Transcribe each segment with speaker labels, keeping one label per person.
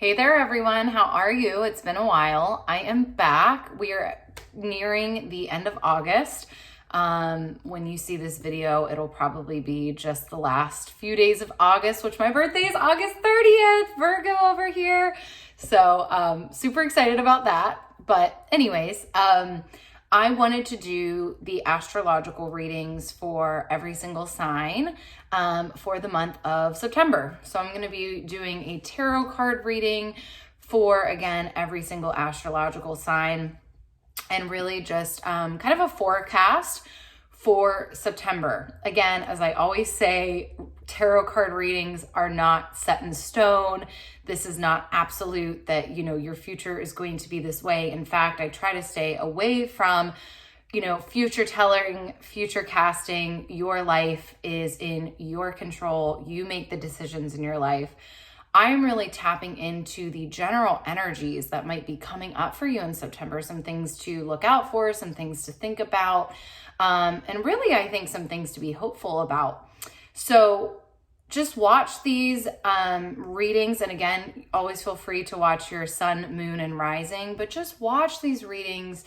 Speaker 1: Hey there, everyone. How are you? It's been a while. I am back. We are nearing the end of August. When you see this video, it'll probably be just the last few days of August, which my birthday is August 30th, Virgo over here. So super excited about that. But anyways, I wanted to do the astrological readings for every single sign for the month of September. So I'm going to be doing a tarot card reading for, again, every single astrological sign and really just kind of a forecast for September. Again, as I always say, tarot card readings are not set in stone. This is not absolute that, your future is going to be this way. In fact, I try to stay away from, future telling, future casting. Your life is in your control. You make the decisions in your life. I'm really tapping into the general energies that might be coming up for you in September, some things to look out for, some things to think about, and really, I think some things to be hopeful about. So just watch these readings. And again, always feel free to watch your sun, moon, and rising, but just watch these readings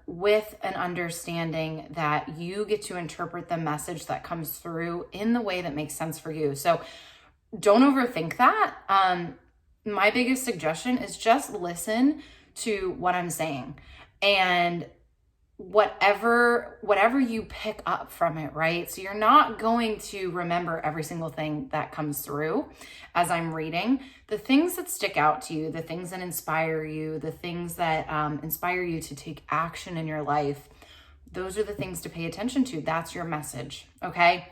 Speaker 1: with an understanding that you get to interpret the message that comes through in the way that makes sense for you. So don't overthink that. My biggest suggestion is just listen to what I'm saying and whatever you pick up from it, right? So you're not going to remember every single thing that comes through as I'm reading. The things that stick out to you, the things that inspire you, the things that inspire you to take action in your life, those are the things to pay attention to. That's your message, okay?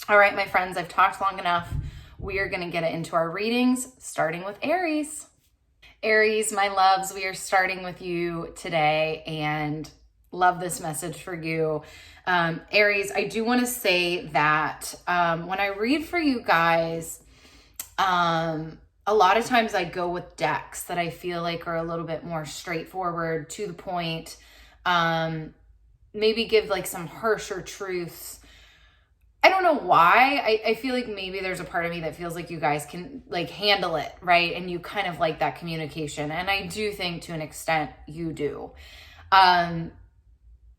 Speaker 1: All right, my friends, I've talked long enough. We are going to get into our readings, starting with Aries. Aries, my loves, we are starting with you today and love this message for you. Aries, I do want to say that when I read for you guys, a lot of times I go with decks that I feel like are a little bit more straightforward, to the point, maybe give like some harsher truths. I don't know why. I feel like maybe there's a part of me that feels like you guys can like handle it, right? And you kind of like that communication. And I do think to an extent you do.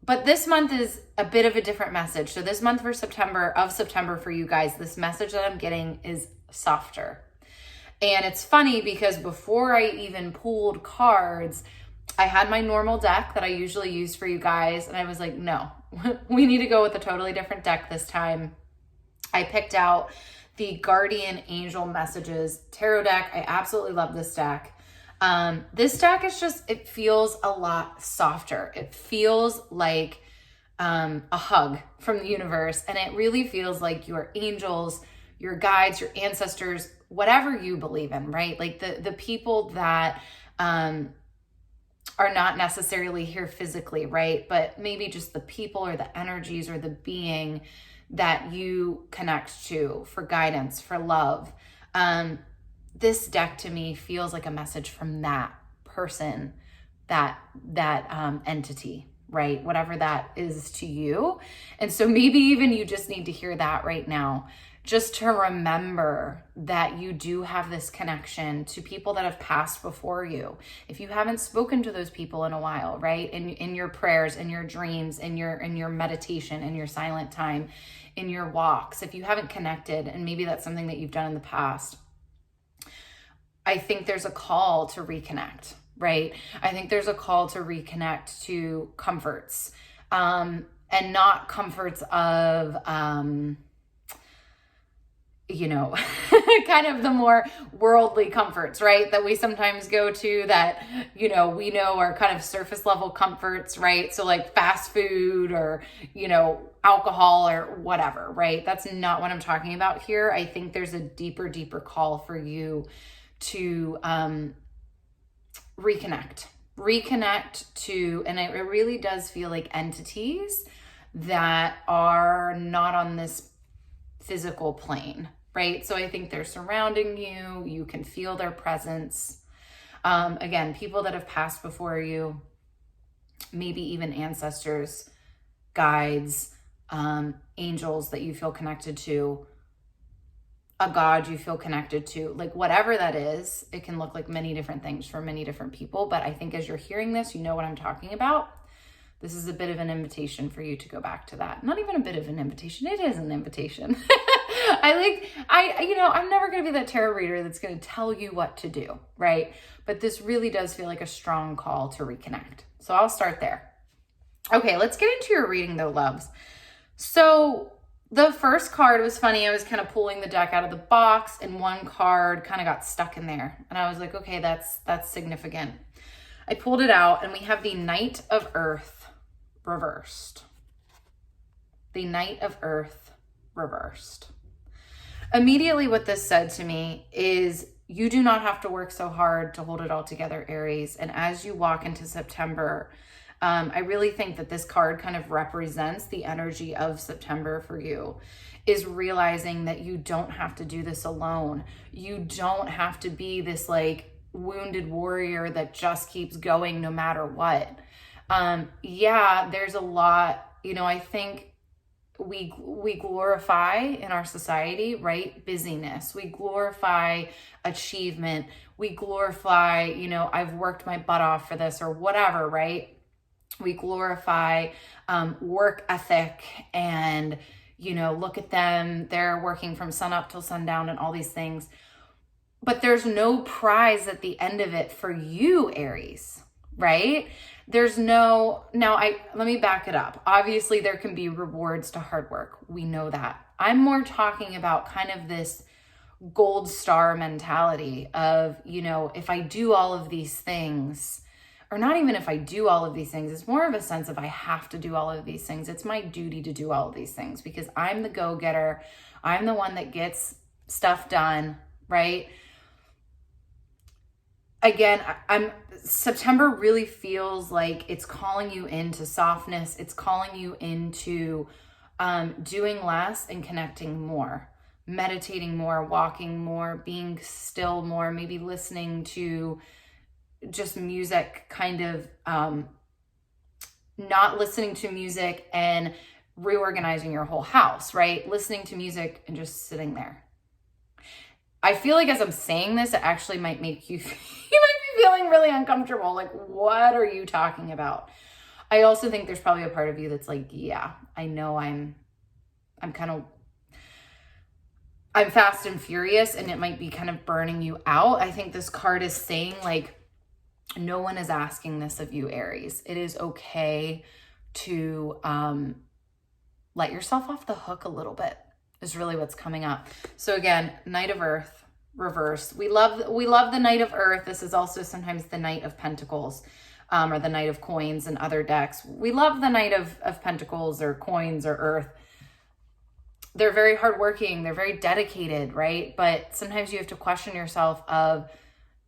Speaker 1: But this month is a bit of a different message. So this month for September for you guys, this message that I'm getting is softer. And it's funny because before I even pulled cards, I had my normal deck that I usually use for you guys. And I was like, no, we need to go with a totally different deck this time. I picked out the Guardian Angel Messages Tarot deck. I absolutely love this deck. This deck is just, it feels a lot softer. It feels like a hug from the universe. And it really feels like your angels, your guides, your ancestors, whatever you believe in, right? Like the people that are not necessarily here physically, right? But maybe just the people or the energies or the being that you connect to for guidance, for love. This deck to me feels like a message from that person, that entity, right? Whatever that is to you. And so maybe even you just need to hear that right now, just to remember that you do have this connection to people that have passed before you. If you haven't spoken to those people in a while, right? In your prayers, in your dreams, in your meditation, in your silent time, in your walks, if you haven't connected, and maybe that's something that you've done in the past, I think there's a call to reconnect, right? I think there's a call to reconnect to comforts, and not comforts of, kind of the more worldly comforts, right? That we sometimes go to that, we know are kind of surface level comforts, right? So like fast food or, alcohol or whatever, right? That's not what I'm talking about here. I think there's a deeper call for you to reconnect to, and it really does feel like entities that are not on this physical plane, right? So I think they're surrounding you. You can feel their presence. Again, people that have passed before you, maybe even ancestors, guides, angels that you feel connected to. a God you feel connected to, like whatever that is. It can look like many different things for many different people, but I think as you're hearing this, you know what I'm talking about. This is a bit of an invitation for you to go back to that. Not even a bit of an invitation. It is an invitation. I'm never going to be that tarot reader that's going to tell you what to do, right? But this really does feel like a strong call to reconnect. So I'll start there. Okay, let's get into your reading though, loves. So the first card was funny. I was kind of pulling the deck out of the box and one card kind of got stuck in there. And I was like, okay, that's significant. I pulled it out and we have the Knight of Earth reversed. The Knight of Earth reversed. Immediately what this said to me is you do not have to work so hard to hold it all together, Aries. And as you walk into September, I really think that this card kind of represents the energy of September for you, is realizing that you don't have to do this alone. You don't have to be this like wounded warrior that just keeps going no matter what. There's a lot, I think we glorify in our society, right? Busyness. We glorify achievement. We glorify, I've worked my butt off for this or whatever, right? We glorify work ethic and, look at them. They're working from sun up till sundown and all these things. But there's no prize at the end of it for you, Aries, right? There's no, let me back it up. Obviously there can be rewards to hard work. We know that. I'm more talking about kind of this gold star mentality of, if I do all of these things, or not even if I do all of these things, it's more of a sense of I have to do all of these things. It's my duty to do all of these things because I'm the go-getter. I'm the one that gets stuff done, right? Again, September really feels like it's calling you into softness. It's calling you into doing less and connecting more, meditating more, walking more, being still more, maybe listening to just music, kind of not listening to music and reorganizing your whole house, right? Listening to music and just sitting there. I feel like as I'm saying this, it actually might make you, you might be feeling really uncomfortable. Like, what are you talking about? I also think there's probably a part of you that's like, yeah, I know I'm fast and furious and it might be kind of burning you out. I think this card is saying like, no one is asking this of you, Aries. It is okay to let yourself off the hook a little bit is really what's coming up. So again, Knight of Earth, reverse. We love the Knight of Earth. This is also sometimes the Knight of Pentacles or the Knight of Coins and other decks. We love the Knight of Pentacles or Coins or Earth. They're very hardworking. They're very dedicated, right? But sometimes you have to question yourself of,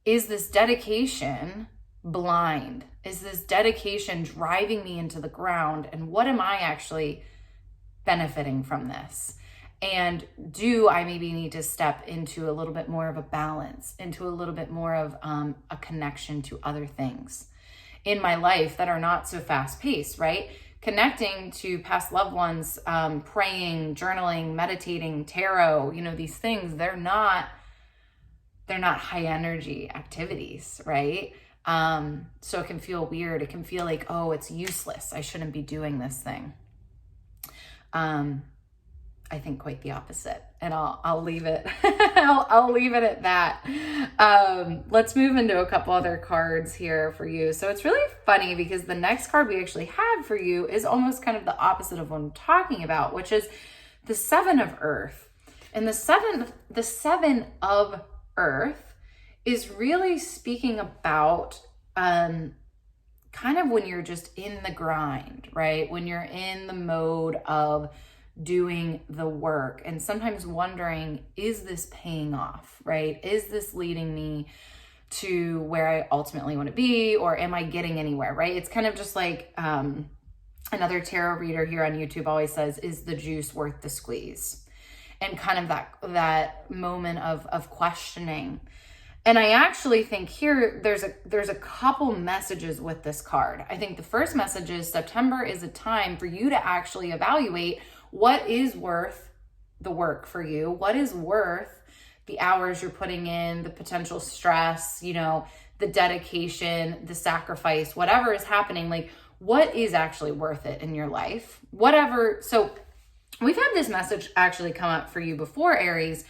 Speaker 1: is this dedication blind? Is this dedication driving me into the ground? And what am I actually benefiting from this? And do I maybe need to step into a little bit more of a balance, into a little bit more of a connection to other things in my life that are not so fast paced, right? Connecting to past loved ones, praying, journaling, meditating, tarot, these things, they're not high energy activities, right? So it can feel weird. It can feel like, oh, it's useless. I shouldn't be doing this thing. I think quite the opposite, and I'll leave it. I'll leave it at that. Let's move into a couple other cards here for you. So it's really funny because the next card we actually had for you is almost kind of the opposite of what I'm talking about, which is the Seven of Earth. And the Seven of Earth is really speaking about kind of when you're just in the grind, right? When you're in the mode of doing the work and sometimes wondering, is this paying off, right? Is this leading me to where I ultimately want to be, or am I getting anywhere, right? It's kind of just like another tarot reader here on YouTube always says, is the juice worth the squeeze? And kind of that moment of questioning. And I actually think here there's a couple messages with this card. I think the first message is September is a time for you to actually evaluate what is worth the work for you? What is worth the hours you're putting in, the potential stress, you know, the dedication, the sacrifice, whatever is happening? Like, what is actually worth it in your life? Whatever. So we've had this message actually come up for you before, Aries,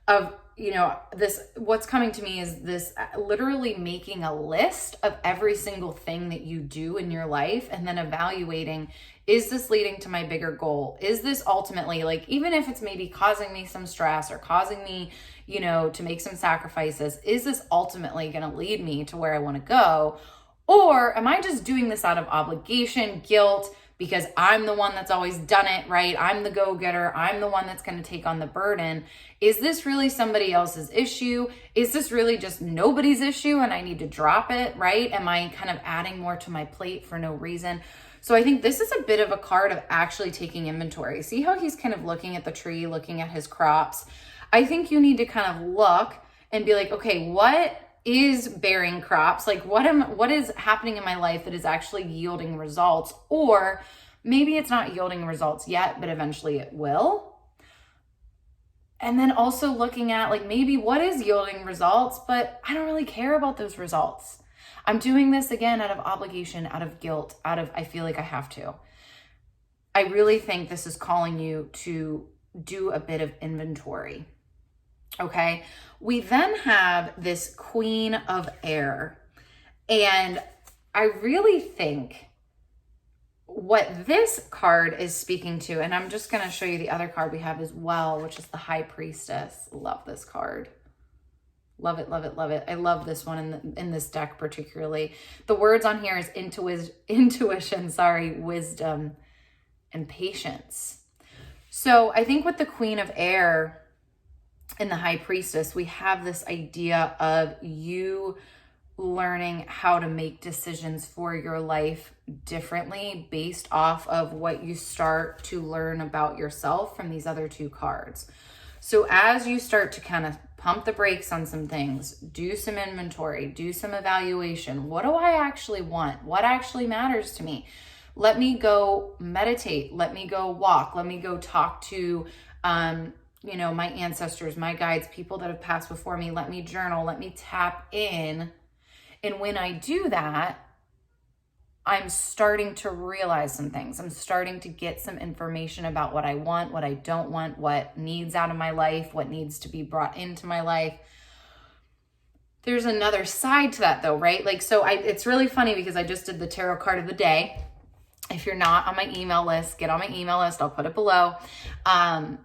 Speaker 1: of, you know, this, what's coming to me is this literally making a list of every single thing that you do in your life and then evaluating, is this leading to my bigger goal? Is this ultimately, like, even if it's maybe causing me some stress or causing me, you know, to make some sacrifices, is this ultimately going to lead me to where I want to go? Or am I just doing this out of obligation, guilt, because I'm the one that's always done it, right? I'm the go-getter. I'm the one that's going to take on the burden. Is this really somebody else's issue? Is this really just nobody's issue and I need to drop it, right? Am I kind of adding more to my plate for no reason? So I think this is a bit of a card of actually taking inventory. See how he's kind of looking at the tree, looking at his crops? I think you need to kind of look and be like, okay, what is bearing crops? Like, what is happening in my life that is actually yielding results? Or maybe it's not yielding results yet, but eventually it will. And then also looking at, like, maybe what is yielding results, but I don't really care about those results. I'm doing this again out of obligation, out of guilt, out of, I feel like I have to. I really think this is calling you to do a bit of inventory. Okay. We then have this Queen of Air. And I really think what this card is speaking to, and I'm just going to show you the other card we have as well, which is the High Priestess. Love this card. Love it, love it, love it. I love this one in this deck particularly. The words on here is intuition, wisdom, and patience. So I think with the Queen of Air and the High Priestess, we have this idea of you learning how to make decisions for your life differently based off of what you start to learn about yourself from these other two cards. So as you start to kind of pump the brakes on some things, do some inventory, do some evaluation. What do I actually want? What actually matters to me? Let me go meditate. Let me go walk. Let me go talk to, you know, my ancestors, my guides, people that have passed before me. Let me journal. Let me tap in. And when I do that, I'm starting to realize some things. I'm starting to get some information about what I want, what I don't want, what needs out of my life, what needs to be brought into my life. There's another side to that though, right? Like, so it's really funny because I just did the tarot card of the day. If you're not on my email list, get on my email list. I'll put it below. I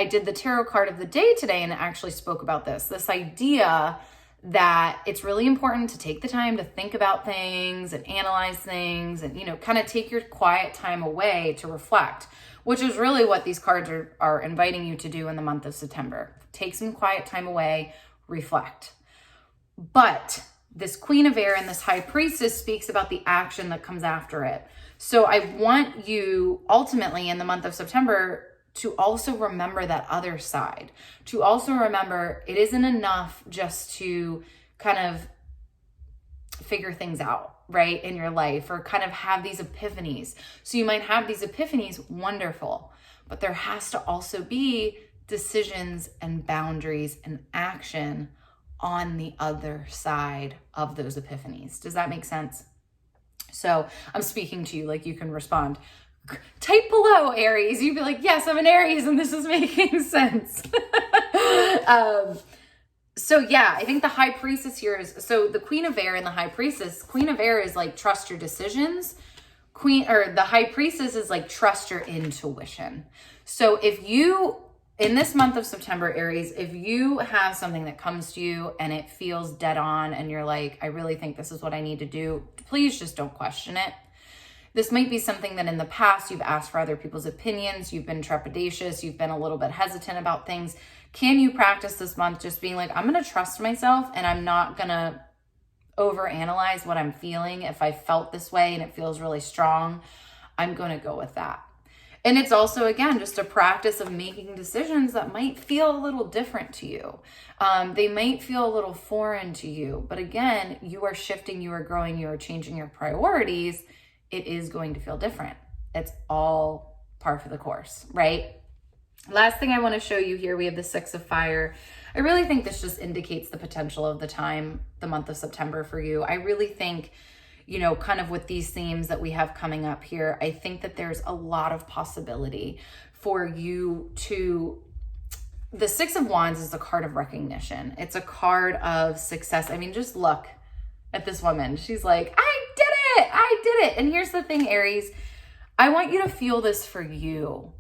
Speaker 1: did the tarot card of the day today and it actually spoke about this idea that it's really important to take the time to think about things and analyze things and, you know, kind of take your quiet time away to reflect, which is really what these cards are inviting you to do in the month of September. Take some quiet time away, reflect. But this Queen of Air and this High Priestess speaks about the action that comes after it. So I want you ultimately in the month of September to also remember that other side, to also remember it isn't enough just to kind of figure things out, right, in your life or kind of have these epiphanies. So you might have these epiphanies, wonderful, but there has to also be decisions and boundaries and action on the other side of those epiphanies. Does that make sense? So I'm speaking to you, like you can respond. Type below, Aries. You'd be like, yes, I'm an Aries and this is making sense. So yeah, I think the High Priestess here is, so the Queen of Air and the High Priestess, Queen of Air is like, trust your decisions. The High Priestess is like, trust your intuition. So if you, in this month of September, Aries, if you have something that comes to you and it feels dead on and you're like, I really think this is what I need to do, please just don't question it. This might be something that in the past you've asked for other people's opinions, you've been trepidatious, you've been a little bit hesitant about things. Can you practice this month just being like, I'm going to trust myself and I'm not going to overanalyze what I'm feeling. If I felt this way and it feels really strong, I'm going to go with that. And it's also, again, just a practice of making decisions that might feel a little different to you. They might feel a little foreign to you. But again, you are shifting, you are growing, you are changing your priorities. It is going to feel different. It's all par for the course, right? Last thing I want to show you here, we have the Six of Fire. I really think this just indicates the potential of the month of September for you. I really think, you know, kind of with these themes that we have coming up here, I think that there's a lot of possibility for you to... The Six of Wands is a card of recognition. It's a card of success. I mean, just look at this woman. She's like, I did it. I did it. And here's the thing, Aries, I want you to feel this for you.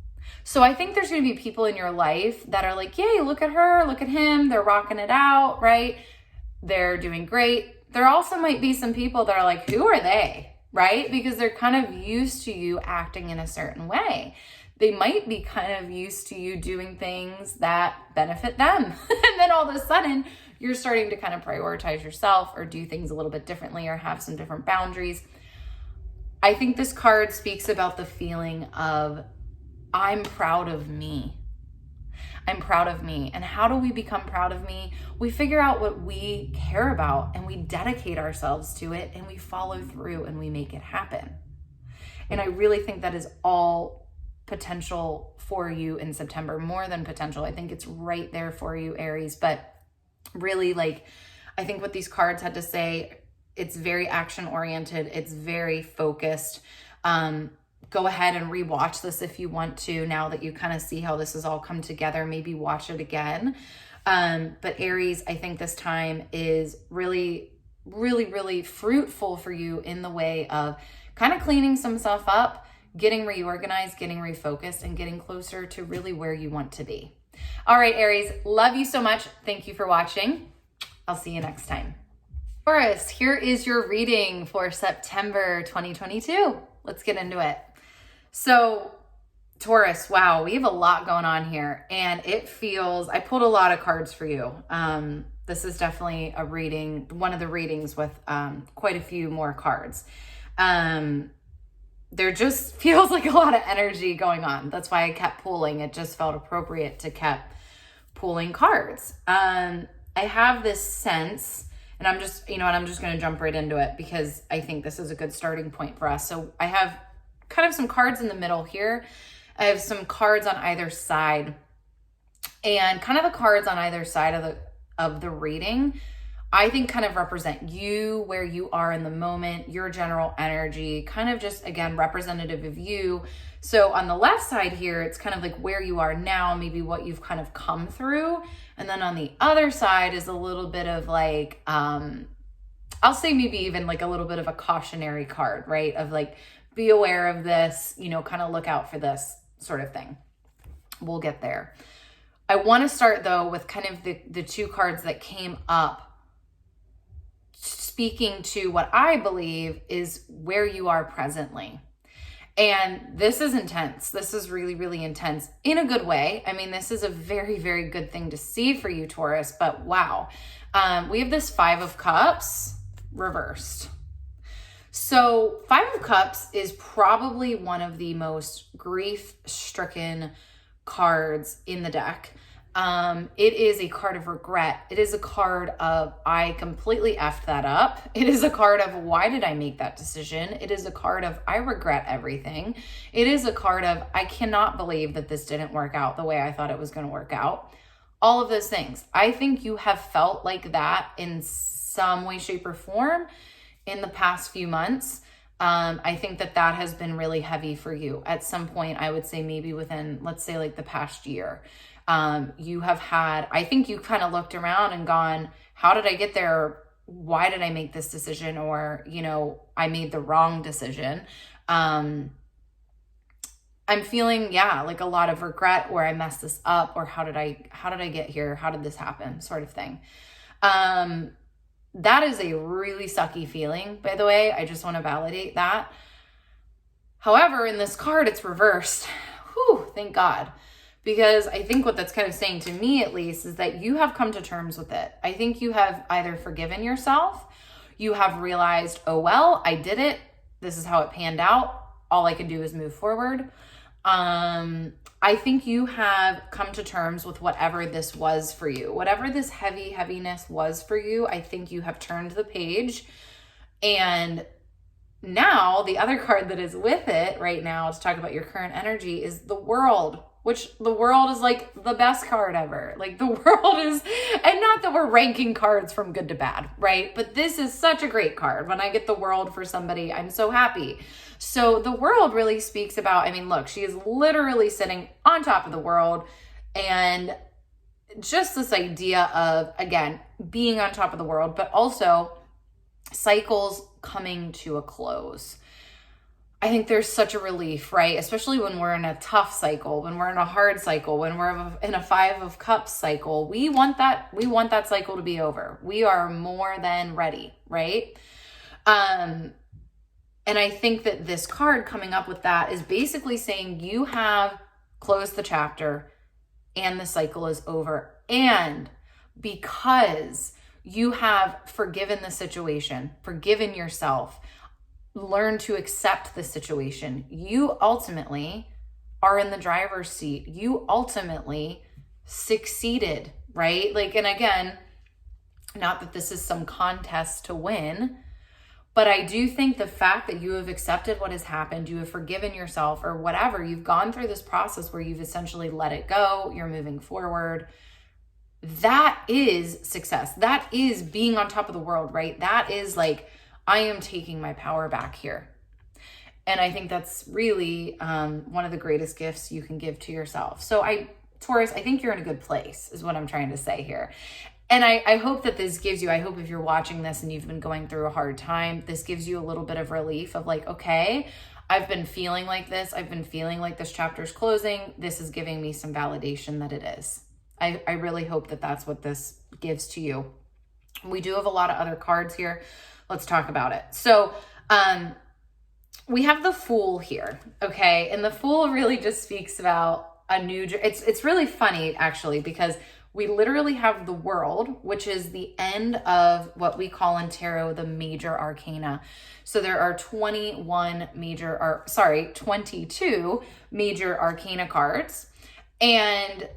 Speaker 1: So I think there's going to be people in your life that are like, yay, look at her, look at him. They're rocking it out, right? They're doing great. There also might be some people that are like, who are they, right? Because they're kind of used to you acting in a certain way. They might be kind of used to you doing things that benefit them. And then all of a sudden, you're starting to kind of prioritize yourself or do things a little bit differently or have some different boundaries. I think this card speaks about the feeling of, I'm proud of me. I'm proud of me. And how do we become proud of me? We figure out what we care about and we dedicate ourselves to it and we follow through and we make it happen. And I really think that is all potential for you in September, more than potential. I think it's right there for you, Aries. But really, like, I think what these cards had to say, it's very action oriented. It's very focused. Go ahead and rewatch this if you want to, now that you kind of see how this has all come together. Maybe watch it again. But Aries, I think this time is really, really, really fruitful for you in the way of kind of cleaning some stuff up, getting reorganized, getting refocused, and getting closer to really where you want to be. All right, Aries, love you so much. Thank you for watching. I'll see you next time. Taurus, here is your reading for September 2022. Let's get into it. So Taurus, wow, we have a lot going on here, and it feels, I pulled a lot of cards for you. This is definitely a reading, one of the readings with quite a few more cards. There just feels like a lot of energy going on. That's why I kept pulling. It just felt appropriate to keep pulling cards. I have this sense, and I'm just, you know what, I'm just going to jump right into it because I think this is a good starting point for us. So I have kind of some cards in the middle here. I have some cards on either side, and kind of the cards on either side of the reading, I think kind of represent you, where you are in the moment, your general energy, kind of just, again, representative of you. So on the left side here, it's kind of like where you are now, maybe what you've kind of come through. And then on the other side is a little bit of like, I'll say maybe even like a little bit of a cautionary card, right? Of like, be aware of this, you know, kind of look out for this sort of thing. We'll get there. I want to start though with kind of the two cards that came up, speaking to what I believe is where you are presently. And this is intense. This is really, really intense in a good way. I mean, this is a very, very good thing to see for you, Taurus, but wow. We have this Five of Cups reversed. So Five of Cups is probably one of the most grief-stricken cards in the deck. It is a card of regret. It is a card of, I completely effed that up. It is a card of, why did I make that decision? It is a card of, I regret everything. It is a card of, I cannot believe that this didn't work out the way I thought it was going to work out. All of those things. I think you have felt like that in some way, shape, or form in the past few months. I think that has been really heavy for you at some point. I would say maybe within, let's say like the past year. You have had, I think you kind of looked around and gone, how did I get there? Why did I make this decision? Or, you know, I made the wrong decision. I'm feeling, yeah, like a lot of regret, or I messed this up, or how did I get here? How did this happen? Sort of thing. That is a really sucky feeling, by the way. I just want to validate that. However, in this card, it's reversed. Whew, thank God. Because I think what that's kind of saying to me, at least, is that you have come to terms with it. I think you have either forgiven yourself, you have realized, oh, well, I did it. This is how it panned out. All I can do is move forward. I think you have come to terms with whatever this was for you. Whatever this heaviness was for you, I think you have turned the page. And now the other card that is with it right now to talk about your current energy is the World. which the World is like the best card ever. Like the World is, and not that we're ranking cards from good to bad, right? But this is such a great card. When I get the World for somebody, I'm so happy. So the World really speaks about, I mean, look, she is literally sitting on top of the world, and just this idea of, again, being on top of the world, but also cycles coming to a close. I think there's such a relief, right? Especially when we're in a tough cycle, when we're in a hard cycle, when we're in a 5 of Cups cycle. We want that cycle to be over. We are more than ready, right? And I think that this card coming up with that is basically saying you have closed the chapter and the cycle is over. And because you have forgiven the situation, forgiven yourself, learn to accept the situation, you ultimately are in the driver's seat. You ultimately succeeded, right? Like, and again, not that this is some contest to win, but I do think the fact that you have accepted what has happened, you have forgiven yourself or whatever, you've gone through this process where you've essentially let it go, you're moving forward. That is success. That is being on top of the world, right? That is like, I am taking my power back here. And I think that's really one of the greatest gifts you can give to yourself. So Taurus, I think you're in a good place is what I'm trying to say here. And I hope that this gives you, I hope if you're watching this and you've been going through a hard time, this gives you a little bit of relief of like, okay, I've been feeling like this. I've been feeling like this chapter's closing. This is giving me some validation that it is. I really hope that that's what this gives to you. We do have a lot of other cards here. Let's talk about it. So we have the Fool here, okay? And the Fool really just speaks about a new, it's really funny actually, because we literally have the World, which is the end of what we call in tarot the major arcana. So there are 22 major arcana cards, and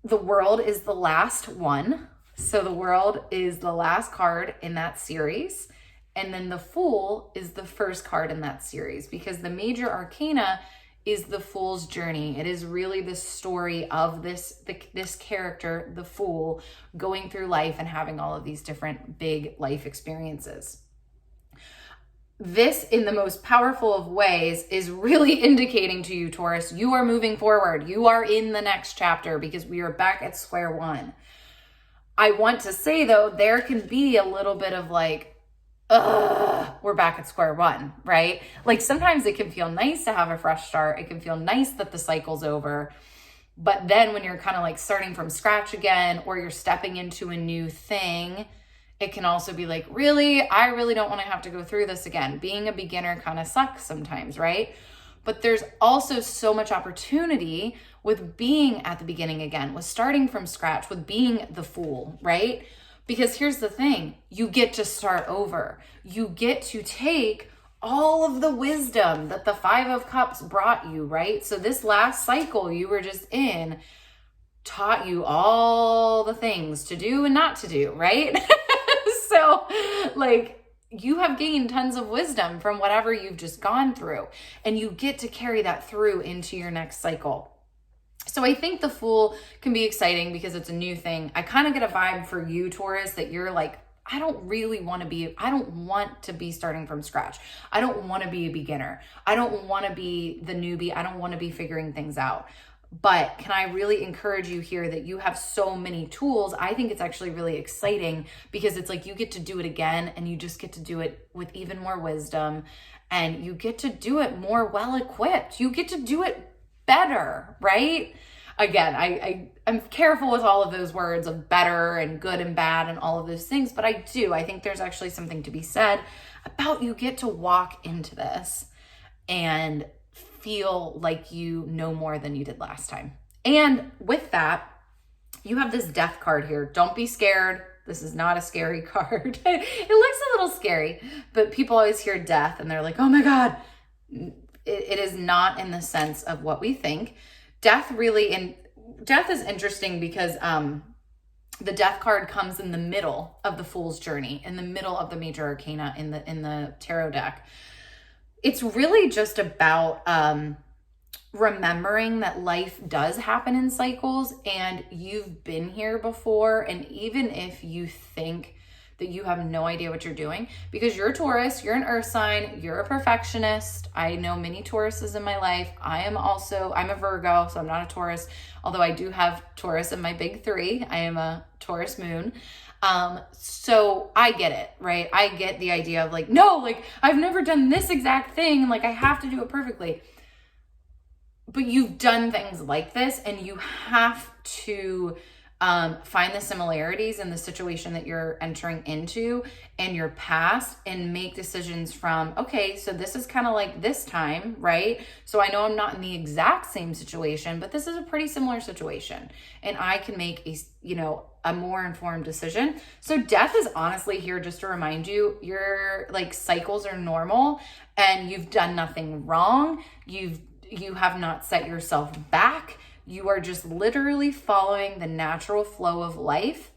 Speaker 1: the World is the last one. So the World is the last card in that series. And then the Fool is the first card in that series, because the major arcana is the Fool's journey. It is really the story of this character, the Fool, going through life and having all of these different big life experiences. This, in the most powerful of ways, is really indicating to you, Taurus, you are moving forward. You are in the next chapter because we are back at square one. I want to say, though, there can be a little bit of like, we're back at square one, right? Like sometimes it can feel nice to have a fresh start. It can feel nice that the cycle's over. But then when you're kind of like starting from scratch again, or you're stepping into a new thing, it can also be like, really, I really don't want to have to go through this again. Being a beginner kind of sucks sometimes, right? But there's also so much opportunity with being at the beginning again, with starting from scratch, with being the Fool, right? Because here's the thing, you get to start over. You get to take all of the wisdom that the 5 of Cups brought you, right? So this last cycle you were just in taught you all the things to do and not to do, right? So like you have gained tons of wisdom from whatever you've just gone through, and you get to carry that through into your next cycle. So I think the Fool can be exciting because it's a new thing. I kind of get a vibe for you, Taurus, that you're like, I don't want to be starting from scratch. I don't want to be a beginner. I don't want to be the newbie. I don't want to be figuring things out. But can I really encourage you here that you have so many tools? I think it's actually really exciting because it's like you get to do it again, and you just get to do it with even more wisdom, and you get to do it more well-equipped. You get to do it better, right? Again, I'm careful with all of those words of better and good and bad and all of those things, but I think there's actually something to be said about you get to walk into this and feel like you know more than you did last time. And with that, you have this Death card here. Don't be scared. This is not a scary card. It looks a little scary, but people always hear death and they're like, oh my God. It is not in the sense of what we think. Death is interesting because the Death card comes in the middle of the Fool's journey, in the middle of the major arcana in the tarot deck. It's really just about remembering that life does happen in cycles and you've been here before. And even if you think that you have no idea what you're doing, because you're a Taurus, you're an earth sign, you're a perfectionist. I know many Tauruses in my life. I'm a Virgo, so I'm not a Taurus, although I do have Taurus in my big three. I am a Taurus moon. So I get it, right? I get the idea of like, no, like I've never done this exact thing. Like I have to do it perfectly. But you've done things like this, and you have to find the similarities in the situation that you're entering into and your past, and make decisions from, okay, so this is kind of like this time, right? So I know I'm not in the exact same situation, but this is a pretty similar situation, and I can make a more informed decision. So death is honestly here just to remind you, your like cycles are normal and you've done nothing wrong. You have not set yourself back. You are just literally following the natural flow of life.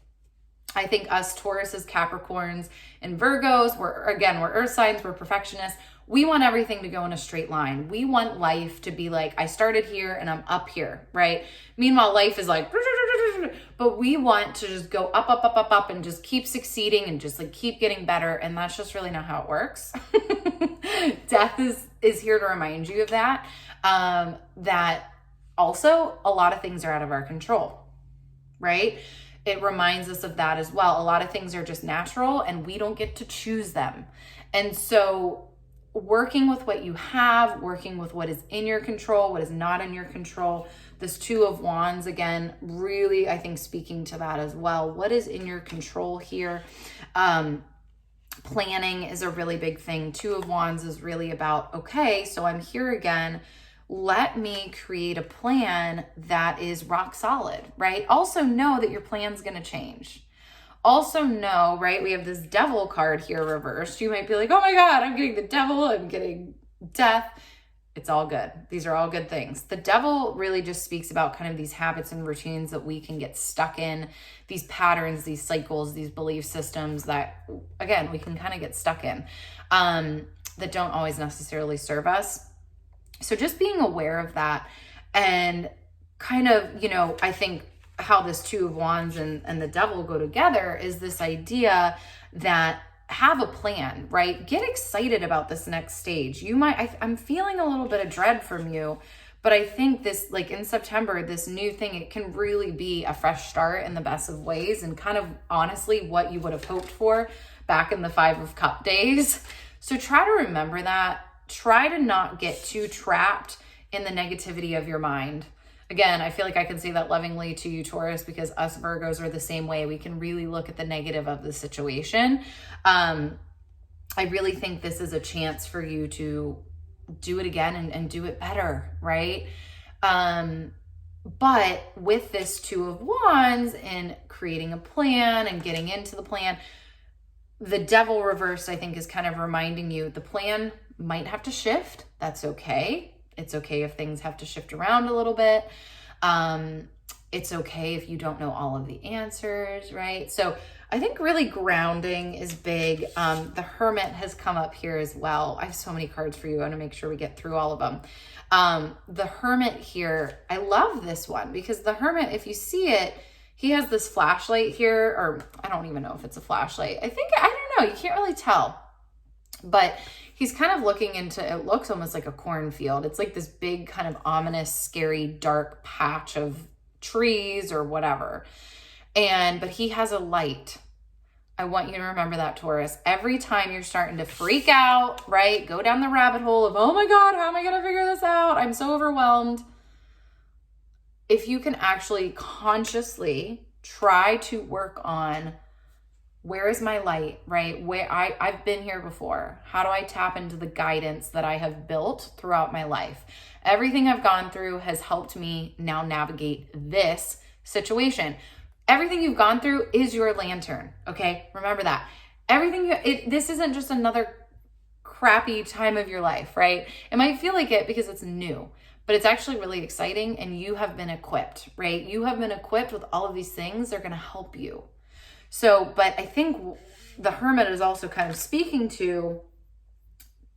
Speaker 1: I think us Tauruses, Capricorns, and Virgos, we're earth signs, we're perfectionists. We want everything to go in a straight line. We want life to be like, I started here and I'm up here, right? Meanwhile, life is like, but we want to just go up, up, up, up, up, and just keep succeeding and just like keep getting better. And that's just really not how it works. Death is here to remind you of that. That also a lot of things are out of our control, right? It reminds us of that as well. A lot of things are just natural and we don't get to choose them. And so working with what you have, working with what is in your control, what is not in your control. This Two of Wands, again, really, I think speaking to that as well. What is in your control here? Planning is a really big thing. Two of Wands is really about, okay, so I'm here again. Let me create a plan that is rock solid, right? Also know that your plan's going to change. Also know, right? We have this Devil card here reversed. You might be like, oh my God, I'm getting the Devil. I'm getting death. It's all good. These are all good things. The Devil really just speaks about kind of these habits and routines that we can get stuck in, these patterns, these cycles, these belief systems that, again, we can kind of get stuck in, that don't always necessarily serve us. So just being aware of that, and kind of, I think how this Two of Wands and the Devil go together is this idea that have a plan, right? Get excited about this next stage. I'm feeling a little bit of dread from you, but I think this, like in September, this new thing, it can really be a fresh start in the best of ways, and kind of honestly what you would have hoped for back in the Five of Cup days. So try to remember that. Try to not get too trapped in the negativity of your mind. Again, I feel like I can say that lovingly to you, Taurus, because us Virgos are the same way. We can really look at the negative of the situation. I really think this is a chance for you to do it again and do it better, right? But with this Two of Wands and creating a plan and getting into the plan, the Devil reverse, I think, is kind of reminding you the plan might have to shift. That's okay. It's okay if things have to shift around a little bit. It's okay if you don't know all of the answers, right? So I think really grounding is big. The Hermit has come up here as well. I have so many cards for you. I want to make sure we get through all of them. The Hermit here, I love this one because the Hermit, if you see it, he has this flashlight here, or I don't even know if it's a flashlight. I don't know. You can't really tell. But he's kind of looking into, it looks almost like a cornfield. It's like this big kind of ominous, scary, dark patch of trees or whatever. But he has a light. I want you to remember that, Taurus. Every time you're starting to freak out, right? Go down the rabbit hole of, oh my God, how am I going to figure this out? I'm so overwhelmed. If you can actually consciously try to work on, where is my light, right? Where I've been here before. How do I tap into the guidance that I have built throughout my life? Everything I've gone through has helped me now navigate this situation. Everything you've gone through is your lantern, okay? Remember that. This isn't just another crappy time of your life, right? It might feel like it because it's new, but it's actually really exciting, and you have been equipped, right? You have been equipped with all of these things. They're going to help you. So, but I think the Hermit is also kind of speaking to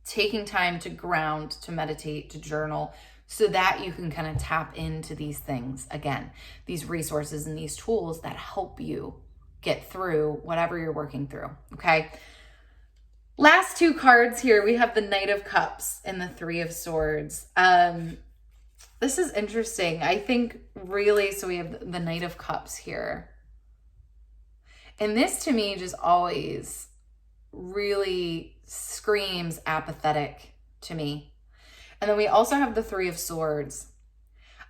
Speaker 1: taking time to ground, to meditate, to journal, so that you can kind of tap into these things again, these resources and these tools that help you get through whatever you're working through. Okay. Last two cards here, we have the Knight of Cups and the Three of Swords. This is interesting. I think really, so we have the Knight of Cups here. And this to me just always really screams apathetic to me. And then we also have the Three of Swords.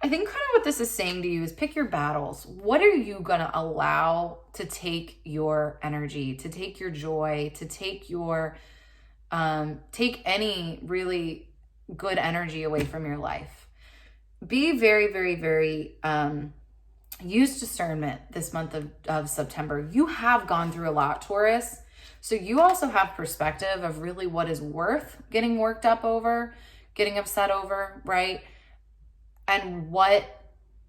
Speaker 1: I think kind of what this is saying to you is pick your battles. What are you going to allow to take your energy, to take your joy, to take your, take any really good energy away from your life? Be very, very, very, use discernment this month of September. You have gone through a lot, Taurus. So you also have perspective of really what is worth getting worked up over, getting upset over, right? And what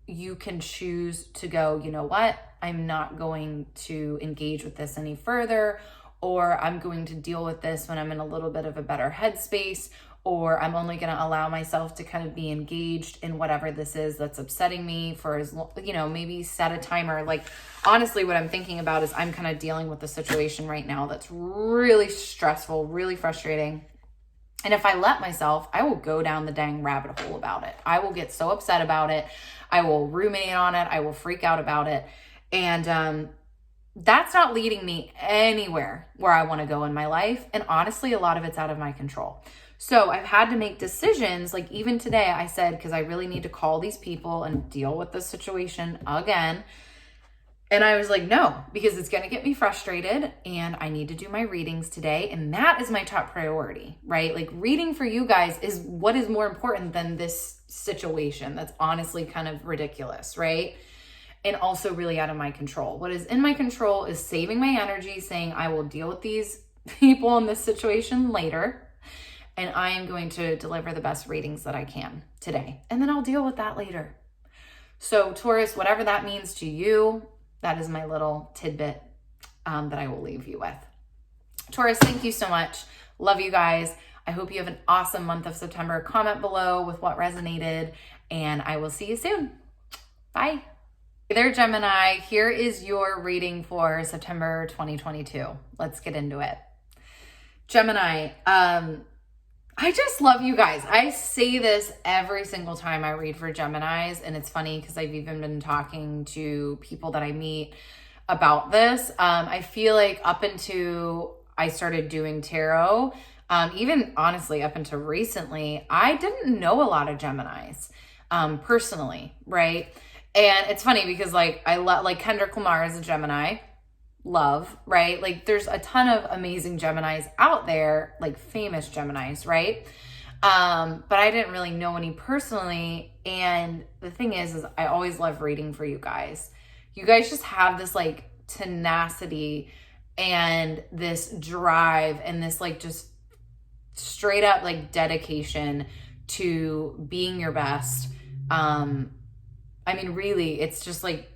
Speaker 1: you can choose to go, you know what? I'm not going to engage with this any further, or I'm going to deal with this when I'm in a little bit of a better headspace, or I'm only going to allow myself to kind of be engaged in whatever this is that's upsetting me for as long, you know, maybe set a timer. Like, honestly, what I'm thinking about is I'm kind of dealing with a situation right now that's really stressful, really frustrating. And if I let myself, I will go down the dang rabbit hole about it. I will get so upset about it. I will ruminate on it. I will freak out about it. And that's not leading me anywhere where I want to go in my life. And honestly, a lot of it's out of my control. So I've had to make decisions. Like even today I said, because I really need to call these people and deal with this situation again. And I was like, no, because it's going to get me frustrated and I need to do my readings today. And that is my top priority, right? Like reading for you guys is what is more important than this situation. That's honestly kind of ridiculous, right? And also really out of my control. What is in my control is saving my energy, saying I will deal with these people in this situation later. And I am going to deliver the best readings that I can today. And then I'll deal with that later. So Taurus, whatever that means to you, that is my little tidbit that I will leave you with. Taurus, thank you so much. Love you guys. I hope you have an awesome month of September. Comment below with what resonated, and I will see you soon. Bye. Hey there, Gemini. Here is your reading for September 2022. Let's get into it. Gemini, I just love you guys. I say this every single time I read for Geminis, and it's funny because I've even been talking to people that I meet about this. I feel like up until I started doing tarot, even honestly up until recently, I didn't know a lot of Geminis personally, right? And it's funny because like I love like Kendrick Lamar is a Gemini. Love, right? Like there's a ton of amazing Geminis out there, like famous Geminis, right? But I didn't really know any personally. And the thing is I always love reading for you guys. You guys just have this like tenacity and this drive and this like just straight up like dedication to being your best. I mean, really, it's just like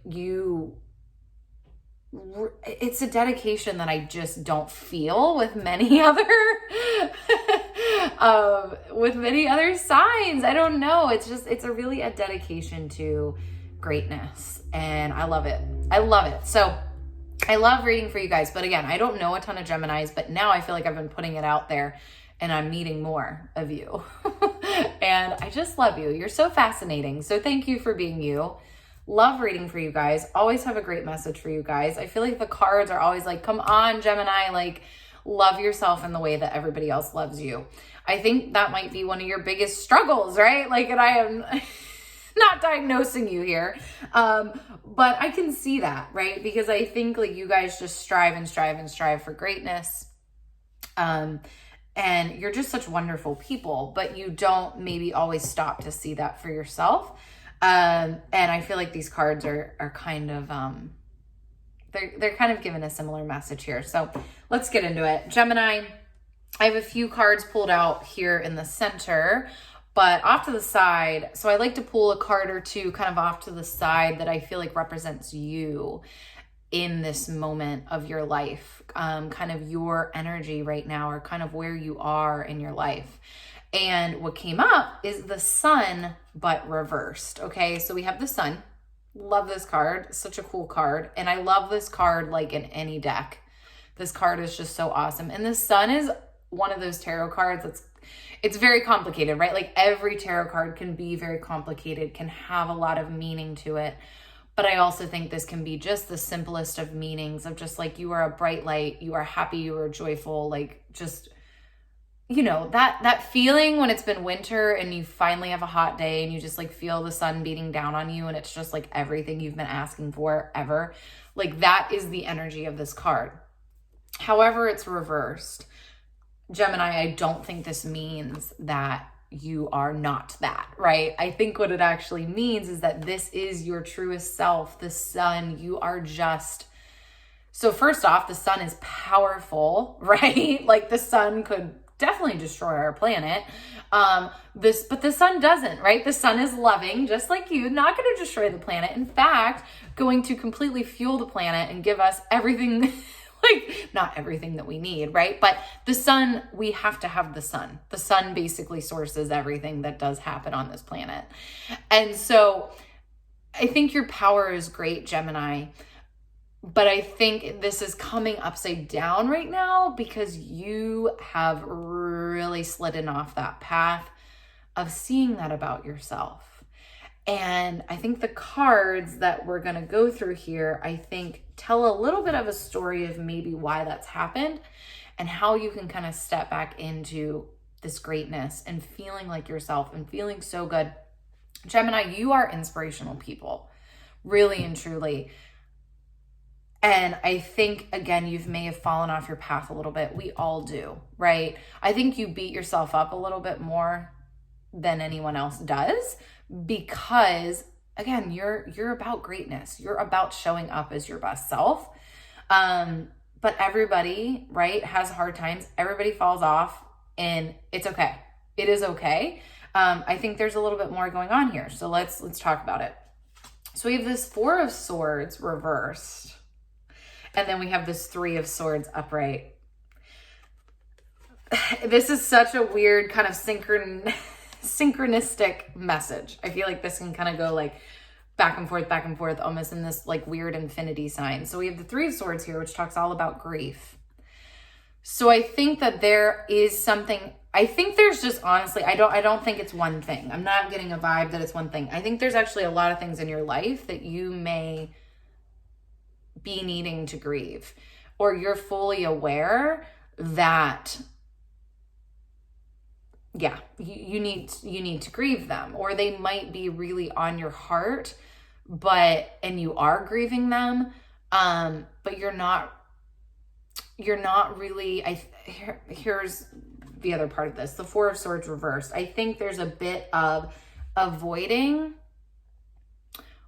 Speaker 1: it's a dedication that I just don't feel with many other signs. I don't know. It's a really a dedication to greatness, and I love it. I love it. So I love reading for you guys, but again, I don't know a ton of Geminis, but now I feel like I've been putting it out there and I'm meeting more of you. And I just love you. You're so fascinating. So thank you for being you. Love reading for you guys. Always have a great message for you guys. I feel like the cards are always like, come on, Gemini, like love yourself in the way that everybody else loves you. I think that might be one of your biggest struggles, right? Like, and I am not diagnosing you here, but I can see that, right? Because I think like you guys just strive and strive and strive for greatness. And you're just such wonderful people, but you don't maybe always stop to see that for yourself. And I feel like these cards are kind of, they're kind of giving a similar message here. So let's get into it. Gemini, I have a few cards pulled out here in the center, but off to the side. So I like to pull a card or two kind of off to the side that I feel like represents you in this moment of your life, kind of your energy right now, or kind of where you are in your life. And what came up is the sun, but reversed. Okay, so we have the sun. Love this card. Such a cool card. And I love this card like in any deck. This card is just so awesome. And the sun is one of those tarot cards it's very complicated, right? Like every tarot card can be very complicated, can have a lot of meaning to it. But I also think this can be just the simplest of meanings of just like, you are a bright light, you are happy, you are joyful, like just, you know, that feeling when it's been winter and you finally have a hot day and you just like feel the sun beating down on you and it's just like everything you've been asking for ever. Like that is the energy of this card. However, it's reversed. Gemini, I don't think this means that you are not that, right? I think what it actually means is that this is your truest self, the sun. You are just, so first off, the sun is powerful, right? Like the sun could definitely destroy our planet. But the sun doesn't, right? The sun is loving, just like you, not going to destroy the planet. In fact, going to completely fuel the planet and give us everything like not everything that we need, right? But the sun, we have to have the sun. The sun basically sources everything that does happen on this planet. And so I think your power is great, Gemini, but I think this is coming upside down right now because you have really slidden off that path of seeing that about yourself. And I think the cards that we're going to go through here, I think tell a little bit of a story of maybe why that's happened and how you can kind of step back into this greatness and feeling like yourself and feeling so good. Gemini, you are inspirational people, really and truly. And I think, again, you may have fallen off your path a little bit. We all do, right? I think you beat yourself up a little bit more than anyone else does because, again, you're about greatness. You're about showing up as your best self. But everybody, right, has hard times. Everybody falls off and it's okay. It is okay. I think there's a little bit more going on here. So let's talk about it. So we have this 4 of Swords reversed. And then we have this 3 of Swords upright. This is such a weird kind of synchronistic message. I feel like this can kind of go like back and forth, almost in this like weird infinity sign. So we have the 3 of Swords here, which talks all about grief. So I think that there is something, I think there's just honestly, I don't think it's one thing. I'm not getting a vibe that it's one thing. I think there's actually a lot of things in your life that you may be needing to grieve, or you're fully aware that, yeah, you need to grieve them, or they might be really on your heart, and you are grieving them, but you're not really, here's the other part of this, the 4 of Swords reversed. I think there's a bit of avoiding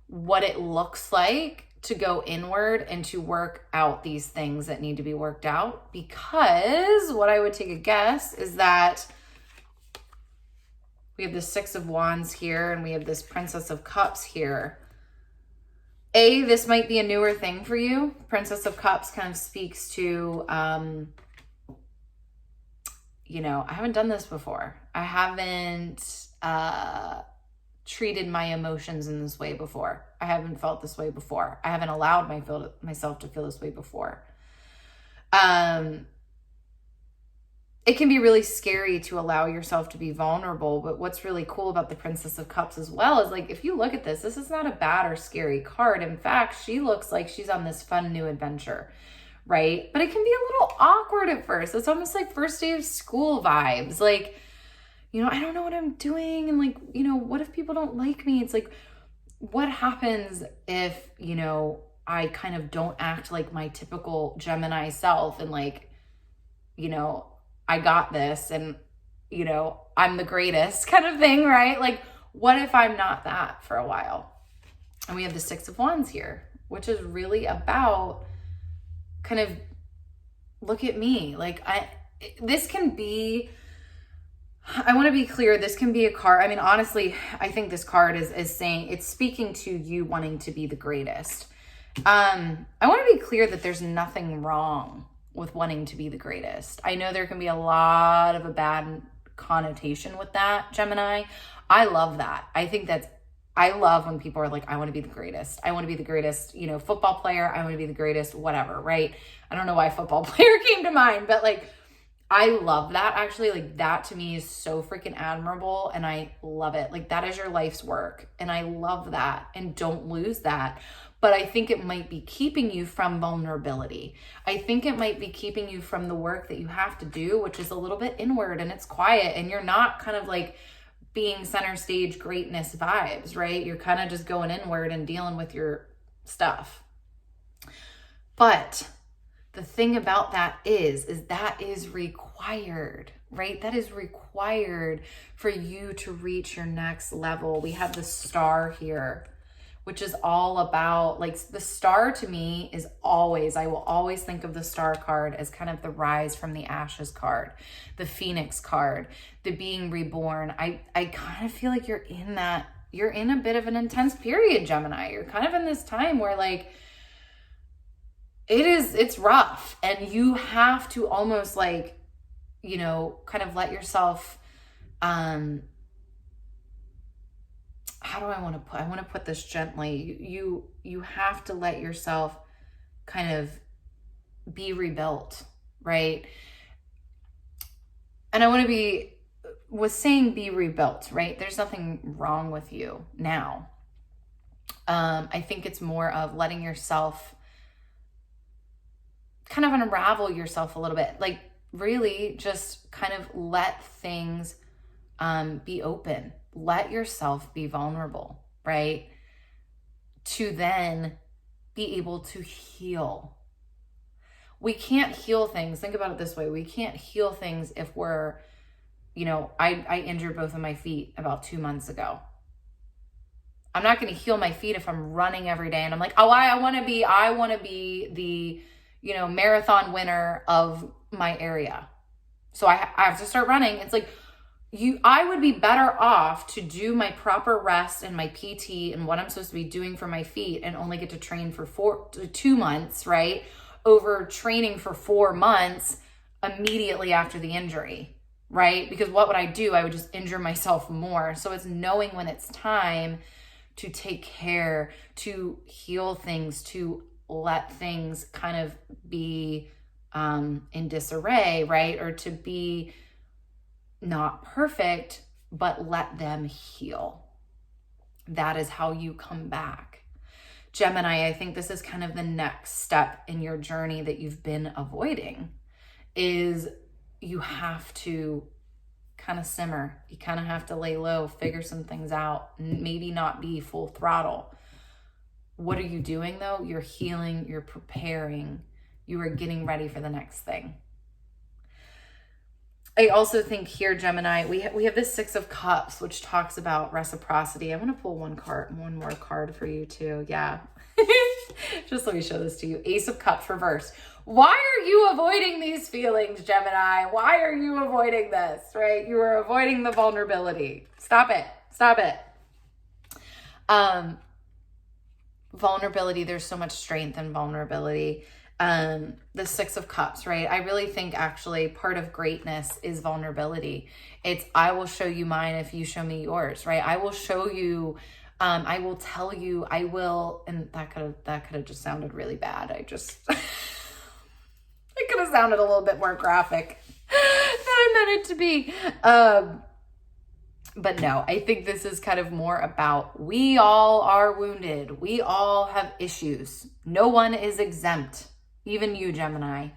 Speaker 1: what it looks like to go inward and to work out these things that need to be worked out, because what I would take a guess is that we have the 6 of Wands here and we have this Princess of Cups here. This might be a newer thing for you. Princess of Cups kind of speaks to, you know, I haven't done this before. I haven't treated my emotions in this way before. I haven't felt this way before. I haven't allowed myself to feel this way before. It can be really scary to allow yourself to be vulnerable, but what's really cool about the Princess of Cups as well is, like, if you look at this is not a bad or scary card. In fact, she looks like she's on this fun new adventure, right? But it can be a little awkward at first. It's almost like first day of school vibes. Like, you know, I don't know what I'm doing. And like, you know, what if people don't like me? It's like, what happens if, you know, I kind of don't act like my typical Gemini self and like, you know, I got this and, you know, I'm the greatest kind of thing, right? Like, what if I'm not that for a while? And we have the 6 of Wands here, which is really about kind of, look at me. Like, this can be, I want to be clear, this can be a card. I mean, honestly, I think this card is saying, it's speaking to you wanting to be the greatest. I want to be clear that there's nothing wrong with wanting to be the greatest. I know there can be a lot of a bad connotation with that, Gemini. I love that. I love when people are like, I want to be the greatest. I want to be the greatest, you know, football player. I want to be the greatest, whatever, right? I don't know why football player came to mind, but like, I love that actually. Like that to me is so freaking admirable and I love it. Like that is your life's work and I love that and don't lose that. But I think it might be keeping you from vulnerability. I think it might be keeping you from the work that you have to do, which is a little bit inward and it's quiet and you're not kind of like being center stage greatness vibes, right? You're kind of just going inward and dealing with your stuff. But the thing about that is that is required, right? That is required for you to reach your next level. We have the star here, which is all about, like, the star to me is always, I will always think of the star card as kind of the rise from the ashes card, the phoenix card, the being reborn. I kind of feel like you're in a bit of an intense period, Gemini. You're kind of in this time where like, it's rough and you have to almost like, you know, kind of let yourself, how do I want to put this gently. You have to let yourself kind of be rebuilt, right? And I want to be rebuilt, right? There's nothing wrong with you now. I think it's more of letting yourself kind of unravel yourself a little bit, like really just kind of let things be open, let yourself be vulnerable, right? To then be able to heal. We can't heal things. Think about it this way. We can't heal things if we're, you know, I injured both of my feet about 2 months ago. I'm not going to heal my feet if I'm running every day and I'm like, oh, I want to be the, you know, marathon winner of my area. So I have to start running. It's like I would be better off to do my proper rest and my PT and what I'm supposed to be doing for my feet and only get to train for 2 months, right? Over training for 4 months immediately after the injury, right? Because what would I do? I would just injure myself more. So it's knowing when it's time to take care, to heal things, to let things kind of be in disarray, right? Or to be not perfect, but let them heal. That is how you come back. Gemini, I think this is kind of the next step in your journey that you've been avoiding, is you have to kind of simmer. You kind of have to lay low, figure some things out, maybe not be full throttle. What are you doing though? You're healing, you're preparing, you are getting ready for the next thing. I also think here, Gemini, we have this 6 of Cups, which talks about reciprocity. I want to pull one more card for you too. Yeah. Just let me show this to you. Ace of Cups reversed. Why are you avoiding these feelings, Gemini? Why are you avoiding this, right? You are avoiding the vulnerability. Stop it. Stop it. Vulnerability, there's so much strength in vulnerability. The 6 of Cups, right? I really think actually part of greatness is vulnerability. It's, I will show you mine if you show me yours, right? I will show you, I will tell you, I will, and that could have just sounded really bad. It could have sounded a little bit more graphic than I meant it to be. But no, I think this is kind of more about, we all are wounded. We all have issues. No one is exempt, even you, Gemini.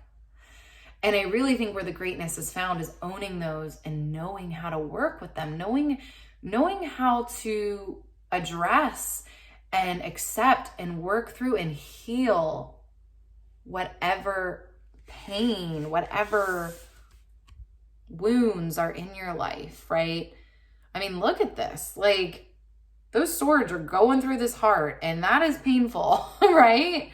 Speaker 1: And I really think where the greatness is found is owning those and knowing how to work with them, knowing how to address and accept and work through and heal whatever pain, whatever wounds are in your life, right? I mean, look at this. Like, those swords are going through this heart, and that is painful, right?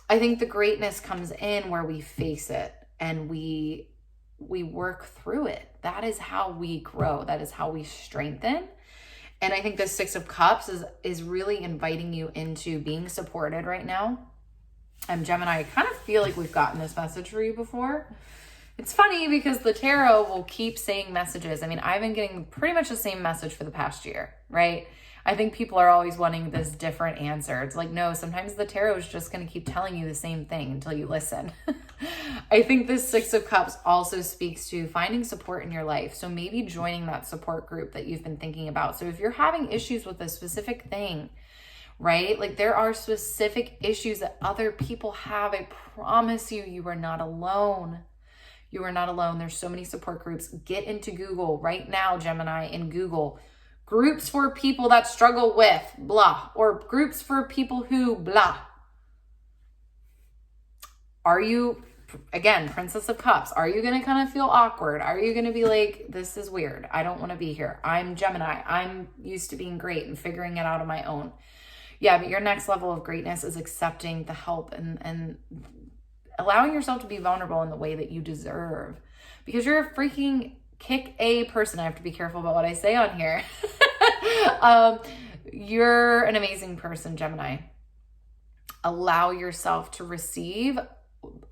Speaker 1: I think the greatness comes in where we face it and we work through it. That is how we grow. That is how we strengthen. And I think the 6 of Cups is really inviting you into being supported right now. Gemini, I kind of feel like we've gotten this message for you before. It's funny because the tarot will keep saying messages. I mean, I've been getting pretty much the same message for the past year, right? I think people are always wanting this different answer. It's like, no, sometimes the tarot is just going to keep telling you the same thing until you listen. I think this Six of Cups also speaks to finding support in your life. So maybe joining that support group that you've been thinking about. So if you're having issues with a specific thing, right? Like there are specific issues that other people have. I promise you, you are not alone. You are not alone. There's so many support groups. Get into Google right now, Gemini, in Google. Groups for people that struggle with blah, or groups for people who blah. Are you, again, Princess of Cups, are you going to kind of feel awkward? Are you going to be like, this is weird. I don't want to be here. I'm Gemini. I'm used to being great and figuring it out on my own. Yeah, but your next level of greatness is accepting the help and allowing yourself to be vulnerable in the way that you deserve, because you're a freaking kick A person. I have to be careful about what I say on here. You're an amazing person, Gemini. Allow yourself to receive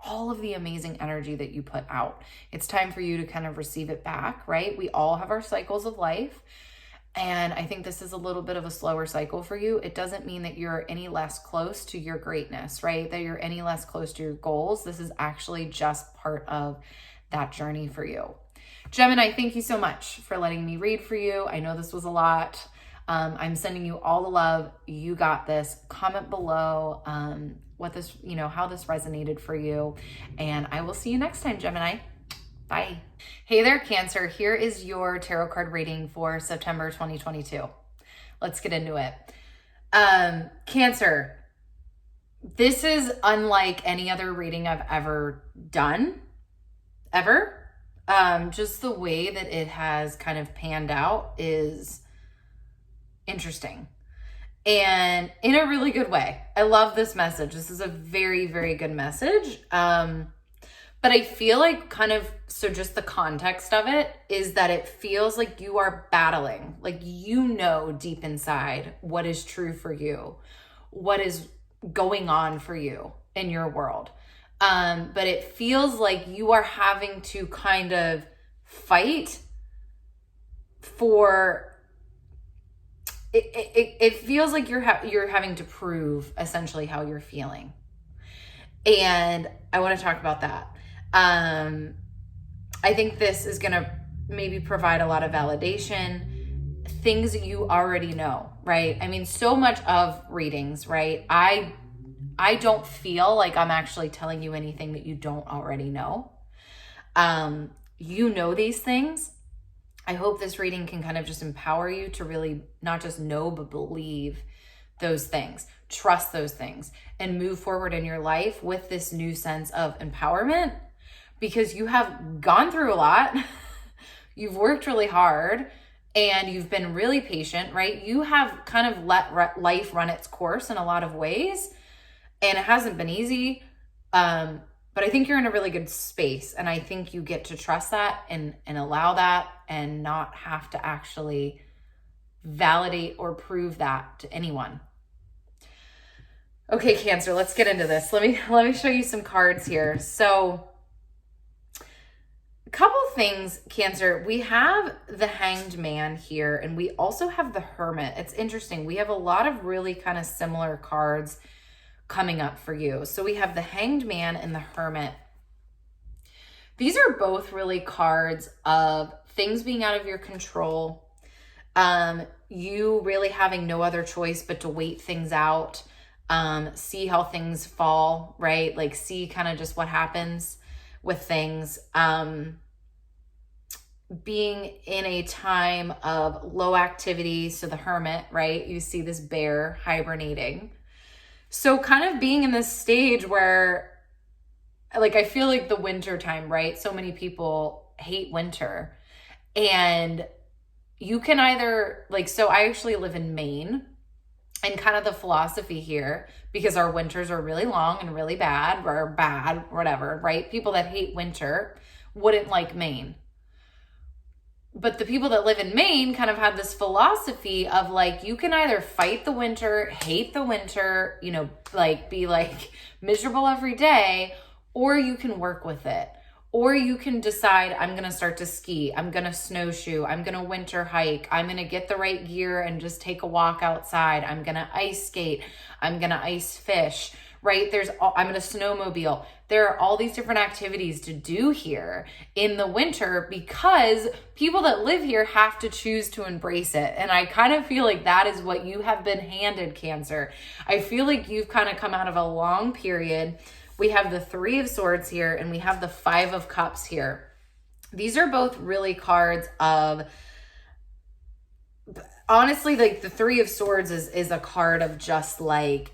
Speaker 1: all of the amazing energy that you put out. It's time for you to kind of receive it back, right? We all have our cycles of life. And I think this is a little bit of a slower cycle for you. It doesn't mean that you're any less close to your greatness, right? That you're any less close to your goals. This is actually just part of that journey for you. Gemini, thank you so much for letting me read for you. I know this was a lot. I'm sending you all the love. You got this. Comment below what this, how this resonated for you. And I will see you next time, Gemini. Bye. Hey there, Cancer. Here is your tarot card reading for September 2022. Let's get into it. Cancer, this is unlike any other reading I've ever done, ever. Just the way that it has kind of panned out is interesting and in a really good way. I love this message. This is a very, very good message. But I feel like so just the context of it is that it feels like you are battling, like deep inside what is true for you, what is going on for you in your world. But it feels like you are having to kind of fight for it feels like you're having to prove essentially how you're feeling. And I want to talk about that. I think this is going to maybe provide a lot of validation, things that you already know, right? I mean, so much of readings, right? I don't feel like I'm actually telling you anything that you don't already know. You know these things. I hope this reading can kind of just empower you to really not just know, but believe those things, trust those things, and move forward in your life with this new sense of empowerment, because you have gone through a lot. You've worked really hard and you've been really patient, right? You have kind of let life run its course in a lot of ways, and it hasn't been easy. But I think you're in a really good space, and I think you get to trust that and allow that and not have to actually validate or prove that to anyone. Okay, Cancer, let's get into this. Let me show you some cards here. So a couple things, Cancer. We have the Hanged Man here, and we also have the Hermit. It's interesting. We have a lot of really kind of similar cards coming up for you. So we have the Hanged Man and the Hermit. These are both really cards of things being out of your control. You really having no other choice but to wait things out, see how things fall, right? Like see kind of just what happens with things. Being in a time of low activity. So the Hermit, right? You see this bear hibernating. So kind of being in this stage where, like, I feel like the winter time, right? So many people hate winter, and you can either so I actually live in Maine, and kind of the philosophy here, because our winters are really long and really bad, or bad, whatever, right? People that hate winter wouldn't like Maine. But the people that live in Maine kind of have this philosophy of you can either fight the winter, hate the winter, be miserable every day, or you can work with it, Or you can decide, I'm going to start to ski, I'm going to snowshoe, I'm going to winter hike, I'm going to get the right gear and just take a walk outside, I'm going to ice skate, I'm going to ice fish, right? I'm going to snowmobile. There are all these different activities to do here in the winter because people that live here have to choose to embrace it. And I kind of feel like that is what you have been handed, Cancer. I feel like you've kind of come out of a long period. We have the Three of Swords here and we have the Five of Cups here. These are both really cards of, honestly, like the Three of Swords is a card of just like,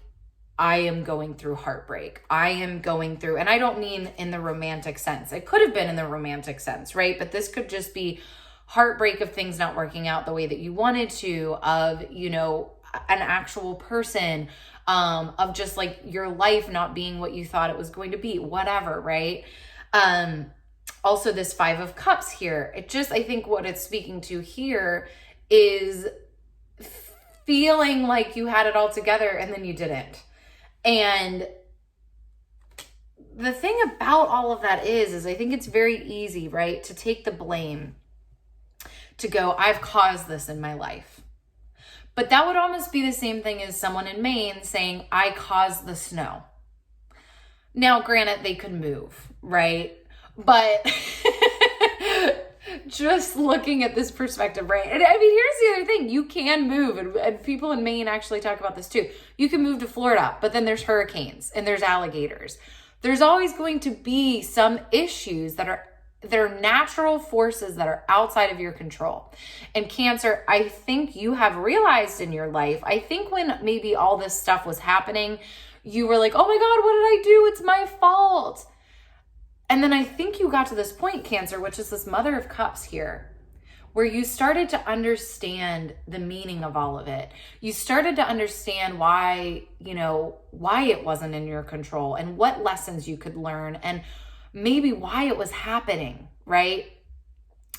Speaker 1: I am going through heartbreak. I am going through, and I don't mean in the romantic sense. It could have been in the romantic sense, right? But this could just be heartbreak of things not working out the way that you wanted to, of, you know, an actual person, of just like your life not being what you thought it was going to be, whatever, right? Also this Five of Cups here, I think what it's speaking to here is feeling like you had it all together and then you didn't. And the thing about all of that is I think it's very easy, right, to take the blame, to go, I've caused this in my life. But that would almost be the same thing as someone in Maine saying, I caused the snow. Now, granted, they could move, right? But just looking at this perspective, right? And I mean, here's the other thing. You can move, and people in Maine actually talk about this too. You can move to Florida, but then there's hurricanes and there's alligators. There's always going to be some issues that are natural forces that are outside of your control. And Cancer, I think you have realized in your life, I think when maybe all this stuff was happening, you were like, oh my God, what did I do? It's my fault. And then I think you got to this point, Cancer, which is this Mother of Cups here, where you started to understand the meaning of all of it. You started to understand why it wasn't in your control and what lessons you could learn and maybe why it was happening, right?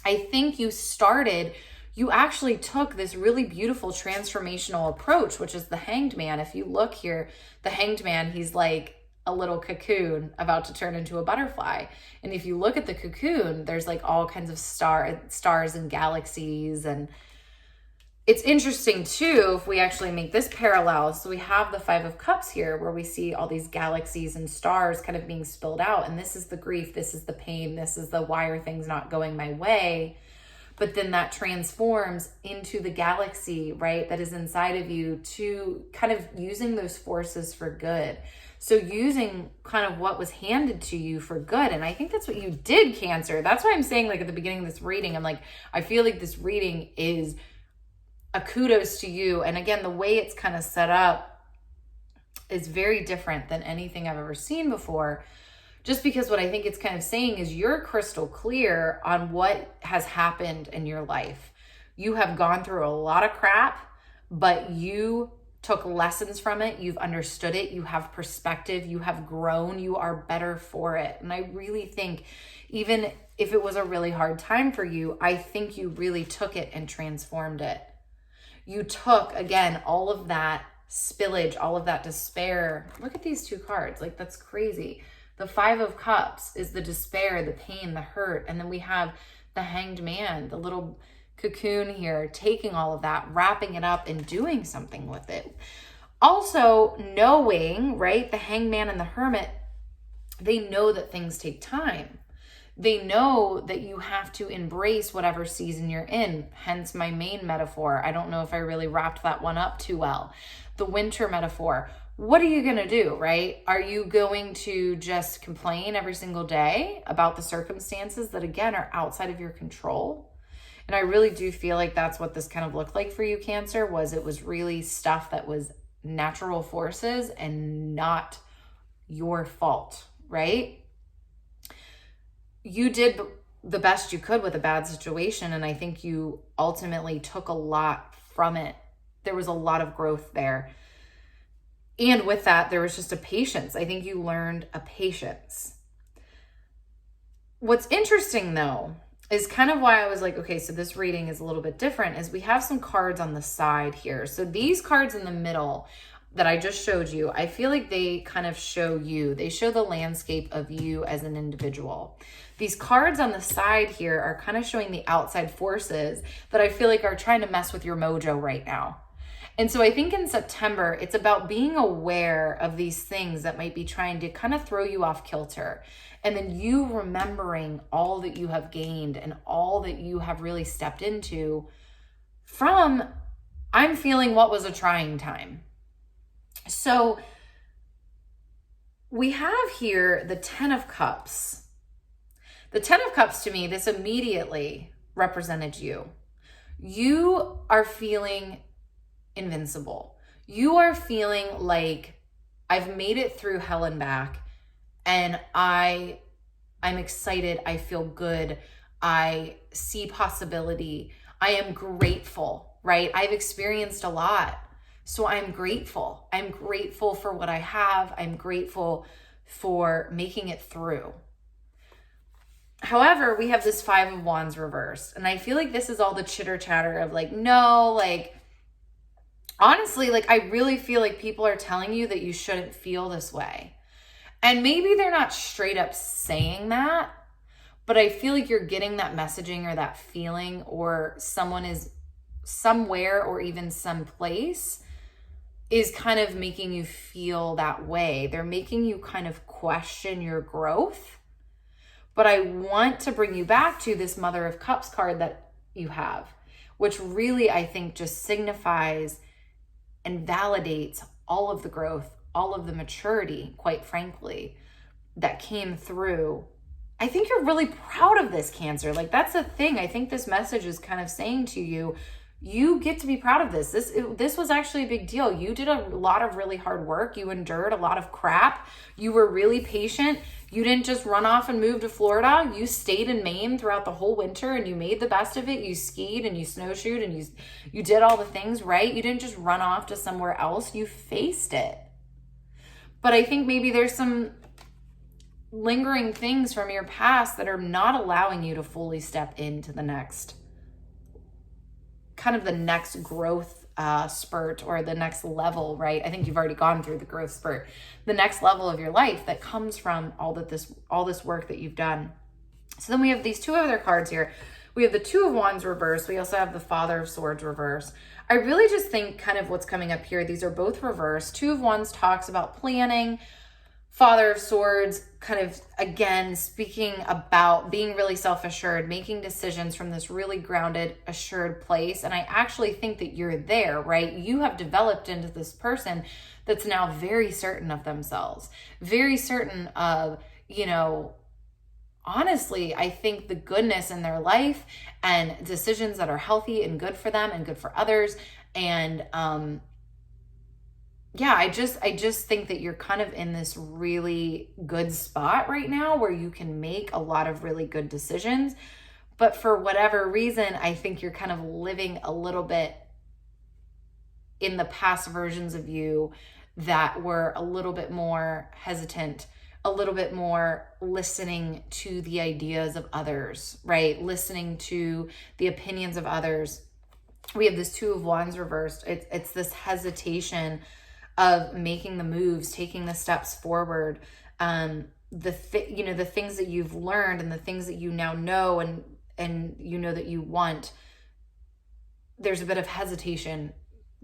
Speaker 1: I think you actually took this really beautiful transformational approach, which is the Hanged Man. If you look here, the Hanged Man, he's like a little cocoon about to turn into a butterfly. And if you look at the cocoon, there's like all kinds of stars and galaxies. And it's interesting too, if we actually make this parallel. So we have the Five of Cups here where we see all these galaxies and stars kind of being spilled out. And this is the grief. This is the pain. This is the why are things not going my way? But then that transforms into the galaxy, right? That is inside of you, to kind of using those forces for good. So using kind of what was handed to you for good. And I think that's what you did, Cancer. That's why I'm saying, like, at the beginning of this reading, I'm like, I feel like this reading is a kudos to you. And again, the way it's kind of set up is very different than anything I've ever seen before. Just because what I think it's kind of saying is you're crystal clear on what has happened in your life. You have gone through a lot of crap, but you took lessons from it. You've understood it. You have perspective. You have grown. You are better for it. And I really think, even if it was a really hard time for you, I think you really took it and transformed it. You took, again, all of that spillage, all of that despair. Look at these two cards. Like, that's crazy. The Five of Cups is the despair, the pain, the hurt. And then we have the Hanged Man, the little cocoon here, taking all of that, wrapping it up and doing something with it. Also knowing, right, the Hanged Man and the Hermit, they know that things take time. They know that you have to embrace whatever season you're in, hence my main metaphor. I don't know if I really wrapped that one up too well. The winter metaphor. What are you going to do, right? Are you going to just complain every single day about the circumstances that, again, are outside of your control? And I really do feel like that's what this kind of looked like for you, Cancer, it was really stuff that was natural forces and not your fault, right? You did the best you could with a bad situation, and I think you ultimately took a lot from it. There was a lot of growth there. And with that, there was just a patience. I think you learned a patience. What's interesting, though, is kind of why I was like, okay, so this reading is a little bit different, is we have some cards on the side here. So these cards in the middle that I just showed you, I feel like they kind of show you. They show the landscape of you as an individual. These cards on the side here are kind of showing the outside forces that I feel like are trying to mess with your mojo right now. And so I think in September, it's about being aware of these things that might be trying to kind of throw you off kilter. And then you remembering all that you have gained and all that you have really stepped into from, I'm feeling what was a trying time. So we have here the 10 of Cups. The 10 of Cups, to me, this immediately represented you. You are feeling invincible. You are feeling like I've made it through hell and back, and I'm excited. I feel good. I see possibility. I am grateful, right? I've experienced a lot. So I'm grateful. I'm grateful for what I have. I'm grateful for making it through. However, we have this 5 of Wands reversed. And I feel like this is all the chitter chatter of like, no, like, honestly, like, I really feel like people are telling you that you shouldn't feel this way. And maybe they're not straight up saying that, but I feel like you're getting that messaging or that feeling, or someone is somewhere or even someplace is kind of making you feel that way. They're making you kind of question your growth. But I want to bring you back to this Mother of Cups card that you have, which really, I think, just signifies and validates all of the growth, all of the maturity, quite frankly, that came through. I think you're really proud of this, Cancer. Like, that's the thing. I think this message is kind of saying to you, you get to be proud of this. This was actually a big deal. You did a lot of really hard work. You endured a lot of crap. You were really patient. You didn't just run off and move to Florida. You stayed in Maine throughout the whole winter and you made the best of it. You skied and you snowshoed and you did all the things, right? You didn't just run off to somewhere else. You faced it. But I think maybe there's some lingering things from your past that are not allowing you to fully step into the next, kind of the next growth spurt, or the next level, right? I think you've already gone through the growth spurt. The next level of your life that comes from all this work that you've done. So then we have these 2 other cards here. We have the 2 of Wands reversed. We also have the Father of Swords reversed. I really just think kind of what's coming up here, these are both reversed. 2 of Wands talks about planning. Father of Swords kind of, again, speaking about being really self-assured, making decisions from this really grounded, assured place. And I actually think that you're there, right? You have developed into this person that's now very certain of themselves, very certain of, you know, honestly, I think the goodness in their life and decisions that are healthy and good for them and good for others. And, yeah, I just think that you're kind of in this really good spot right now where you can make a lot of really good decisions. But for whatever reason, I think you're kind of living a little bit in the past versions of you that were a little bit more hesitant, a little bit more listening to the ideas of others, right? Listening to the opinions of others. We have this 2 of Wands reversed. It's this hesitation of making the moves, taking the steps forward, the things that you've learned and the things that you now know and you know that you want. There's a bit of hesitation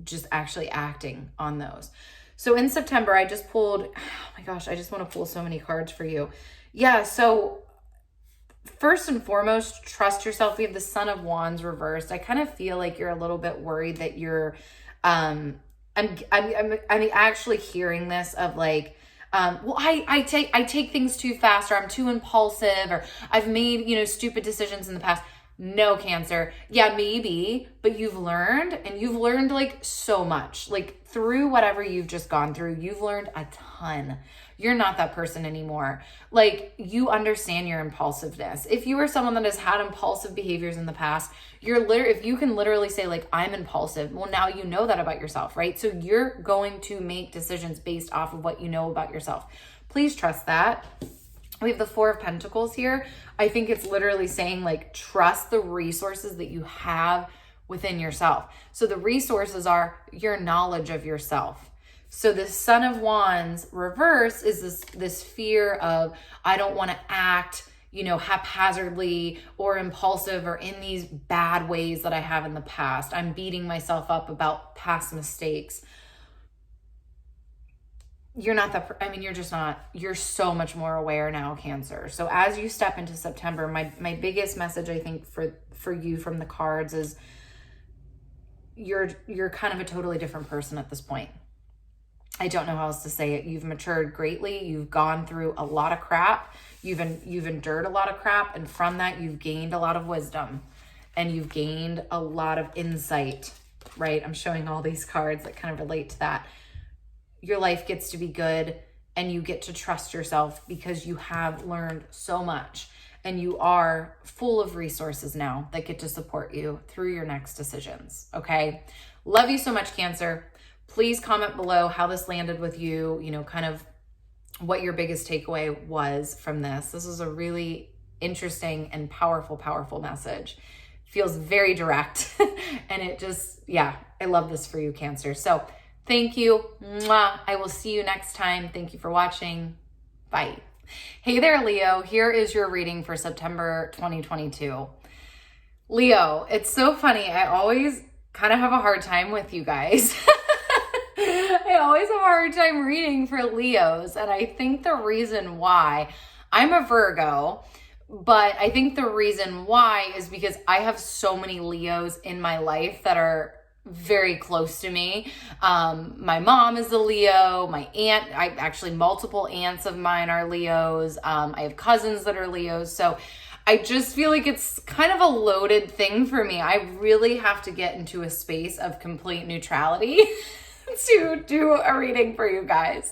Speaker 1: just actually acting on those. So in September, I just pulled, oh my gosh, I just want to pull so many cards for you. Yeah, so first and foremost, trust yourself. We have the Son of Wands reversed. I kind of feel like you're a little bit worried that you're, I'm actually hearing this of like, well, I take things too fast, or I'm too impulsive, or I've made, stupid decisions in the past. No, Cancer. Yeah, maybe, but you've learned, and you've learned like so much, like through whatever you've just gone through, you've learned a ton. You're not that person anymore. Like, you understand your impulsiveness. If you are someone that has had impulsive behaviors in the past, if you can literally say like, I'm impulsive, well, now you know that about yourself, right? So you're going to make decisions based off of what you know about yourself. Please trust that. We have the 4 of Pentacles here. I think it's literally saying like, trust the resources that you have within yourself. So the resources are your knowledge of yourself. So the Son of Wands reverse is this fear of, I don't want to act, you know, haphazardly or impulsive or in these bad ways that I have in the past. I'm beating myself up about past mistakes. You're not that, I mean, you're just not, you're so much more aware now, Cancer. So as you step into September, my biggest message, I think, for you from the cards is you're kind of a totally different person at this point. I don't know how else to say it. You've matured greatly. You've gone through a lot of crap. You've endured a lot of crap. And from that, you've gained a lot of wisdom and you've gained a lot of insight, right? I'm showing all these cards that kind of relate to that. Your life gets to be good and you get to trust yourself because you have learned so much and you are full of resources now that get to support you through your next decisions. Okay. Love you so much, Cancer. Please comment below how this landed with you, you know, kind of what your biggest takeaway was from this. This is a really interesting and powerful, powerful message. Feels very direct and it just, yeah, I love this for you, Cancer. So thank you. Mwah. I will see you next time. Thank you for watching. Bye. Hey there, Leo. Here is your reading for September 2022. Leo, it's so funny. I always kind of have a hard time with you guys. I always have a hard time reading for Leos. And I think the reason why, I'm a Virgo, but I think the reason why is because I have so many Leos in my life that are very close to me. My mom is a Leo, my aunt, multiple aunts of mine are Leos. I have cousins that are Leos. So I just feel like it's kind of a loaded thing for me. I really have to get into a space of complete neutrality to do a reading for you guys.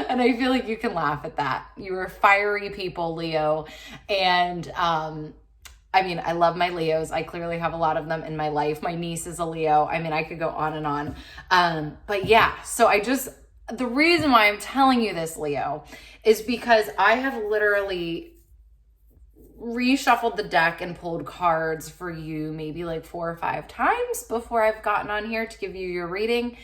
Speaker 1: And I feel like you can laugh at that. You are fiery people, Leo. And, I mean, I love my Leos. I clearly have a lot of them in my life. My niece is a Leo. I mean, I could go on and on. But yeah, so the reason why I'm telling you this, Leo, is because I have literally reshuffled the deck and pulled cards for you maybe like 4 or 5 times before I've gotten on here to give you your reading.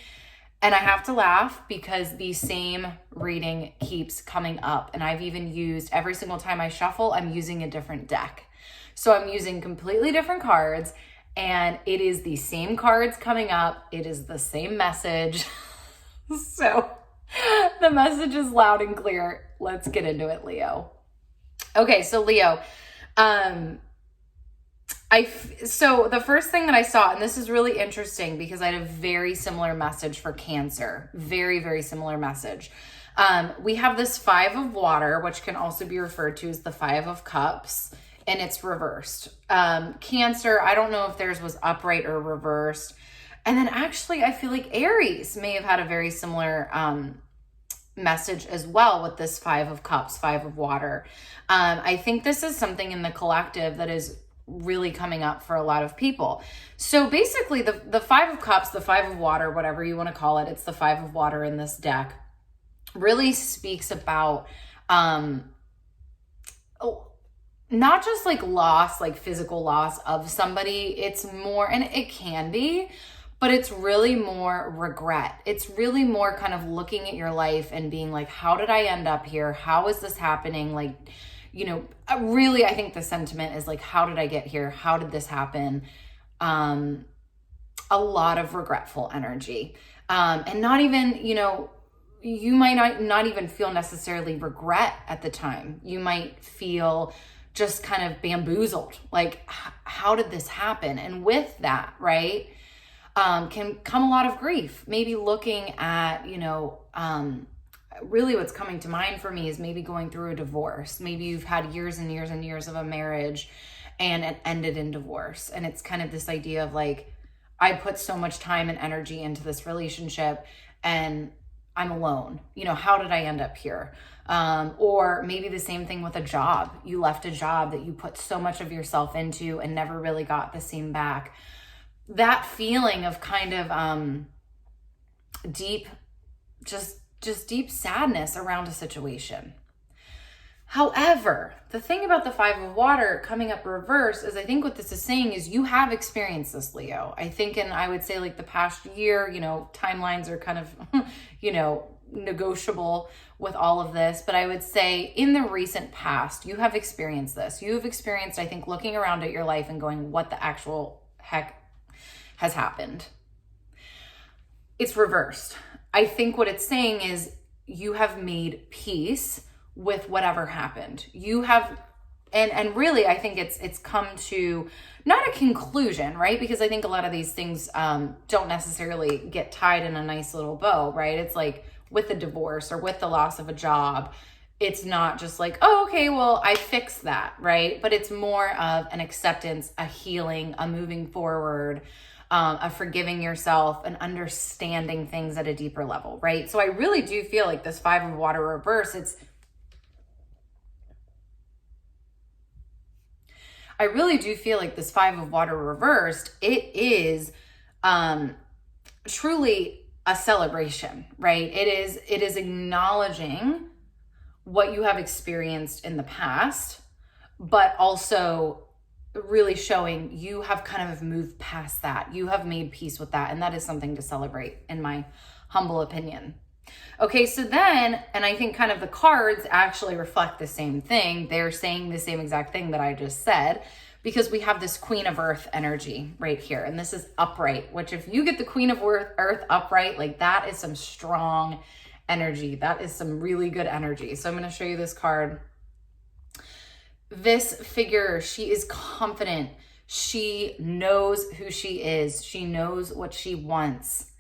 Speaker 1: And I have to laugh because the same reading keeps coming up. And I've even used, every single time I shuffle, I'm using a different deck. So I'm using completely different cards and it is the same cards coming up. It is the same message. So the message is loud and clear. Let's get into it, Leo. Okay, so Leo, so the first thing that I saw, and this is really interesting because I had a very similar message for Cancer, very, very similar message. We have this 5 of water, which can also be referred to as the 5 of cups, and it's reversed. Cancer, I don't know if theirs was upright or reversed. And then actually, I feel like Aries may have had a very similar message as well with this 5 of cups, 5 of water. I think this is something in the collective that is really coming up for a lot of people. So basically the 5 of cups, the 5 of water, whatever you want to call it, it's the 5 of water in this deck, really speaks about not just like loss, like physical loss of somebody. It's more, and it can be, but it's really more regret. It's really more kind of looking at your life and being like, how did I end up here? How is this happening? Like, you know, really, I think the sentiment is like, how did I get here? How did this happen? A lot of regretful energy. And not even, you know, you might not even feel necessarily regret at the time. You might feel just kind of bamboozled. Like, how did this happen? And with that, right, can come a lot of grief. Maybe looking at, you know, really what's coming to mind for me is maybe going through a divorce. Maybe you've had years and years and years of a marriage and it ended in divorce. And it's kind of this idea of like, I put so much time and energy into this relationship and I'm alone. You know, how did I end up here? Or maybe the same thing with a job. You left a job that you put so much of yourself into and never really got the same back. That feeling of kind of deep, just deep sadness around a situation. However, the thing about the Five of Water coming up reverse is I think what this is saying is you have experienced this, Leo. I think, and I would say like the past year, you know, timelines are kind of, you know, negotiable with all of this, but I would say in the recent past, you have experienced this. You have experienced, I think, looking around at your life and going, what the actual heck has happened? It's reversed. I think what it's saying is you have made peace with whatever happened. You have, and really, I think it's come to not a conclusion, right? Because I think a lot of these things don't necessarily get tied in a nice little bow, right? It's like with the divorce or with the loss of a job, it's not just like, oh, okay, well, I fixed that, right? But it's more of an acceptance, a healing, a moving forward, a forgiving yourself and understanding things at a deeper level, right? So I really do feel like this Five of Water reverse, I really do feel like this Five of Water reversed, it is truly a celebration, right? It is acknowledging what you have experienced in the past, but also really showing you have kind of moved past that. You have made peace with that. And that is something to celebrate, in my humble opinion. Okay, so then, and I think kind of the cards actually reflect the same thing. They're saying the same exact thing that I just said, because we have this Queen of Earth energy right here. And this is upright, which if you get the Queen of Earth upright, like that is some strong energy. That is some really good energy. So I'm going to show you this card. This figure, she is confident. She knows who she is. She knows what she wants.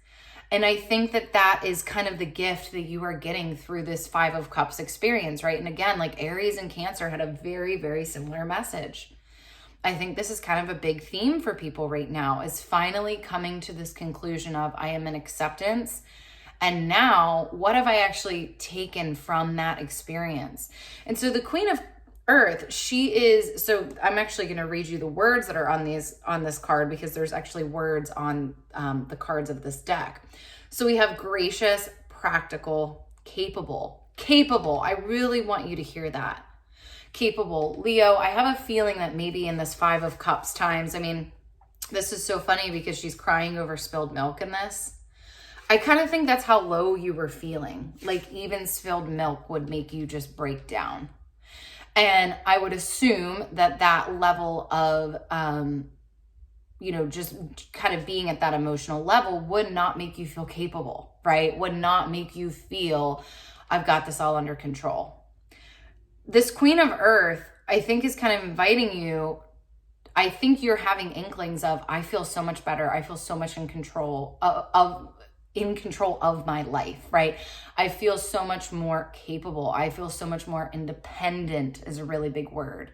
Speaker 1: And I think that that is kind of the gift that you are getting through this Five of Cups experience, right? And again, like Aries and Cancer had a very, very similar message. I think this is kind of a big theme for people right now, is finally coming to this conclusion of I am in acceptance. And now what have I actually taken from that experience? And so the Queen of Earth, she is, so I'm actually going to read you the words that are on this card, because there's actually words on the cards of this deck. So we have gracious, practical, capable. I really want you to hear that. Capable. Leo, I have a feeling that maybe in this Five of Cups times, I mean, this is so funny because she's crying over spilled milk in this. I kind of think that's how low you were feeling. Like even spilled milk would make you just break down. And I would assume that that level of, you know, just kind of being at that emotional level would not make you feel capable, right? Would not make you feel, I've got this all under control. This Queen of Earth, I think, is kind of inviting you. I think you're having inklings of, I feel so much better. I feel so much in control of my life, right? I feel so much more capable. I feel so much more independent is a really big word.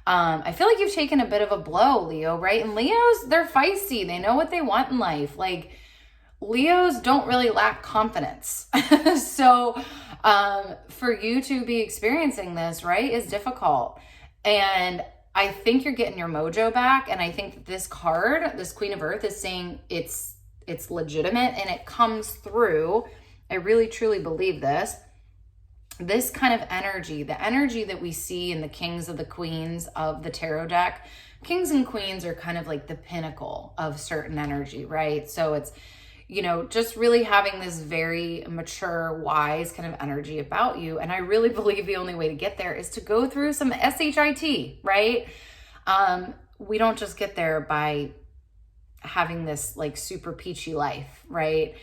Speaker 1: I feel like you've taken a bit of a blow, Leo, right? And Leos, they're feisty. They know what they want in life. Like Leos don't really lack confidence. So for you to be experiencing this, right, is difficult. And I think you're getting your mojo back. And I think that this card, this Queen of Earth, is saying it's legitimate and it comes through. I really truly believe this kind of energy, the energy that we see in the kings of the queens of the tarot deck. Kings and queens are kind of like the pinnacle of certain energy, right? So it's, you know, just really having this very mature, wise kind of energy about you. And I really believe the only way to get there is to go through some SHIT, right? We don't just get there by having this like super peachy life, right?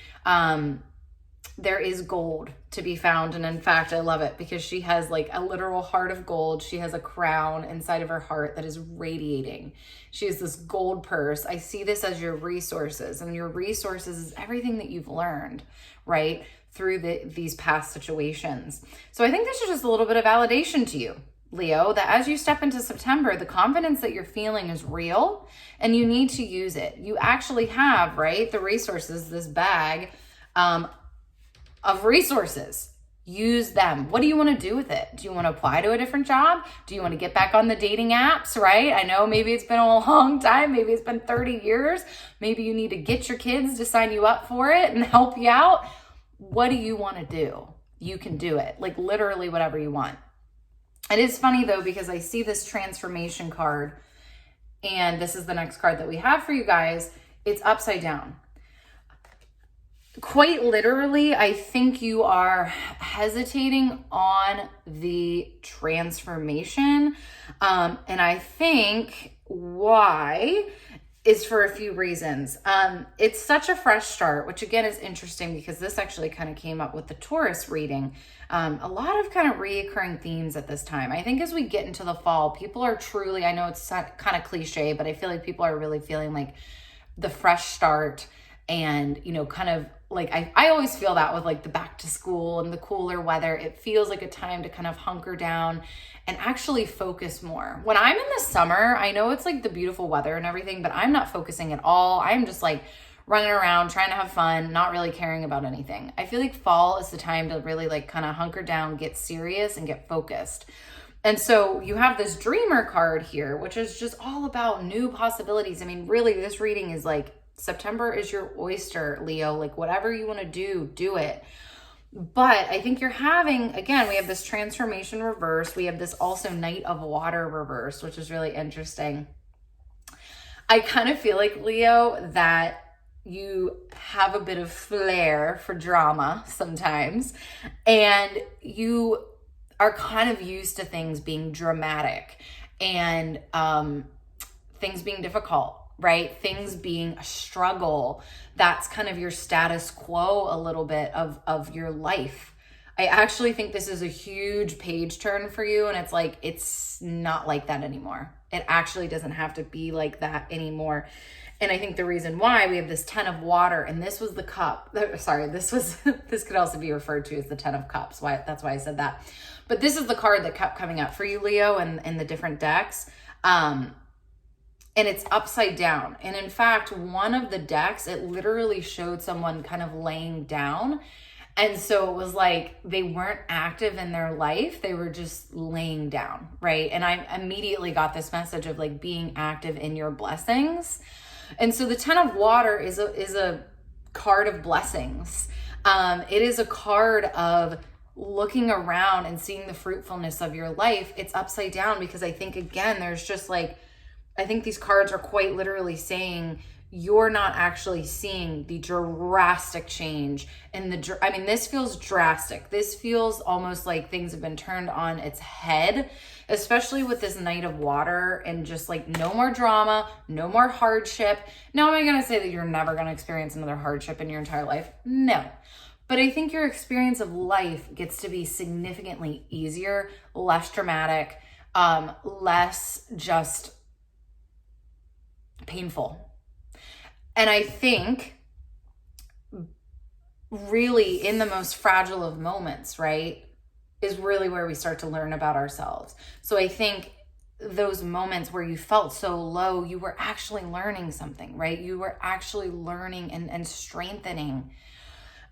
Speaker 1: There is gold to be found. And in fact, I love it because she has like a literal heart of gold. She has a crown inside of her heart that is radiating. She has this gold purse. I see this as your resources, and your resources is everything that you've learned, right? Through these past situations. So I think this is just a little bit of validation to you, Leo, that as you step into September, the confidence that you're feeling is real and you need to use it. You actually have, right, the resources, this bag of resources. Use them. What do you want to do with it? Do you want to apply to a different job? Do you want to get back on the dating apps, right? I know maybe it's been a long time. Maybe it's been 30 years. Maybe you need to get your kids to sign you up for it and help you out. What do you want to do? You can do it. Like literally whatever you want. It is funny though, because I see this transformation card, and this is the next card that we have for you guys. It's upside down. Quite literally, I think you are hesitating on the transformation. And I think why is for a few reasons. It's such a fresh start, which again is interesting because this actually kind of came up with the Taurus reading. A lot of kind of reoccurring themes at this time. I think as we get into the fall, people are truly, I know it's kind of cliche, but I feel like people are really feeling like the fresh start, and, you know, kind of like, I always feel that with like the back to school and the cooler weather. It feels like a time to kind of hunker down and actually focus more. When I'm in the summer, I know it's like the beautiful weather and everything, but I'm not focusing at all. I'm just like running around, trying to have fun, not really caring about anything. I feel like fall is the time to really like kind of hunker down, get serious, and get focused. And so you have this dreamer card here, which is just all about new possibilities. I mean, really, this reading is like, September is your oyster, Leo. Like whatever you want to do it. But I think you're having, again, we have this transformation reverse. We have this also Knight of Water reverse, which is really interesting. I kind of feel like, Leo, that you have a bit of flair for drama sometimes, and you are kind of used to things being dramatic and things being difficult, right? Things being a struggle. That's kind of your status quo a little bit of your life. I actually think this is a huge page turn for you. And it's like, it's not like that anymore. It actually doesn't have to be like that anymore. And I think the reason why we have this 10 of water, and this was the cup. Sorry, this could also be referred to as the 10 of cups. That's why I said that. But this is the card that kept coming up for you, Leo, and the different decks. And it's upside down. And in fact, one of the decks, it literally showed someone kind of laying down. And so it was like they weren't active in their life. They were just laying down, right? And I immediately got this message of like being active in your blessings. And so the 10 of water is a card of blessings. It is a card of looking around and seeing the fruitfulness of your life. It's upside down because I think, again, there's just like, I think these cards are quite literally saying you're not actually seeing the drastic change in this feels drastic. This feels almost like things have been turned on its head, especially with this Knight of Water, and just like no more drama, no more hardship. Now, am I going to say that you're never going to experience another hardship in your entire life? No. But I think your experience of life gets to be significantly easier, less dramatic, less just painful. And I think really in the most fragile of moments, right, is really where we start to learn about ourselves. So I think those moments where you felt so low, you were actually learning something, right? You were actually learning and strengthening.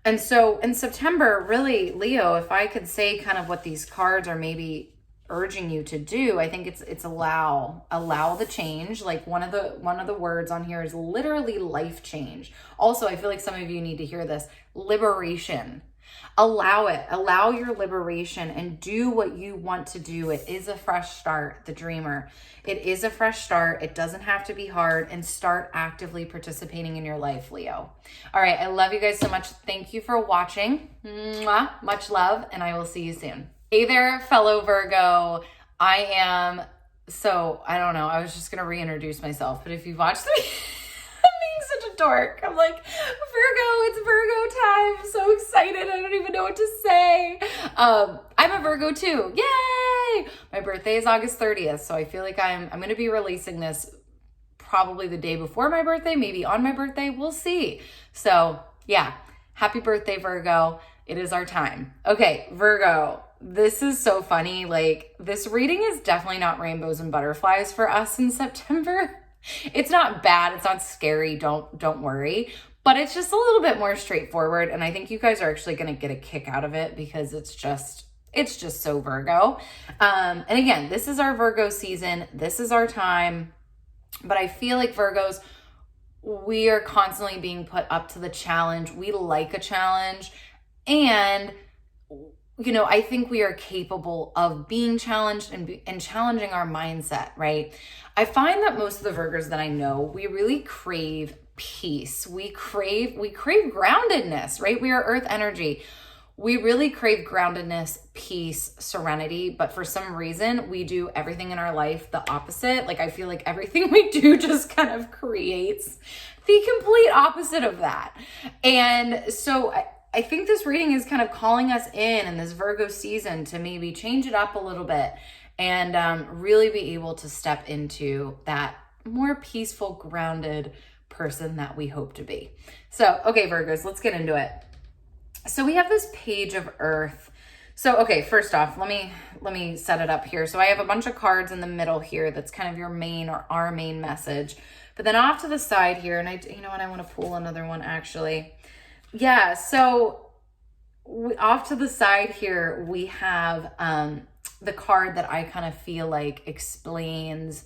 Speaker 1: And so in September, really, Leo, if I could say kind of what these cards are maybe urging you to do, I think it's allow the change. Like one of the words on here is literally life change. Also, I feel like some of you need to hear this. Liberation. Allow it. Allow your liberation and do what you want to do. It is a fresh start, the dreamer. It is a fresh start. It doesn't have to be hard, and start actively participating in your life, Leo. All right. I love you guys so much. Thank you for watching. Mwah. Much love, and I will see you soon. Hey there, fellow Virgo. I don't know. I was just going to reintroduce myself, but if you've watched me, I'm being such a dork. I'm like, Virgo, it's Virgo time. I'm so excited. I don't even know what to say. I'm a Virgo too. Yay! My birthday is August 30th. So I feel like I'm going to be releasing this probably the day before my birthday, maybe on my birthday. We'll see. So yeah, happy birthday, Virgo. It is our time. Okay, Virgo. This is so funny. Like, this reading is definitely not rainbows and butterflies for us in September. It's not bad. It's not scary. Don't worry. But it's just a little bit more straightforward. And I think you guys are actually going to get a kick out of it because it's just so Virgo. And again, this is our Virgo season. This is our time. But I feel like Virgos, we are constantly being put up to the challenge. We like a challenge. And you know, I think we are capable of being challenged and challenging our mindset, right? I find that most of the Virgos that I know, we really crave peace. We crave groundedness, right? We are earth energy. We really crave groundedness, peace, serenity, but for some reason we do everything in our life the opposite. Like I feel like everything we do just kind of creates the complete opposite of that. And so I think this reading is kind of calling us in this Virgo season to maybe change it up a little bit and really be able to step into that more peaceful, grounded person that we hope to be. So, okay, Virgos, let's get into it. So we have this page of earth. So, okay, first off, let me set it up here. So I have a bunch of cards in the middle here. That's kind of your main or our main message. But then off to the side here, and you know what, I want to pull another one actually. Yeah, so off to the side here, we have the card that I kind of feel like explains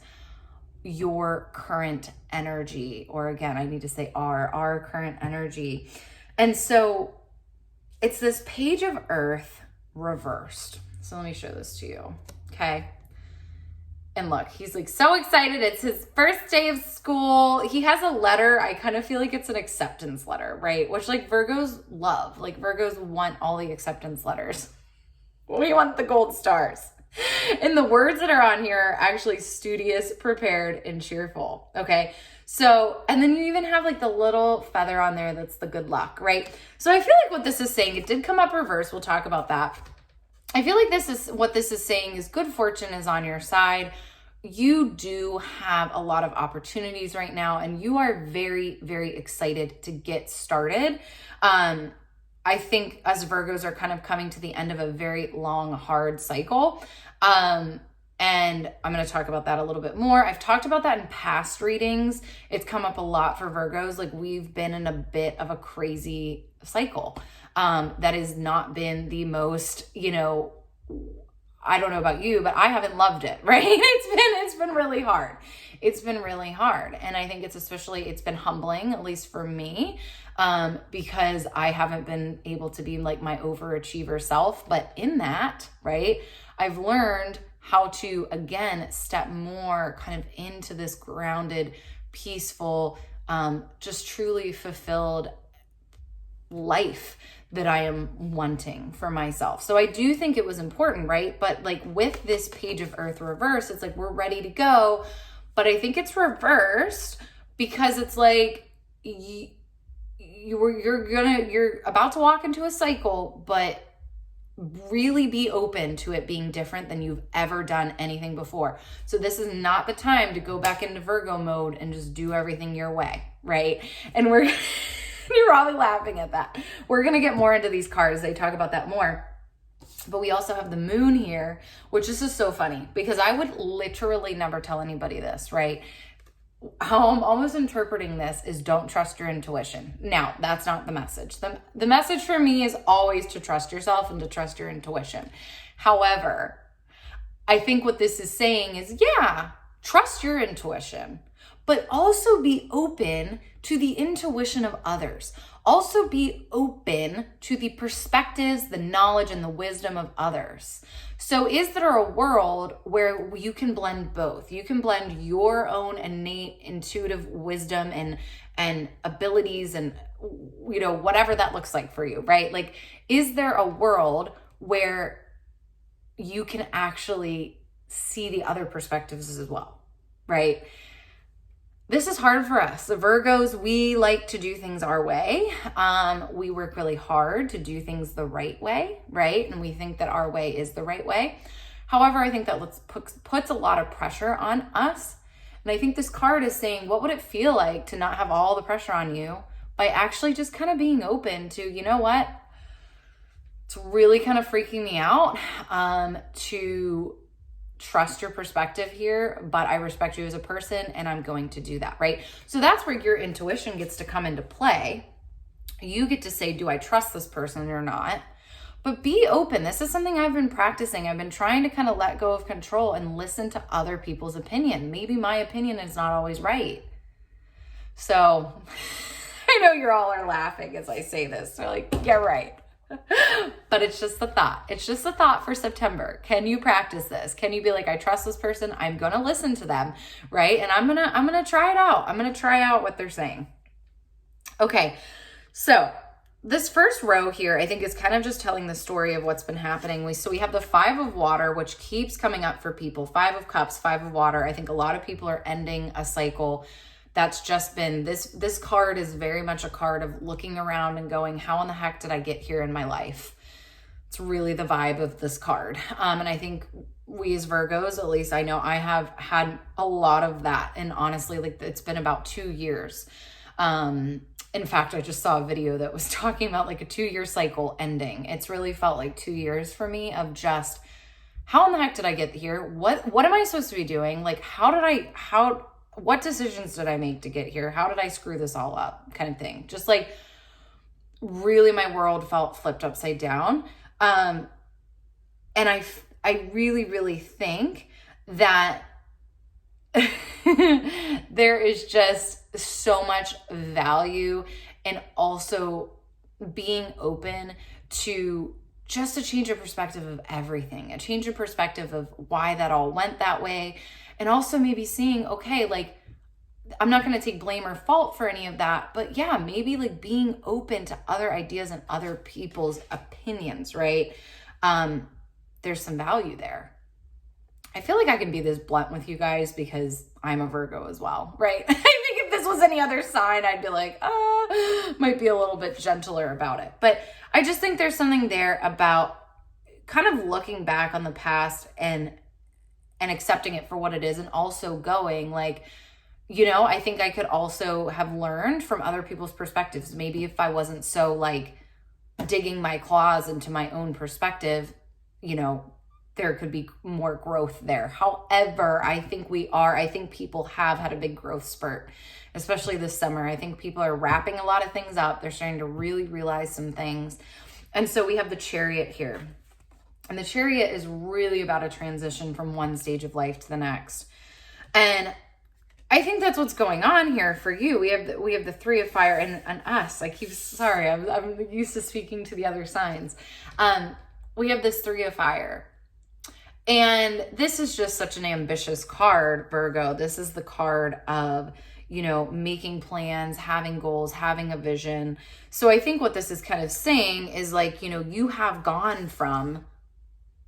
Speaker 1: your current energy, or again, I need to say our current energy. And so it's this page of earth reversed. So let me show this to you, okay? And look, he's like so excited. It's his first day of school. He has a letter. I kind of feel like it's an acceptance letter, right? Which like Virgos love. Like Virgos want all the acceptance letters. We want the gold stars. And the words that are on here are actually studious, prepared, and cheerful. Okay. So, and then you even have like the little feather on there that's the good luck, right? So I feel like what this is saying, it did come up reverse. We'll talk about that. I feel like what this is saying is good fortune is on your side. You do have a lot of opportunities right now, and you are very, very excited to get started. I think us Virgos are kind of coming to the end of a very long, hard cycle. And I'm going to talk about that a little bit more. I've talked about that in past readings. It's come up a lot for Virgos. Like we've been in a bit of a crazy cycle. That has not been the most, you know, I don't know about you, but I haven't loved it, right? It's been really hard. It's been really hard. And I think it's been humbling, at least for me, because I haven't been able to be like my overachiever self. But in that, right, I've learned how to, again, step more kind of into this grounded, peaceful, just truly fulfilled life that I am wanting for myself. So I do think it was important, right? But like with this page of earth reverse, it's like we're ready to go. But I think it's reversed because it's like you're about to walk into a cycle, but really be open to it being different than you've ever done anything before. So this is not the time to go back into Virgo mode and just do everything your way, right? And you're probably laughing at that. We're going to get more into these cards. They talk about that more. But we also have the moon here, which is just so funny because I would literally never tell anybody this, right? How I'm almost interpreting this is don't trust your intuition. Now, that's not the message. The message for me is always to trust yourself and to trust your intuition. However, I think what this is saying is, yeah, trust your intuition, but also be open to the intuition of others. Also be open to the perspectives, the knowledge, and the wisdom of others. So is there a world where you can blend both? You can blend your own innate intuitive wisdom and abilities and, you know, whatever that looks like for you, right? Like, is there a world where you can actually see the other perspectives as well, right? This is hard for us. The Virgos, we like to do things our way. We work really hard to do things the right way, right? And we think that our way is the right way. However, I think that puts a lot of pressure on us. And I think this card is saying, what would it feel like to not have all the pressure on you by actually just kind of being open to, you know what? It's really kind of freaking me out to trust your perspective here, but I respect you as a person and I'm going to do that, right? So that's where your intuition gets to come into play. You get to say, do I trust this person or not? But be open. This is something I've been practicing. I've been trying to kind of let go of control and listen to other people's opinion. Maybe my opinion is not always right. So I know you're all are laughing as I say this. They're like, yeah, right. But it's just a thought. It's just a thought for September. Can you practice this? Can you be like, I trust this person. I'm going to listen to them, right? And I'm going to try it out. I'm going to try out what they're saying. Okay. So this first row here, I think is kind of just telling the story of what's been happening. So we have the 5 of water, which keeps coming up for people. 5 of cups, 5 of water. I think a lot of people are ending a cycle that's just been, this card is very much a card of looking around and going, how in the heck did I get here in my life? It's really the vibe of this card. And I think we as Virgos, at least I know I have had a lot of that. And honestly, like it's been about 2 years. In fact, I just saw a video that was talking about like a 2-year cycle ending. It's really felt like 2 years for me of just, how in the heck did I get here? What am I supposed to be doing? Like, what decisions did I make to get here? How did I screw this all up? Kind of thing. Just like really my world felt flipped upside down. And I really, really think that there is just so much value in also being open to just a change of perspective of everything, a change of perspective of why that all went that way. And also maybe seeing, okay, like, I'm not going to take blame or fault for any of that, but yeah, maybe like being open to other ideas and other people's opinions, right? There's some value there. I feel like I can be this blunt with you guys because I'm a Virgo as well, right? I think if this was any other sign, I'd be like, might be a little bit gentler about it. But I just think there's something there about kind of looking back on the past and accepting it for what it is, and also going like, you know, I think I could also have learned from other people's perspectives. Maybe if I wasn't so like digging my claws into my own perspective, you know, there could be more growth there. However, I think people have had a big growth spurt, especially this summer. I think people are wrapping a lot of things up. They're starting to really realize some things. And so we have the Chariot here. And the Chariot is really about a transition from one stage of life to the next. And I think that's what's going on here for you. We have the 3 of fire and us. I'm used to speaking to the other signs. We have this 3 of fire. And this is just such an ambitious card, Virgo. This is the card of, you know, making plans, having goals, having a vision. So I think what this is kind of saying is like, you know, you have gone from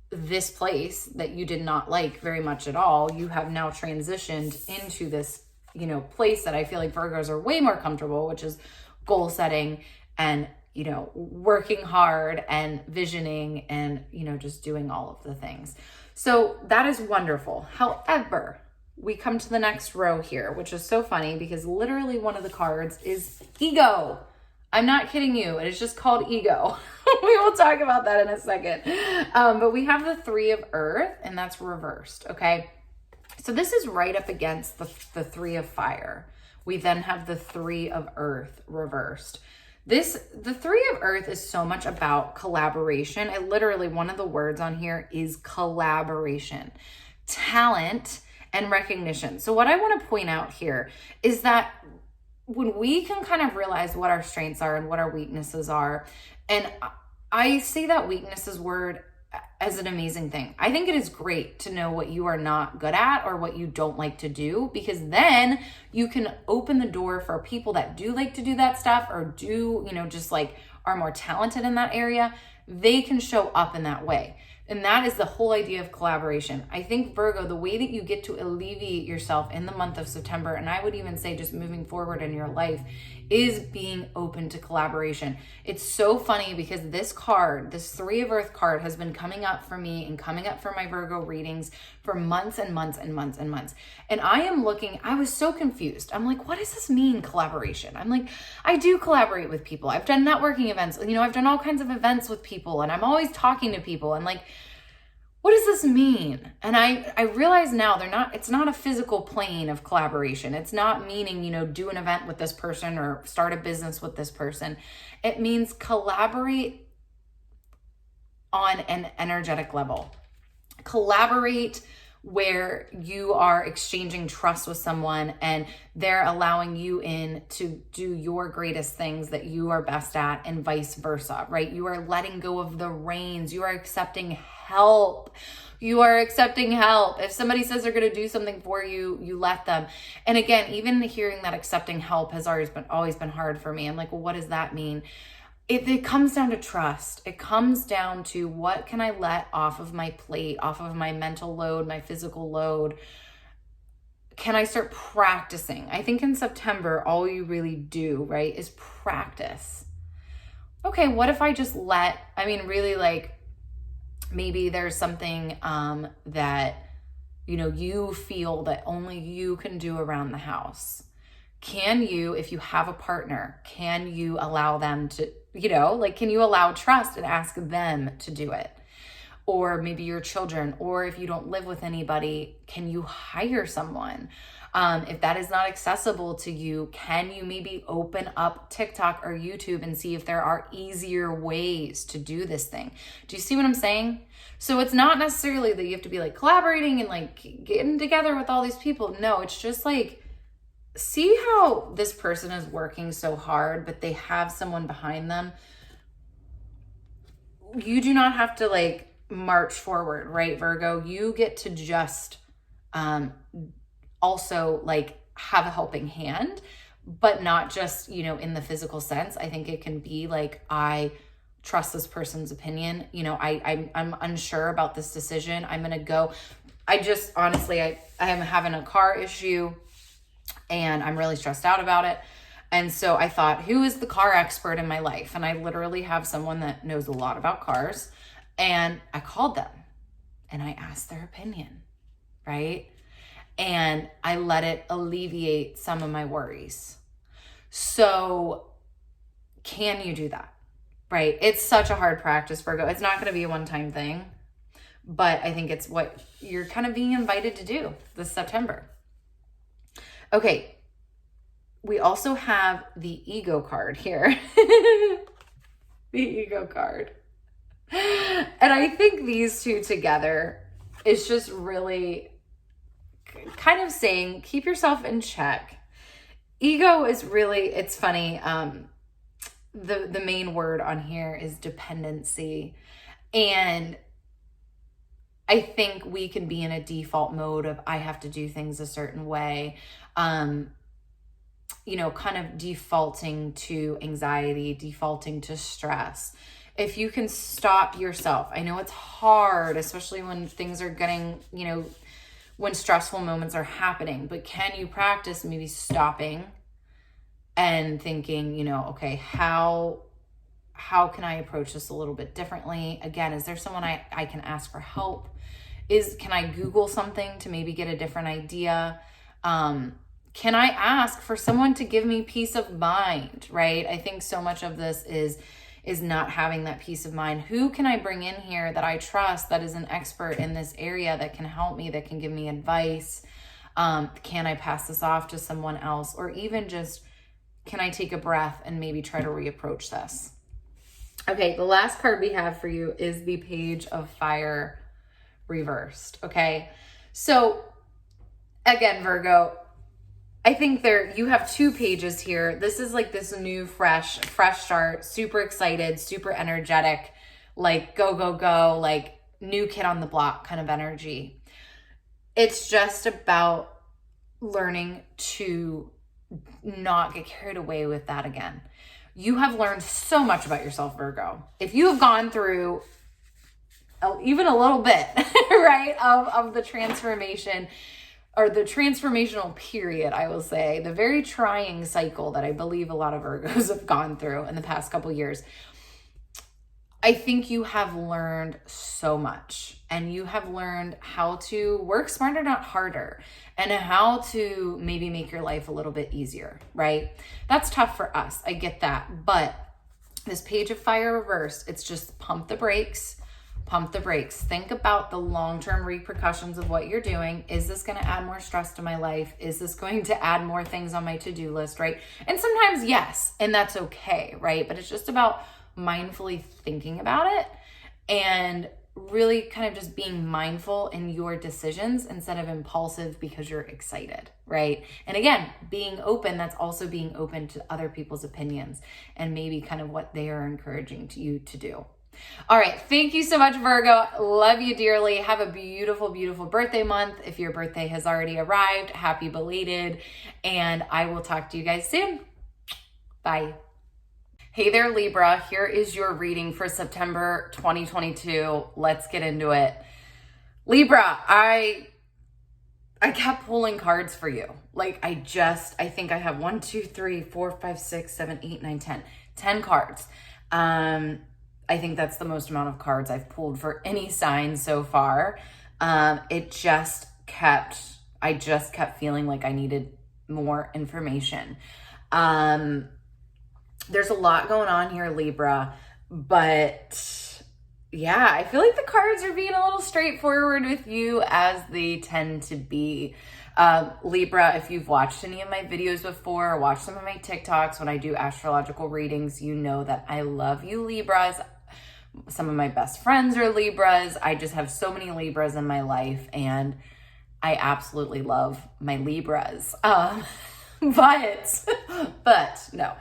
Speaker 1: this place that you did not like very much at all. You have now transitioned into this, you know, place that I feel like Virgos are way more comfortable, which is goal setting and, you know, working hard and visioning and, you know, just doing all of the things. So that is wonderful. However, we come to the next row here, which is so funny because literally one of the cards is ego. I'm not kidding you. It is just called ego. We will talk about that in a second. But we have the 3 of earth and that's reversed. Okay. So this is right up against the 3 of fire. We then have the 3 of earth reversed. The 3 of earth is so much about collaboration. It literally, one of the words on here is collaboration, talent, and recognition. So what I want to point out here is that when we can kind of realize what our strengths are and what our weaknesses are, and I say that weaknesses word as an amazing thing. I think it is great to know what you are not good at or what you don't like to do, because then you can open the door for people that do like to do that stuff or do, you know, just like are more talented in that area. They can show up in that way. And that is the whole idea of collaboration. I think, Virgo, the way that you get to alleviate yourself in the month of September, and I would even say just moving forward in your life, is being open to collaboration. It's so funny because this card, this 3 of earth card, has been coming up for me and coming up for my Virgo readings for months and months and months and months. And I was so confused. I'm like, what does this mean, collaboration? I'm like, I do collaborate with people. I've done networking events. You know, I've done all kinds of events with people and I'm always talking to people and like, what does this mean? And I realize now it's not a physical plane of collaboration. It's not meaning, you know, do an event with this person or start a business with this person. It means collaborate on an energetic level. Collaborate where you are exchanging trust with someone and they're allowing you in to do your greatest things that you are best at, and vice versa, right? You are letting go of the reins. You are accepting help. You are accepting help. If somebody says they're going to do something for you, you let them. And again, even hearing that accepting help has always been hard for me. I'm like, well, what does that mean? It comes down to trust. It comes down to, what can I let off of my plate, off of my mental load, my physical load? Can I start practicing? I think in September, all you really do, right, is practice. Okay, what if I just really, like, maybe there's something that, you feel that only you can do around the house. Can you, if you have a partner, can you allow them to, can you allow trust and ask them to do it? Or maybe your children, or if you don't live with anybody, can you hire someone? If that is not accessible to you, can you maybe open up TikTok or YouTube and see if there are easier ways to do this thing? Do you see what I'm saying? So it's not necessarily that you have to be like collaborating and like getting together with all these people. No, it's just like, see how this person is working so hard, but they have someone behind them. You do not have to like march forward, right, Virgo? You get to just also like have a helping hand, but not just, in the physical sense. I think it can be like, I trust this person's opinion. I'm unsure about this decision. I'm going to go. I am having a car issue and I'm really stressed out about it. And so I thought, who is the car expert in my life? And I literally have someone that knows a lot about cars. And I called them and I asked their opinion, right? And I let it alleviate some of my worries. So can you do that, right? It's such a hard practice, Virgo. It's not going to be a one-time thing, but I think it's what you're kind of being invited to do this September. Okay, we also have the ego card here. The ego card. And I think these two together is just really kind of saying, keep yourself in check. Ego is really, it's funny. The main word on here is dependency. And I think we can be in a default mode of, I have to do things a certain way. Kind of defaulting to anxiety, defaulting to stress. If you can stop yourself, I know it's hard, especially when things are getting, when stressful moments are happening, but can you practice maybe stopping and thinking, okay, how can I approach this a little bit differently? Again, is there someone I can ask for help? Can I Google something to maybe get a different idea? Can I ask for someone to give me peace of mind, right? I think so much of this is not having that peace of mind. Who can I bring in here that I trust, that is an expert in this area, that can help me, that can give me advice? Can I pass this off to someone else? Or even just, can I take a breath and maybe try to reapproach this? Okay, the last card we have for you is the Page of Fire reversed, okay? So again, Virgo, I think you have two pages here. This is like this new, fresh start, super excited, super energetic, like go, go, go, like new kid on the block kind of energy. It's just about learning to not get carried away with that again. You have learned so much about yourself, Virgo. If you have gone through even a little bit, right, of the transformation, or the transformational period, I will say, the very trying cycle that I believe a lot of Virgos have gone through in the past couple years, I think you have learned so much, and you have learned how to work smarter, not harder, and how to maybe make your life a little bit easier, right? That's tough for us. I get that. But this Page of Fire reversed, it's just pump the brakes. Pump the brakes. Think about the long-term repercussions of what you're doing. Is this going to add more stress to my life? Is this going to add more things on my to-do list, right? And sometimes yes, and that's okay, right? But it's just about mindfully thinking about it and really kind of just being mindful in your decisions instead of impulsive because you're excited, right? And again, being open, that's also being open to other people's opinions and maybe kind of what they are encouraging you to do. All right. Thank you so much, Virgo. Love you dearly. Have a beautiful, beautiful birthday month. If your birthday has already arrived, happy belated. And I will talk to you guys soon. Bye. Hey there, Libra. Here is your reading for September 2022. Let's get into it. Libra, I kept pulling cards for you. Like I think I have 1, 2, 3, 4, 5, 6, 7, 8, 9, 10. 10 cards. I think that's the most amount of cards I've pulled for any sign so far. I just kept feeling like I needed more information. There's a lot going on here, Libra, but yeah, I feel like the cards are being a little straightforward with you as they tend to be. Libra, if you've watched any of my videos before or watched some of my TikToks when I do astrological readings, you know that I love you, Libras. Some of my best friends are Libras. I just have so many Libras in my life and I absolutely love my Libras. But no,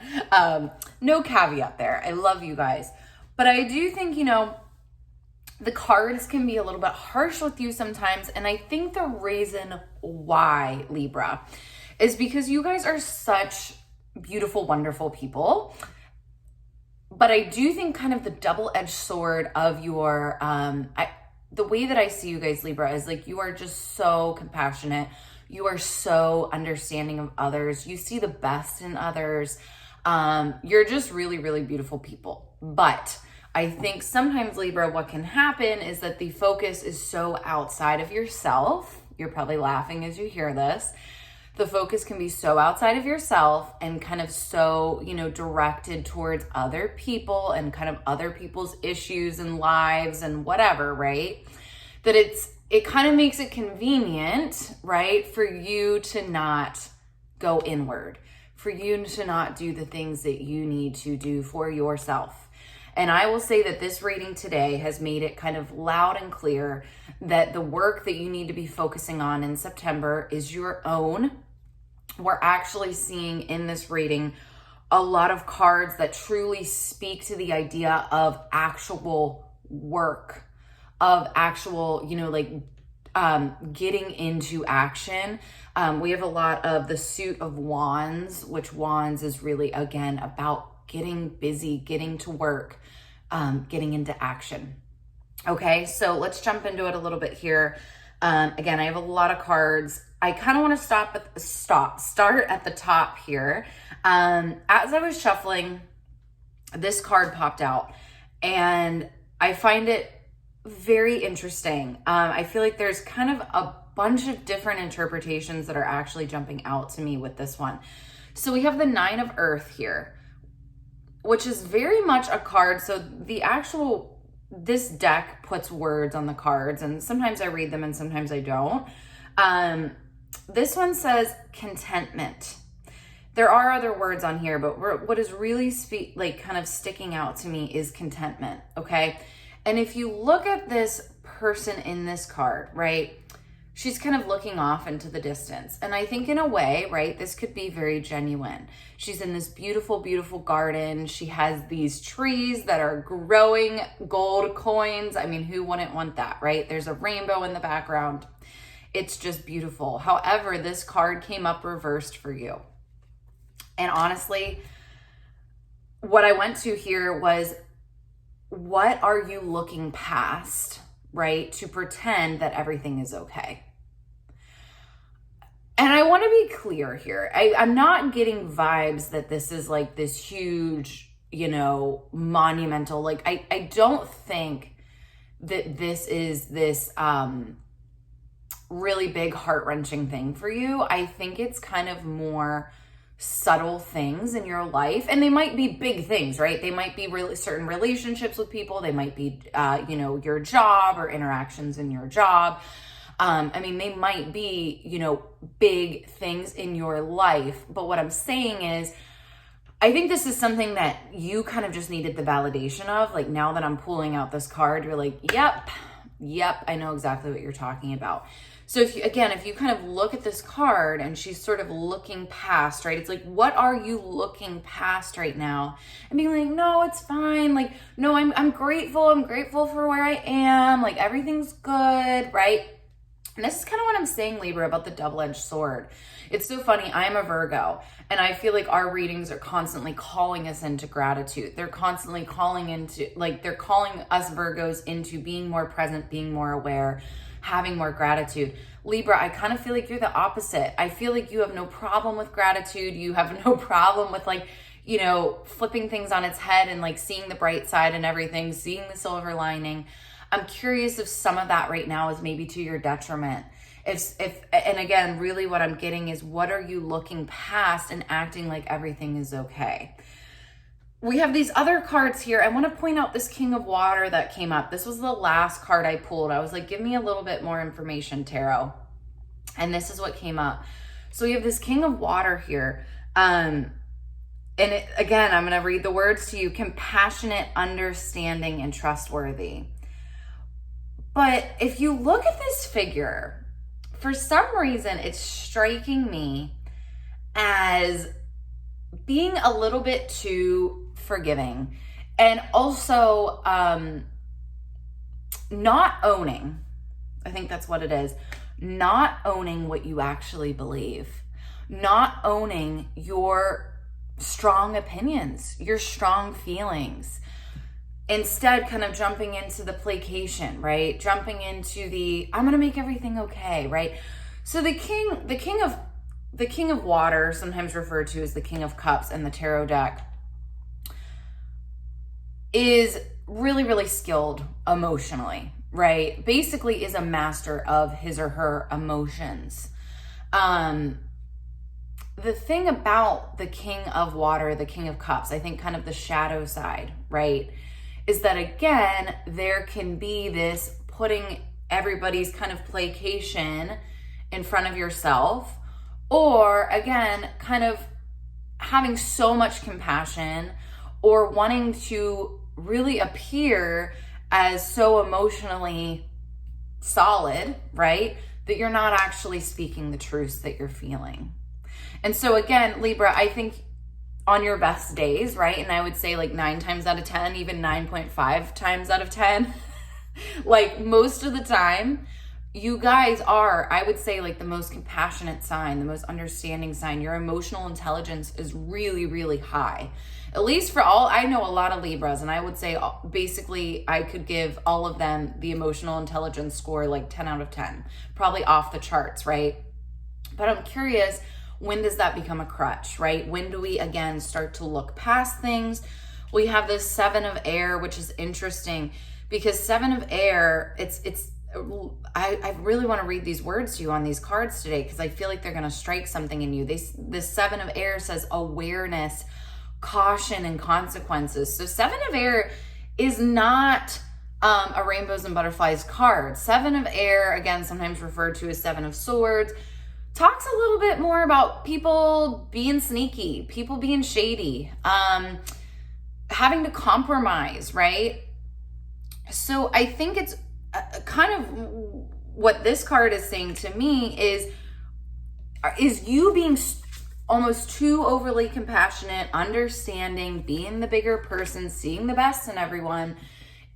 Speaker 1: no caveat there. I love you guys. But I do think, the cards can be a little bit harsh with you sometimes. And I think the reason why, Libra, is because you guys are such beautiful, wonderful people. But I do think kind of the double-edged sword of your, the way that I see you guys, Libra, is like you are just so compassionate. You are so understanding of others. You see the best in others. You're just really, really beautiful people. But I think sometimes, Libra, what can happen is that the focus is so outside of yourself. You're probably laughing as you hear this. The focus can be so outside of yourself and kind of so, directed towards other people and kind of other people's issues and lives and whatever, right? That it kind of makes it convenient, right, for you to not go inward, for you to not do the things that you need to do for yourself. And I will say that this reading today has made it kind of loud and clear that the work that you need to be focusing on in September is your own. We're actually seeing in this reading a lot of cards that truly speak to the idea of actual work, of actual, getting into action. We have a lot of the suit of wands, which wands is really, again, about getting busy, getting to work, getting into action. Okay, so let's jump into it a little bit here. Again, I have a lot of cards. I kind of want to start at the top here. As I was shuffling, this card popped out and I find it very interesting. I feel like there's kind of a bunch of different interpretations that are actually jumping out to me with this one. So we have the 9 of Earth here, which is very much a card. So this deck puts words on the cards and sometimes I read them and sometimes I don't. This one says contentment. There are other words on here, but what is really kind of sticking out to me is contentment. Okay. And if you look at this person in this card, right, she's kind of looking off into the distance. And I think in a way, right, this could be very genuine. She's in this beautiful, beautiful garden. She has these trees that are growing gold coins. I mean, who wouldn't want that, right? There's a rainbow in the background. It's just beautiful. However, this card came up reversed for you. And honestly, what I went to here was, what are you looking past, right, to pretend that everything is okay? And I want to be clear here. I'm not getting vibes that this is like this huge, monumental, like I don't think that this is this really big heart-wrenching thing for you. I think it's kind of more subtle things in your life, and they might be big things, right? They might be really certain relationships with people. They might be, your job or interactions in your job. They might be, big things in your life. But what I'm saying is, I think this is something that you kind of just needed the validation of. Like, now that I'm pulling out this card, you're like, yep, I know exactly what you're talking about. So if you kind of look at this card and she's sort of looking past, right? It's like, what are you looking past right now? And being like, no, it's fine. Like, no, I'm grateful. I'm grateful for where I am. Like, everything's good, right? And this is kind of what I'm saying, Libra, about the double-edged sword. It's so funny. I'm a Virgo, and I feel like our readings are constantly calling us into gratitude. They're constantly calling us Virgos into being more present, being more aware, having more gratitude. Libra, I kind of feel like you're the opposite. I feel like you have no problem with gratitude. You have no problem with, like, you know, flipping things on its head and like seeing the bright side and everything, seeing the silver lining. I'm curious if some of that right now is maybe to your detriment. And again, really what I'm getting is, what are you looking past and acting like everything is okay? We have these other cards here. I want to point out this King of Water that came up. This was the last card I pulled. I was like, give me a little bit more information, Tarot. And this is what came up. So we have this King of Water here. Again, I'm going to read the words to you: compassionate, understanding, and trustworthy. But if you look at this figure, for some reason, it's striking me as being a little bit too forgiving, and also not owning. I think that's what it is. Not owning what you actually believe. Not owning your strong opinions, your strong feelings. Instead, kind of jumping into the placation, right? Jumping into the, I'm going to make everything okay, right? So the king of water, sometimes referred to as the King of Cups in the tarot deck, is really, really skilled emotionally, right? Basically is a master of his or her emotions. The thing about the King of Water, the King of Cups, I think kind of the shadow side, right, is that, again, there can be this putting everybody's kind of placation in front of yourself, or, again, kind of having so much compassion or wanting to really appear as so emotionally solid, right, that you're not actually speaking the truths that you're feeling. And so, again, Libra, I think on your best days, right? And I would say like 9 times out of 10, even 9.5 times out of 10, like most of the time, you guys are, I would say, like the most compassionate sign, the most understanding sign. Your emotional intelligence is really, really high. At least for all, I know a lot of Libras, and I would say basically I could give all of them the emotional intelligence score like 10 out of 10, probably off the charts, right? But I'm curious, when does that become a crutch, right? When do we, again, start to look past things? We have this 7 of Air, which is interesting because 7 of Air, I really want to read these words to you on these cards today because I feel like they're going to strike something in you. This 7 of Air says awareness, caution, and consequences. So 7 of Air is not a rainbows and butterflies card. 7 of Air, again, sometimes referred to as 7 of Swords, talks a little bit more about people being sneaky, people being shady, having to compromise, right? So I think it's kind of what this card is saying to me is you being almost too overly compassionate, understanding, being the bigger person, seeing the best in everyone.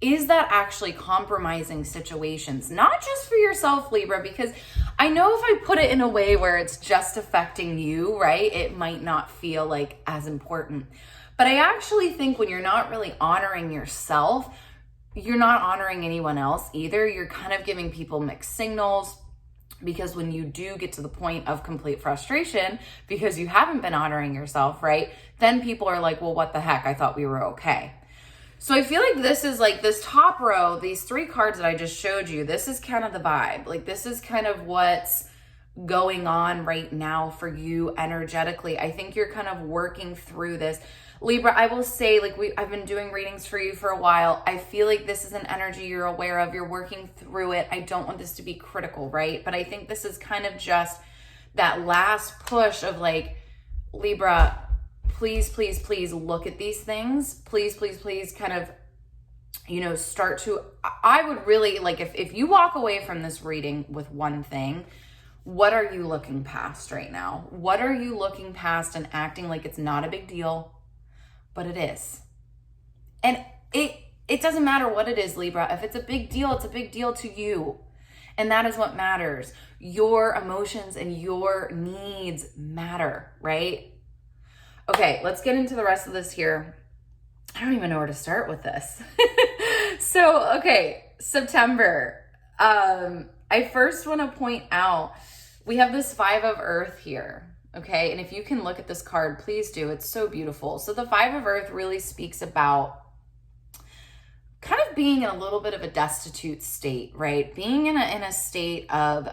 Speaker 1: Is that actually compromising situations? Not just for yourself, Libra, because I know if I put it in a way where it's just affecting you, right, it might not feel like as important. But I actually think when you're not really honoring yourself, you're not honoring anyone else either. You're kind of giving people mixed signals, because when you do get to the point of complete frustration because you haven't been honoring yourself, right, then people are like, well, what the heck? I thought we were okay. So I feel like this is like this top row, these 3 cards that I just showed you, this is kind of the vibe. Like this is kind of what's going on right now for you energetically. I think you're kind of working through this. Libra, I will say, like I've been doing readings for you for a while. I feel like this is an energy you're aware of. You're working through it. I don't want this to be critical, right? But I think this is kind of just that last push of like, Libra, please, please, please look at these things. Please, please, please kind of, you know, start to, I would really like, if you walk away from this reading with one thing, what are you looking past right now? What are you looking past and acting like it's not a big deal, but it is? And it doesn't matter what it is, Libra. If it's a big deal, it's a big deal to you. And that is what matters. Your emotions and your needs matter, right? Okay, let's get into the rest of this here. I don't even know where to start with this. So, okay, September. I first want to point out, we have this 5 of Earth here, okay? And if you can look at this card, please do. It's so beautiful. So the 5 of Earth really speaks about kind of being in a little bit of a destitute state, right? Being in a state of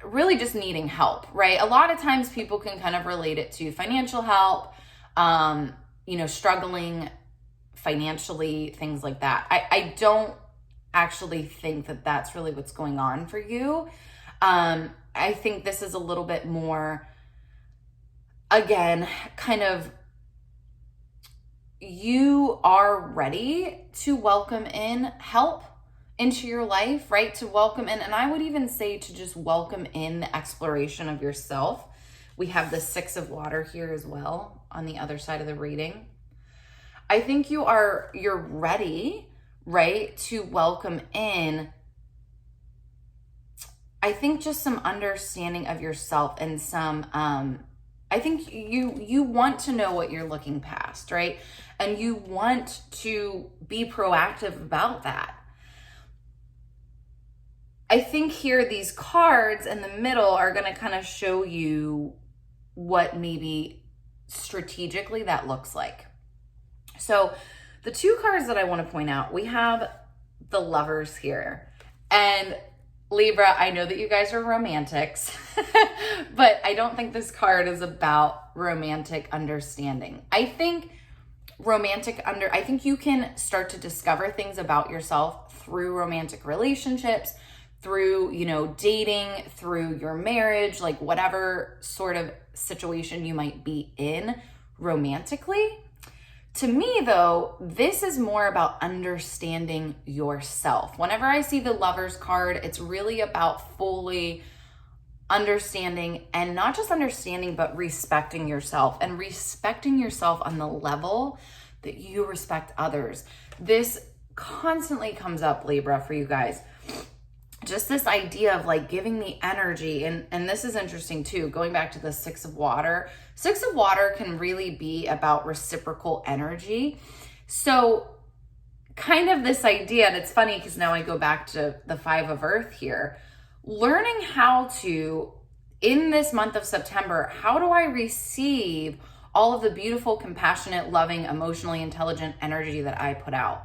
Speaker 1: really just needing help, right? A lot of times people can kind of relate it to financial help, you know, struggling financially, things like that. I don't actually think that that's really what's going on for you. I think this is a little bit more, again, kind of, you are ready to welcome in help into your life, right? To welcome in, and I would even say to just welcome in the exploration of yourself. We have the 6 of water here as well on the other side of the reading. I think you're ready, right, to welcome in, I think, just some understanding of yourself and some, I think you want to know what you're looking past, right? And you want to be proactive about that. I think here these cards in the middle are going to kind of show you what maybe strategically that looks like. So the 2 cards that I want to point out, we have the Lovers here. And Libra, I know that you guys are romantics, but I don't think this card is about romantic understanding. I think I think you can start to discover things about yourself through romantic relationships, through, you know, dating, through your marriage, like whatever sort of situation you might be in romantically. To me, though, this is more about understanding yourself. Whenever I see the Lovers card, it's really about fully understanding, and not just understanding, but respecting yourself, and respecting yourself on the level that you respect others. This constantly comes up, Libra, for you guys. Just this idea of like giving the energy, and this is interesting too, going back to the 6 of water. 6 of water can really be about reciprocal energy. So kind of this idea, and it's funny because now I go back to the 5 of Earth here, learning how to, in this month of September, how do I receive all of the beautiful, compassionate, loving, emotionally intelligent energy that I put out?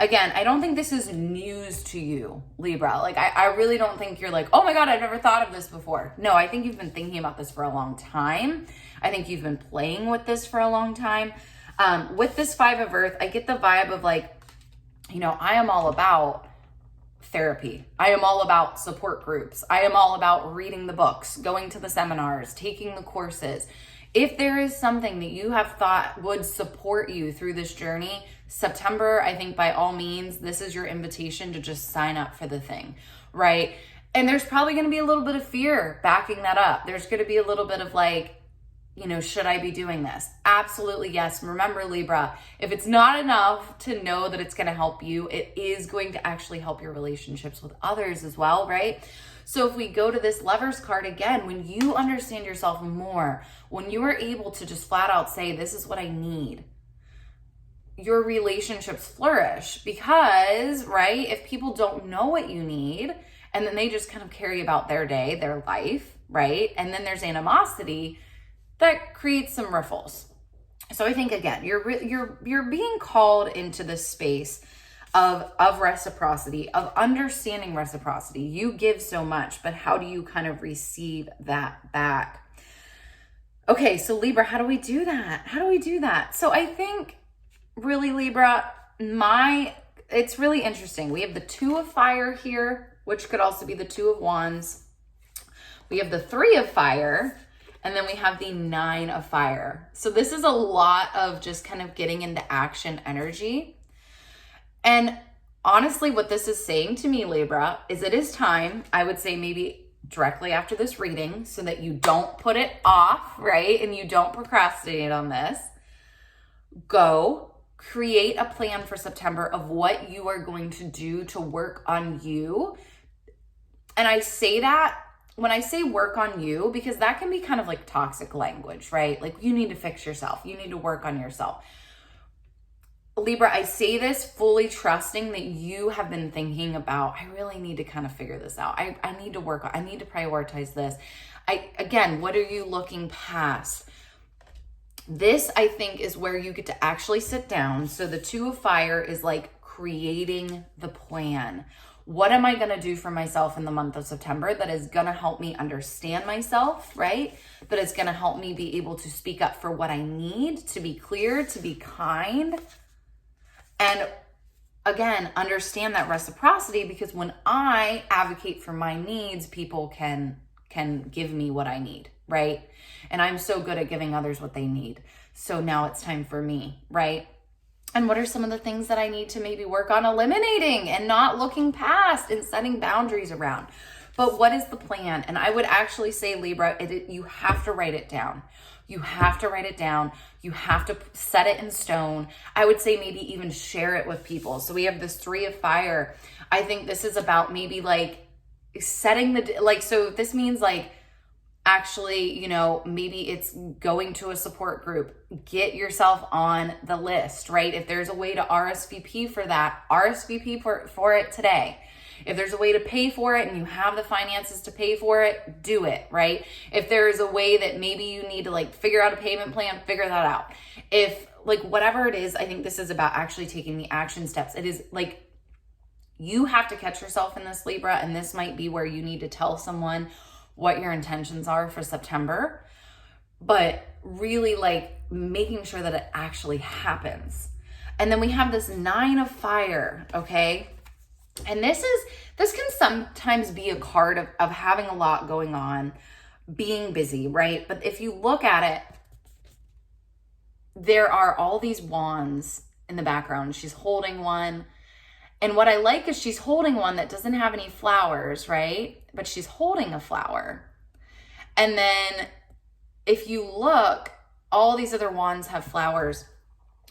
Speaker 1: Again, I don't think this is news to you, Libra. Like, I really don't think you're like, oh my God, I've never thought of this before. No, I think you've been thinking about this for a long time. I think you've been playing with this for a long time. With this 5 of Earth, I get the vibe of like, you know, I am all about therapy. I am all about support groups. I am all about reading the books, going to the seminars, taking the courses. If there is something that you have thought would support you through this journey, September, I think by all means, this is your invitation to just sign up for the thing, right? And there's probably going to be a little bit of fear backing that up. There's going to be a little bit of like, you know, should I be doing this? Absolutely, yes. Remember, Libra, if it's not enough to know that it's going to help you, it is going to actually help your relationships with others as well, right? So if we go to this Lovers card again, when you understand yourself more, when you are able to just flat out say, this is what I need, your relationships flourish. Because, right, if people don't know what you need, and then they just kind of carry about their day, their life, right? And then there's animosity, that creates some riffles. So I think, again, you're being called into this space of reciprocity, of understanding reciprocity. You give so much, but how do you kind of receive that back? Okay, so Libra, how do we do that? How do we do that? So I think really, Libra, it's really interesting. We have the 2 of fire here, which could also be the 2 of wands. We have the 3 of fire, And then we have the 9 of fire. So this is a lot of just kind of getting into action energy. And honestly, what this is saying to me, Libra, is it is time, I would say maybe directly after this reading, so that you don't put it off, right? And you don't procrastinate on this. Go create a plan for September of what you are going to do to work on you. And I say that when I say work on you, because that can be kind of like toxic language, right? Like you need to fix yourself. You need to work on yourself. Libra, I say this fully trusting that you have been thinking about, I really need to kind of figure this out. I need to work on, I need to prioritize this. Again, what are you looking past? This, I think, is where you get to actually sit down. So the 2 of fire is like creating the plan. What am I going to do for myself in the month of September that is going to help me understand myself, right? That is going to help me be able to speak up for what I need, to be clear, to be kind. And again, understand that reciprocity, because when I advocate for my needs, people can give me what I need, right? And I'm so good at giving others what they need. So now it's time for me, right? And what are some of the things that I need to maybe work on eliminating and not looking past and setting boundaries around? But what is the plan? And I would actually say, Libra, you have to write it down. You have to write it down. You have to set it in stone. I would say maybe even share it with people. So we have this 3 of fire. I think this is about maybe like setting so this means like actually, maybe it's going to a support group. Get yourself on the list, right? If there's a way to RSVP for that, RSVP for it today. If there's a way to pay for it and you have the finances to pay for it, do it, right? If there's a way that maybe you need to like figure out a payment plan, figure that out. If like whatever it is, I think this is about actually taking the action steps. It is like you have to catch yourself in this, Libra, and this might be where you need to tell someone what your intentions are for September, but really like making sure that it actually happens. And then we have this 9 of fire, okay? And this can sometimes be a card of having a lot going on, being busy, right? But if you look at it, there are all these wands in the background. She's holding one. And what I like is she's holding one that doesn't have any flowers, right? But she's holding a flower. And then if you look, all these other wands have flowers.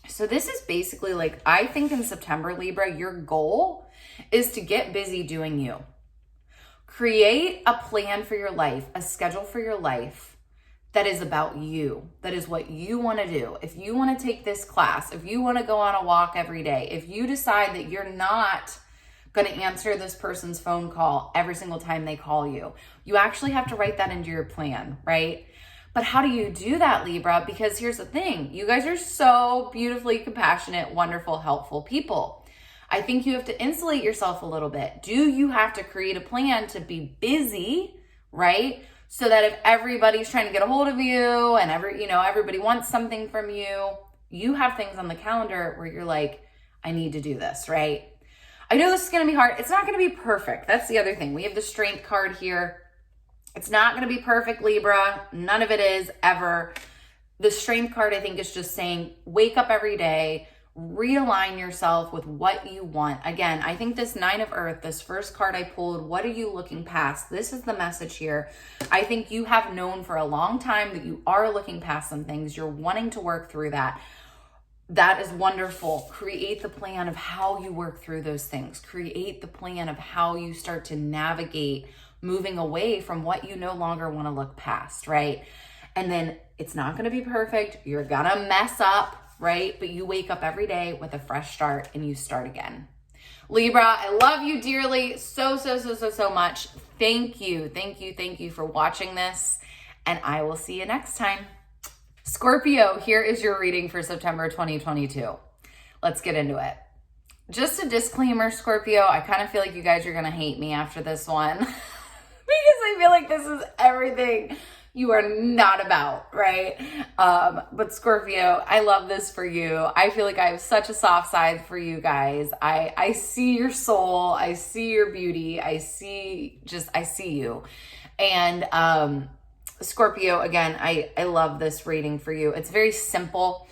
Speaker 1: So this is basically like, I think in September, Libra, your goal is to get busy doing you. Create a plan for your life, a schedule for your life that is about you. That is what you want to do. If you want to take this class, if you want to go on a walk every day, if you decide that you're not going to answer this person's phone call every single time they call you, you actually have to write that into your plan, right? But how do you do that, Libra? Because here's the thing. You guys are so beautifully compassionate, wonderful, helpful people. I think you have to insulate yourself a little bit. Do you have to create a plan to be busy, right? So that if everybody's trying to get a hold of you and everybody wants something from you, you have things on the calendar where you're like, I need to do this, right? I know this is going to be hard. It's not going to be perfect. That's the other thing. We have the strength card here. It's not going to be perfect, Libra. None of it is ever. The strength card, I think, is just saying, wake up every day, realign yourself with what you want. Again, I think this 9 of Earth, this first card I pulled, what are you looking past? This is the message here. I think you have known for a long time that you are looking past some things. You're wanting to work through that. That is wonderful. Create the plan of how you work through those things. Create the plan of how you start to navigate moving away from what you no longer want to look past, right? And then it's not going to be perfect. You're going to mess up, right? But you wake up every day with a fresh start and you start again. Libra, I love you dearly so much. Thank you for watching this, and I will see you next time. Scorpio, here is your reading for September 2022. Let's get into it. Just a disclaimer, Scorpio, I kind of feel like you guys are going to hate me after this one because I feel like this is everything you are not about, right? But Scorpio, I love this for you. I feel like I have such a soft side for you guys. I see your soul. I see your beauty. I see you. And Scorpio, again, I love this reading for you. It's very simple.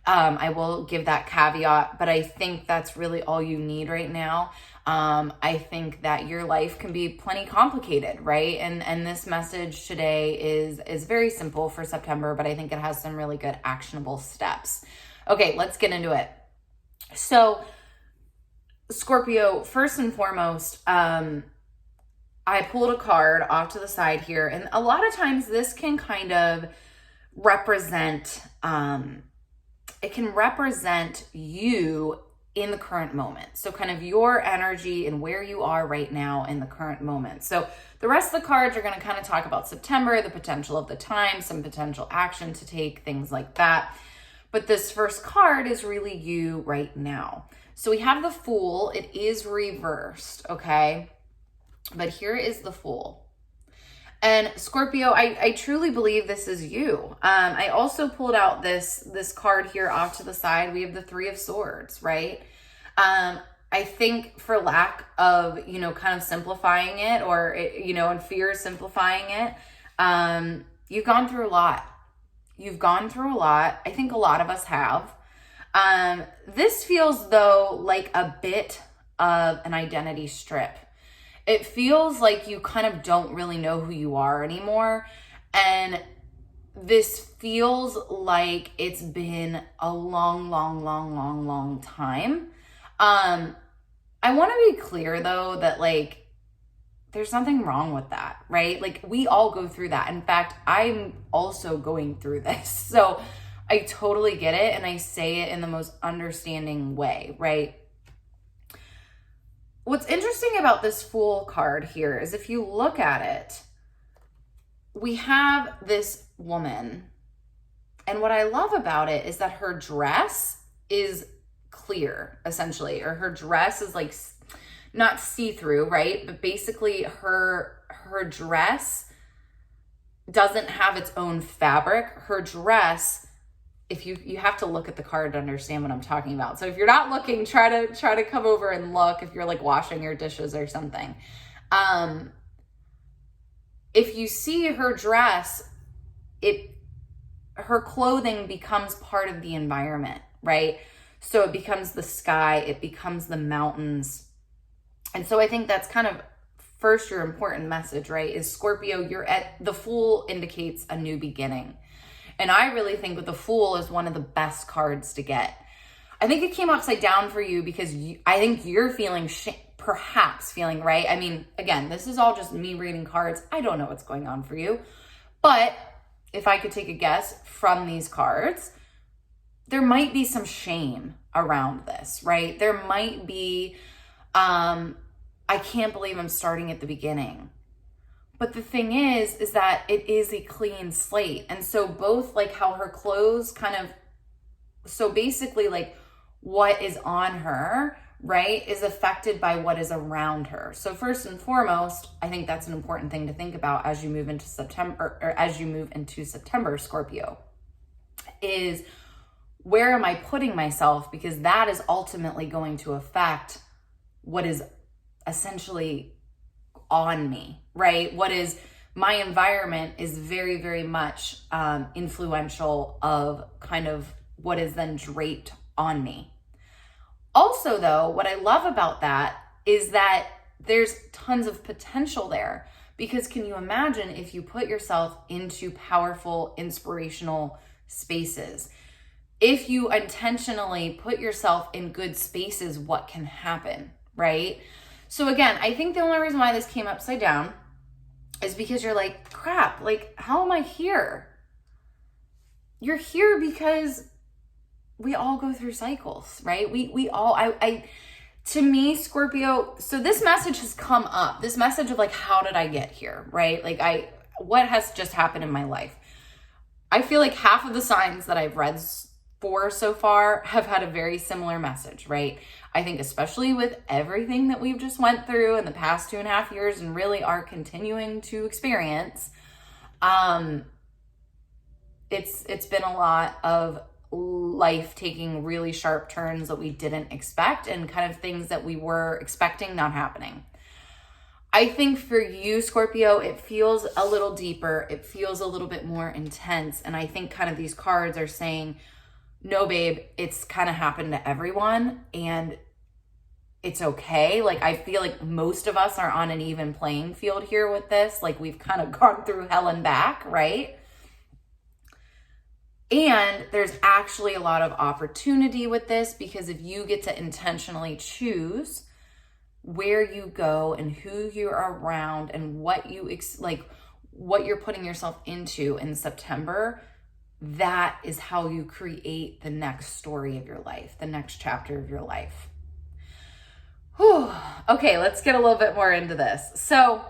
Speaker 1: I will give that caveat, but I think that's really all you need right now. I think that your life can be plenty complicated, right? And this message today is very simple for September, but I think it has some really good actionable steps. Okay, let's get into it. So, Scorpio, first and foremost, I pulled a card off to the side here, and a lot of times this can kind of represent, it can represent you in the current moment. So kind of your energy and where you are right now in the current moment. So the rest of the cards are going to kind of talk about September, the potential of the time, some potential action to take, things like that. But this first card is really you right now. So we have the Fool. It is reversed, okay? But here is the Fool. And Scorpio, I truly believe this is you. I also pulled out this card here off to the side. We have the Three of Swords, right? I think for lack of, kind of simplifying it or, in fear of simplifying it, you've gone through a lot. You've gone through a lot. I think a lot of us have. This feels, though, like a bit of an identity strip. It feels like you kind of don't really know who you are anymore. And this feels like it's been a long time. I want to be clear, though, that like, there's nothing wrong with that, right? Like, we all go through that. In fact, I'm also going through this. So I totally get it. And I say it in the most understanding way, right? What's interesting about this Fool card here is if you look at it, we have this woman. And what I love about it is that her dress is clear, essentially, or her dress is like not see-through, right? But basically her dress doesn't have its own fabric. Her dress, if you have to look at the card to understand what I'm talking about. So if you're not looking, try to come over and look if you're like washing your dishes or something. If you see her dress, her clothing becomes part of the environment, right? So it becomes the sky, it becomes the mountains. And so I think that's kind of first your important message, right? Is Scorpio, the Fool indicates a new beginning. And I really think that the Fool is one of the best cards to get. I think it came upside down for you because I think you're feeling, perhaps feeling, right? I mean, again, this is all just me reading cards. I don't know what's going on for you. But if I could take a guess from these cards, there might be some shame around this, right? There might be, I can't believe I'm starting at the beginning. But the thing is that it is a clean slate. And so both like how her clothes so basically like what is on her, right, is affected by what is around her. So first and foremost, I think that's an important thing to think about as you move into September, Scorpio, is where am I putting myself? Because that is ultimately going to affect what is essentially on me, right? What is my environment is very, very much influential of kind of what is then draped on me. Also, though, what I love about that is that there's tons of potential there, because can you imagine if you put yourself into powerful, inspirational spaces? If you intentionally put yourself in good spaces, what can happen, right? So again, I think the only reason why this came upside down is because you're like, crap, like, how am I here? You're here because we all go through cycles, right? We all, to me, Scorpio, so this message has come up, this message of like, how did I get here, right? Like what has just happened in my life? I feel like half of the signs that I've read for so far have had a very similar message, right? I think especially with everything that we've just went through in the past 2.5 years and really are continuing to experience, it's been a lot of life taking really sharp turns that we didn't expect and kind of things that we were expecting not happening. I think for you, Scorpio, it feels a little deeper. It feels a little bit more intense. And I think kind of these cards are saying, no, babe, it's kind of happened to everyone and it's okay. Like, I feel like most of us are on an even playing field here with this. Like, we've kind of gone through hell and back, right? And there's actually a lot of opportunity with this, because if you get to intentionally choose where you go and who you're around and what you what you're putting yourself into in September, that is how you create the next story of your life, the next chapter of your life. Whew. Okay, let's get a little bit more into this. So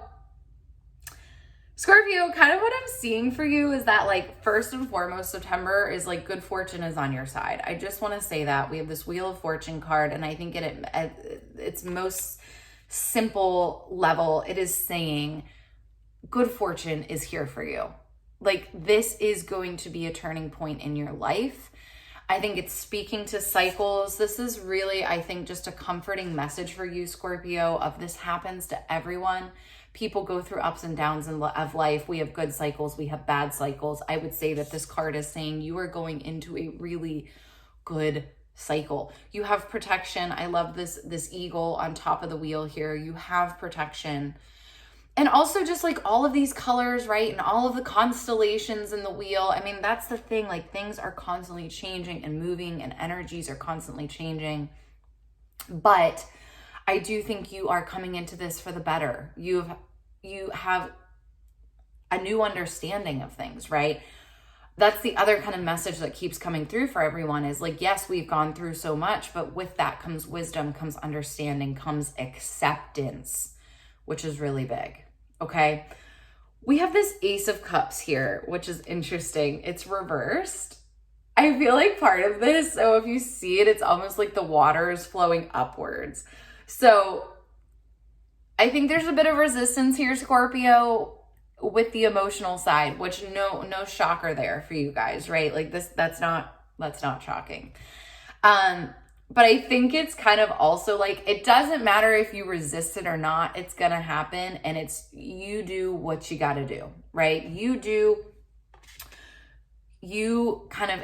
Speaker 1: Scorpio, kind of what I'm seeing for you is that, like, first and foremost, September is like good fortune is on your side. I just want to say that. We have this Wheel of Fortune card, and I think at its most simple level, it is saying good fortune is here for you. Like, this is going to be a turning point in your life. I think it's speaking to cycles. This is really, I think, just a comforting message for you, Scorpio, of this happens to everyone. People go through ups and downs of life. We have good cycles. We have bad cycles. I would say that this card is saying you are going into a really good cycle. You have protection. I love this eagle on top of the wheel here. You have protection. And also just like all of these colors, right? And all of the constellations in the wheel. I mean, that's the thing. Like, things are constantly changing and moving, and energies are constantly changing. But I do think you are coming into this for the better. You have a new understanding of things, right? That's the other kind of message that keeps coming through for everyone is like, yes, we've gone through so much, but with that comes wisdom, comes understanding, comes acceptance, which is really big. Okay. We have this Ace of Cups here, which is interesting. It's reversed. I feel like part of this, so if you see it, it's almost like the water is flowing upwards. So I think there's a bit of resistance here, Scorpio, with the emotional side, which no shocker there for you guys, right? Like that's not shocking. But I think it's kind of also like, it doesn't matter if you resist it or not, it's going to happen. And it's, you do what you got to do, right? You kind of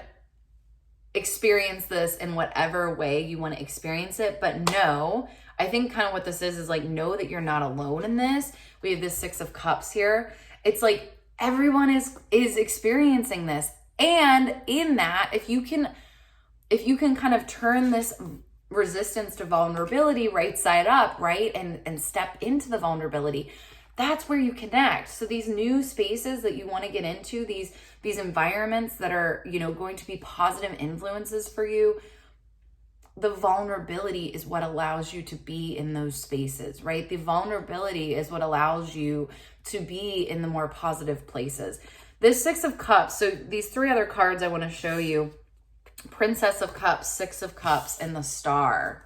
Speaker 1: experience this in whatever way you want to experience it. But no, I think kind of what this is like, know that you're not alone in this. We have this Six of Cups here. It's like everyone is experiencing this. And in that, if you can kind of turn this resistance to vulnerability right side up, right? And step into the vulnerability, that's where you connect. So these new spaces that you want to get into, these environments that are, going to be positive influences for you, the vulnerability is what allows you to be in those spaces, right? The vulnerability is what allows you to be in the more positive places. This Six of Cups, so these three other cards I want to show you, Princess of Cups, Six of Cups, and the Star.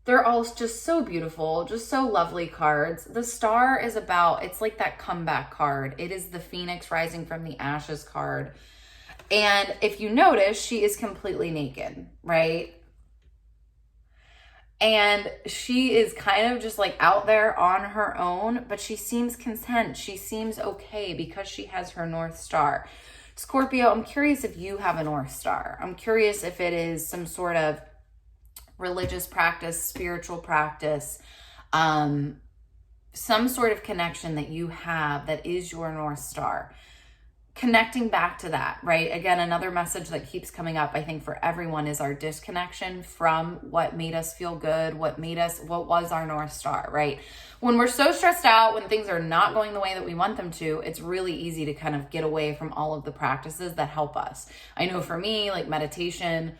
Speaker 1: They're all just so beautiful, just so lovely cards. The Star is it's like that comeback card. It is the Phoenix rising from the ashes card. And if you notice, she is completely naked, right? And she is kind of just like out there on her own, but she seems content. She seems okay because she has her North Star. Scorpio, I'm curious if you have a North Star. I'm curious if it is some sort of religious practice, spiritual practice, some sort of connection that you have that is your North Star. Connecting back to that, right? Again, another message that keeps coming up, I think, for everyone is our disconnection from what made us feel good, what was our North Star, right? When we're so stressed out, when things are not going the way that we want them to, it's really easy to kind of get away from all of the practices that help us. I know for me, like meditation,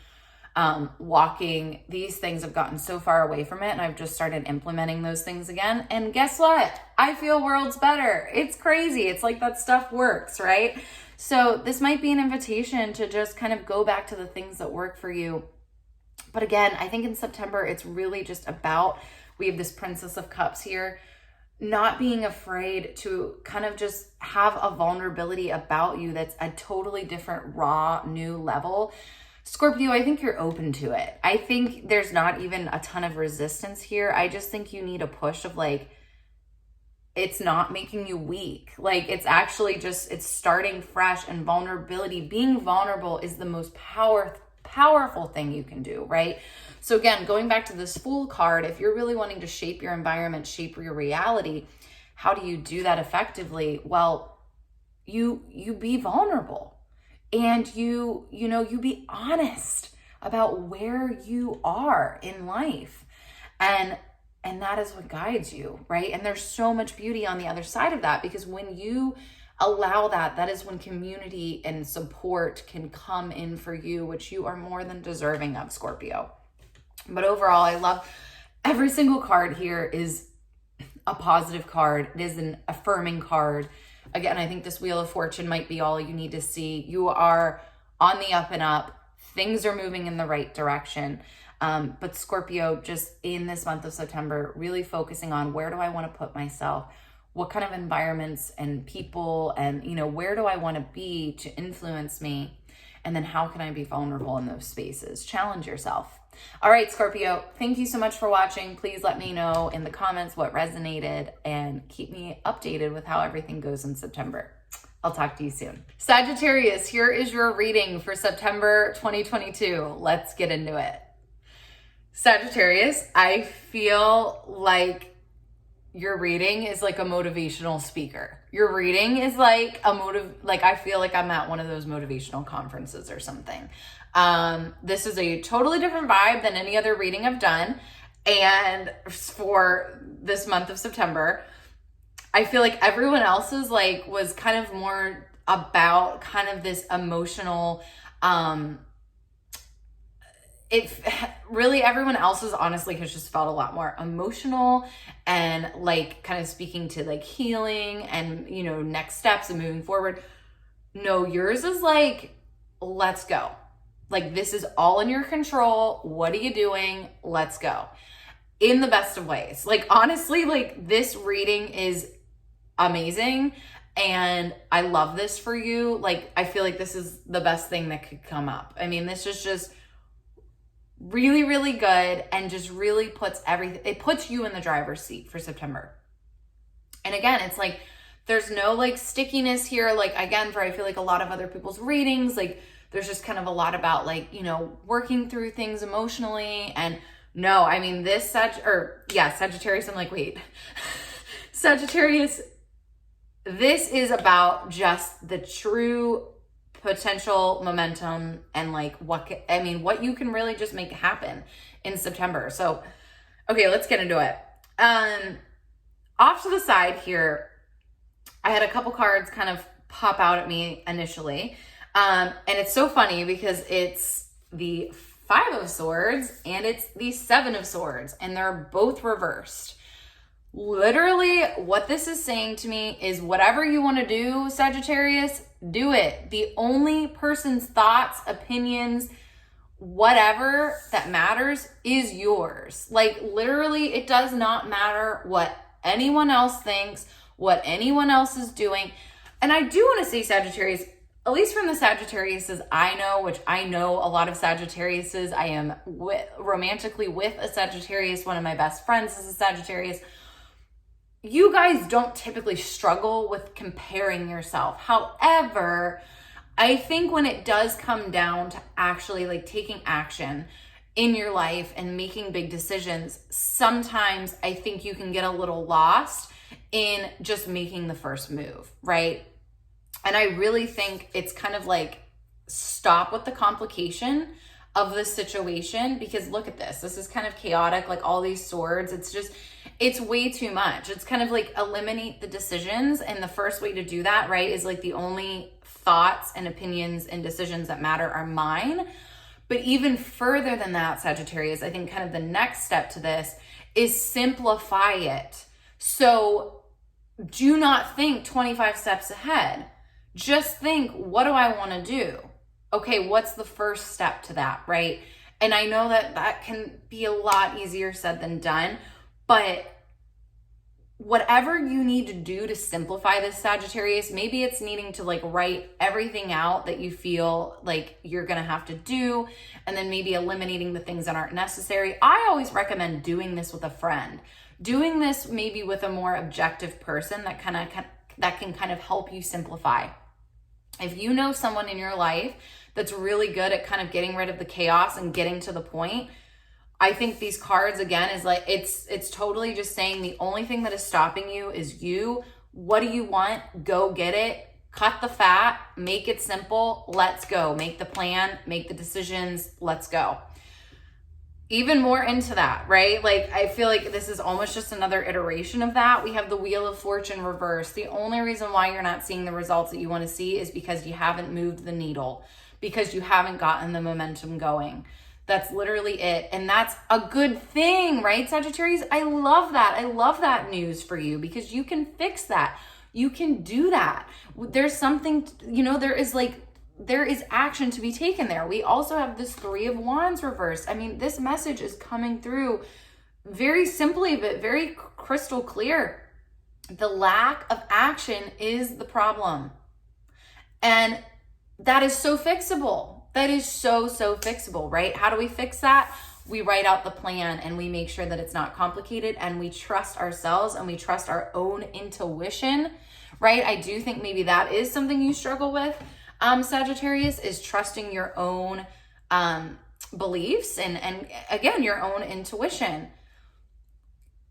Speaker 1: walking, these things have gotten so far away from it, and I've just started implementing those things again. And guess what? I feel worlds better. It's crazy. It's like that stuff works, right? So this might be an invitation to just kind of go back to the things that work for you. But again, I think in September, it's really just about, we have this Princess of Cups here, not being afraid to kind of just have a vulnerability about you that's a totally different, raw, new level. Scorpio, I think you're open to it. I think there's not even a ton of resistance here. I just think you need a push of like, it's not making you weak. Like it's actually just, it's starting fresh, and vulnerability, being vulnerable is the most powerful thing you can do, right? So again, going back to this Fool card, if you're really wanting to shape your environment, shape your reality, how do you do that effectively? Well, you be vulnerable. And you be honest about where you are in life. And that is what guides you, right? And there's so much beauty on the other side of that, because when you allow that, that is when community and support can come in for you, which you are more than deserving of, Scorpio. But overall, I love every single card here is a positive card. It is an affirming card. Again, I think this Wheel of Fortune might be all you need to see. You are on the up and up. Things are moving in the right direction. But Scorpio, just in this month of September, really focusing on where do I want to put myself? What kind of environments and people and, where do I want to be to influence me? And then how can I be vulnerable in those spaces? Challenge yourself. All right, Scorpio, thank you so much for watching. Please let me know in the comments what resonated and keep me updated with how everything goes in September. I'll talk to you soon. Sagittarius, here is your reading for September 2022. Let's get into it. Sagittarius, I feel like your reading is like a motivational speaker. Your reading is like I feel like I'm at one of those motivational conferences or something. This is a totally different vibe than any other reading I've done. And for this month of September, I feel like everyone else's was kind of more about kind of this emotional, everyone else's honestly has just felt a lot more emotional and kind of speaking to healing and, next steps and moving forward. No, yours is let's go. This is all in your control. What are you doing? Let's go. In the best of ways. Honestly, this reading is amazing. And I love this for you. I feel like this is the best thing that could come up. I mean, this is just really, really good and just really puts everything, it puts you in the driver's seat for September. And again, it's there's no stickiness here. Again, for I feel like a lot of other people's readings, there's just kind of a lot about working through things emotionally. And no, I mean this Sagittarius, I'm wait, Sagittarius, this is about just the true potential momentum and what you can really just make happen in September. So, okay, let's get into it. Off to the side here, I had a couple cards kind of pop out at me initially. And it's so funny because it's the 5 of Swords and it's the 7 of Swords, and they're both reversed. Literally, what this is saying to me is whatever you want to do, Sagittarius, do it. The only person's thoughts, opinions, whatever that matters is yours. Literally, it does not matter what anyone else thinks, what anyone else is doing. And I do want to say, Sagittarius, at least from the Sagittariuses I know, which I know a lot of Sagittariuses. I am romantically with a Sagittarius. One of my best friends is a Sagittarius. You guys don't typically struggle with comparing yourself. However, I think when it does come down to actually taking action in your life and making big decisions, sometimes I think you can get a little lost in just making the first move, right? And I really think it's kind of stop with the complication of the situation, because look at this. This is kind of chaotic, all these swords. It's way too much. It's kind of eliminate the decisions. And the first way to do that, right, is the only thoughts and opinions and decisions that matter are mine. But even further than that, Sagittarius, I think kind of the next step to this is simplify it. So do not think 25 steps ahead. Just think, what do I want to do? Okay, what's the first step to that, right? And I know that can be a lot easier said than done, but whatever you need to do to simplify this, Sagittarius, maybe it's needing to like write everything out that you feel like you're going to have to do, and then maybe eliminating the things that aren't necessary. I always recommend doing this with a friend, doing this maybe with a more objective person that can kind of help you simplify. If you know someone in your life that's really good at kind of getting rid of the chaos and getting to the point, I think these cards, again, is like, it's totally just saying the only thing that is stopping you is you. What do you want? Go get it. Cut the fat. Make it simple. Let's go. Make the plan. Make the decisions. Let's go. Even more into that, right? Like, I feel like this is almost just another iteration of that. We have the Wheel of Fortune reversed. The only reason why you're not seeing the results that you want to see is because you haven't moved the needle, because you haven't gotten the momentum going. That's literally it. And that's a good thing, right, Sagittarius? I love that. I love that news for you, because you can fix that. You can do that. There's something, there is action to be taken there. We also have this Three of Wands reversed. I mean, this message is coming through very simply, but very crystal clear. The lack of action is the problem. And that is so fixable. That is so fixable, right? How do we fix that? We write out the plan and we make sure that it's not complicated, and we trust ourselves and we trust our own intuition, right? I do think maybe that is something you struggle with, Sagittarius, is trusting your own beliefs and again, your own intuition.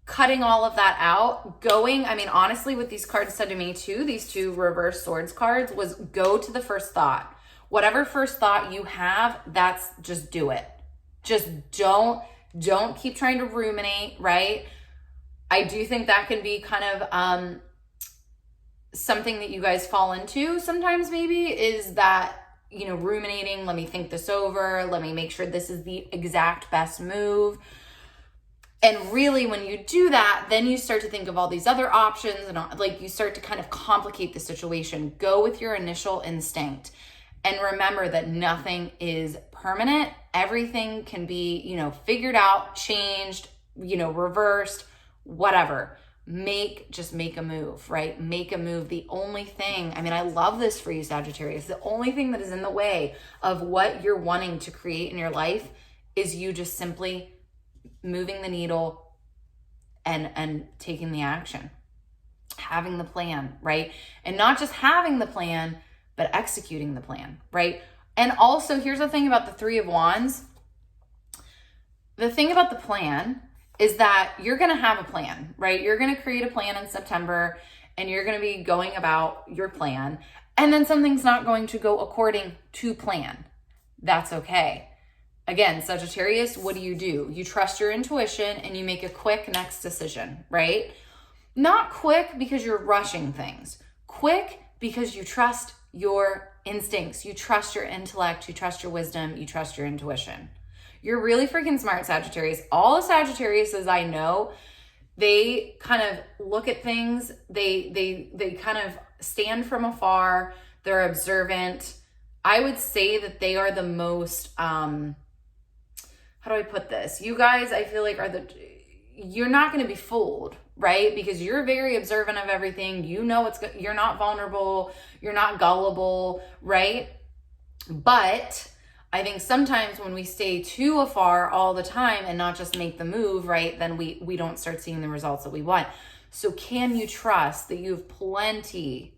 Speaker 1: Cutting all of that out, honestly, what these cards said to me too, these two reverse swords cards, was go to the first thought. Whatever first thought you have, just do it. Just don't keep trying to ruminate, right? I do think that can be kind of something that you guys fall into sometimes, maybe, is that, ruminating, let me think this over, let me make sure this is the exact best move. And really, when you do that, then you start to think of all these other options, and like you start to kind of complicate the situation. Go with your initial instinct. And remember that nothing is permanent. Everything can be, figured out, changed, reversed, whatever. Just make a move, right? Make a move. The only thing, I love this for you, Sagittarius. The only thing that is in the way of what you're wanting to create in your life is you just simply moving the needle and taking the action, having the plan, right? And not just having the plan, but executing the plan, right? And also, here's the thing about the Three of Wands. The thing about the plan is that you're going to have a plan, right? You're going to create a plan in September, and you're going to be going about your plan, and then something's not going to go according to plan. That's okay. Again, Sagittarius, what do? You trust your intuition and you make a quick next decision, right? Not quick because you're rushing things. Quick because you trust your instincts, you trust your intellect, you trust your wisdom, you trust your intuition. You're really freaking smart, Sagittarius. All the Sagittariuses I know, they kind of look at things, they kind of stand from afar, they're observant. I would say that they are the most, how do I put this? You guys, I feel like you're not going to be fooled, right? Because you're very observant of everything. You're not vulnerable. You're not gullible, right? But I think sometimes when we stay too afar all the time and not just make the move, right, then we don't start seeing the results that we want. So can you trust that you have plenty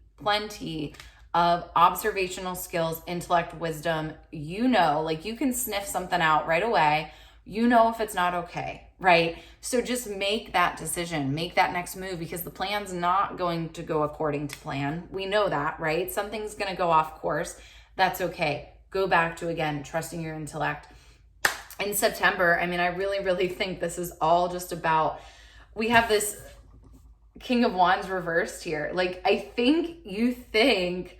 Speaker 1: of observational skills, intellect, wisdom? Like you can sniff something out right away. If it's not okay, right? So just make that decision, make that next move, because the plan's not going to go according to plan. We know that, right? Something's going to go off course. That's okay. Go back to, again, trusting your intellect. In September, I really think this is all just about, we have this King of Wands reversed here. Like, I think you think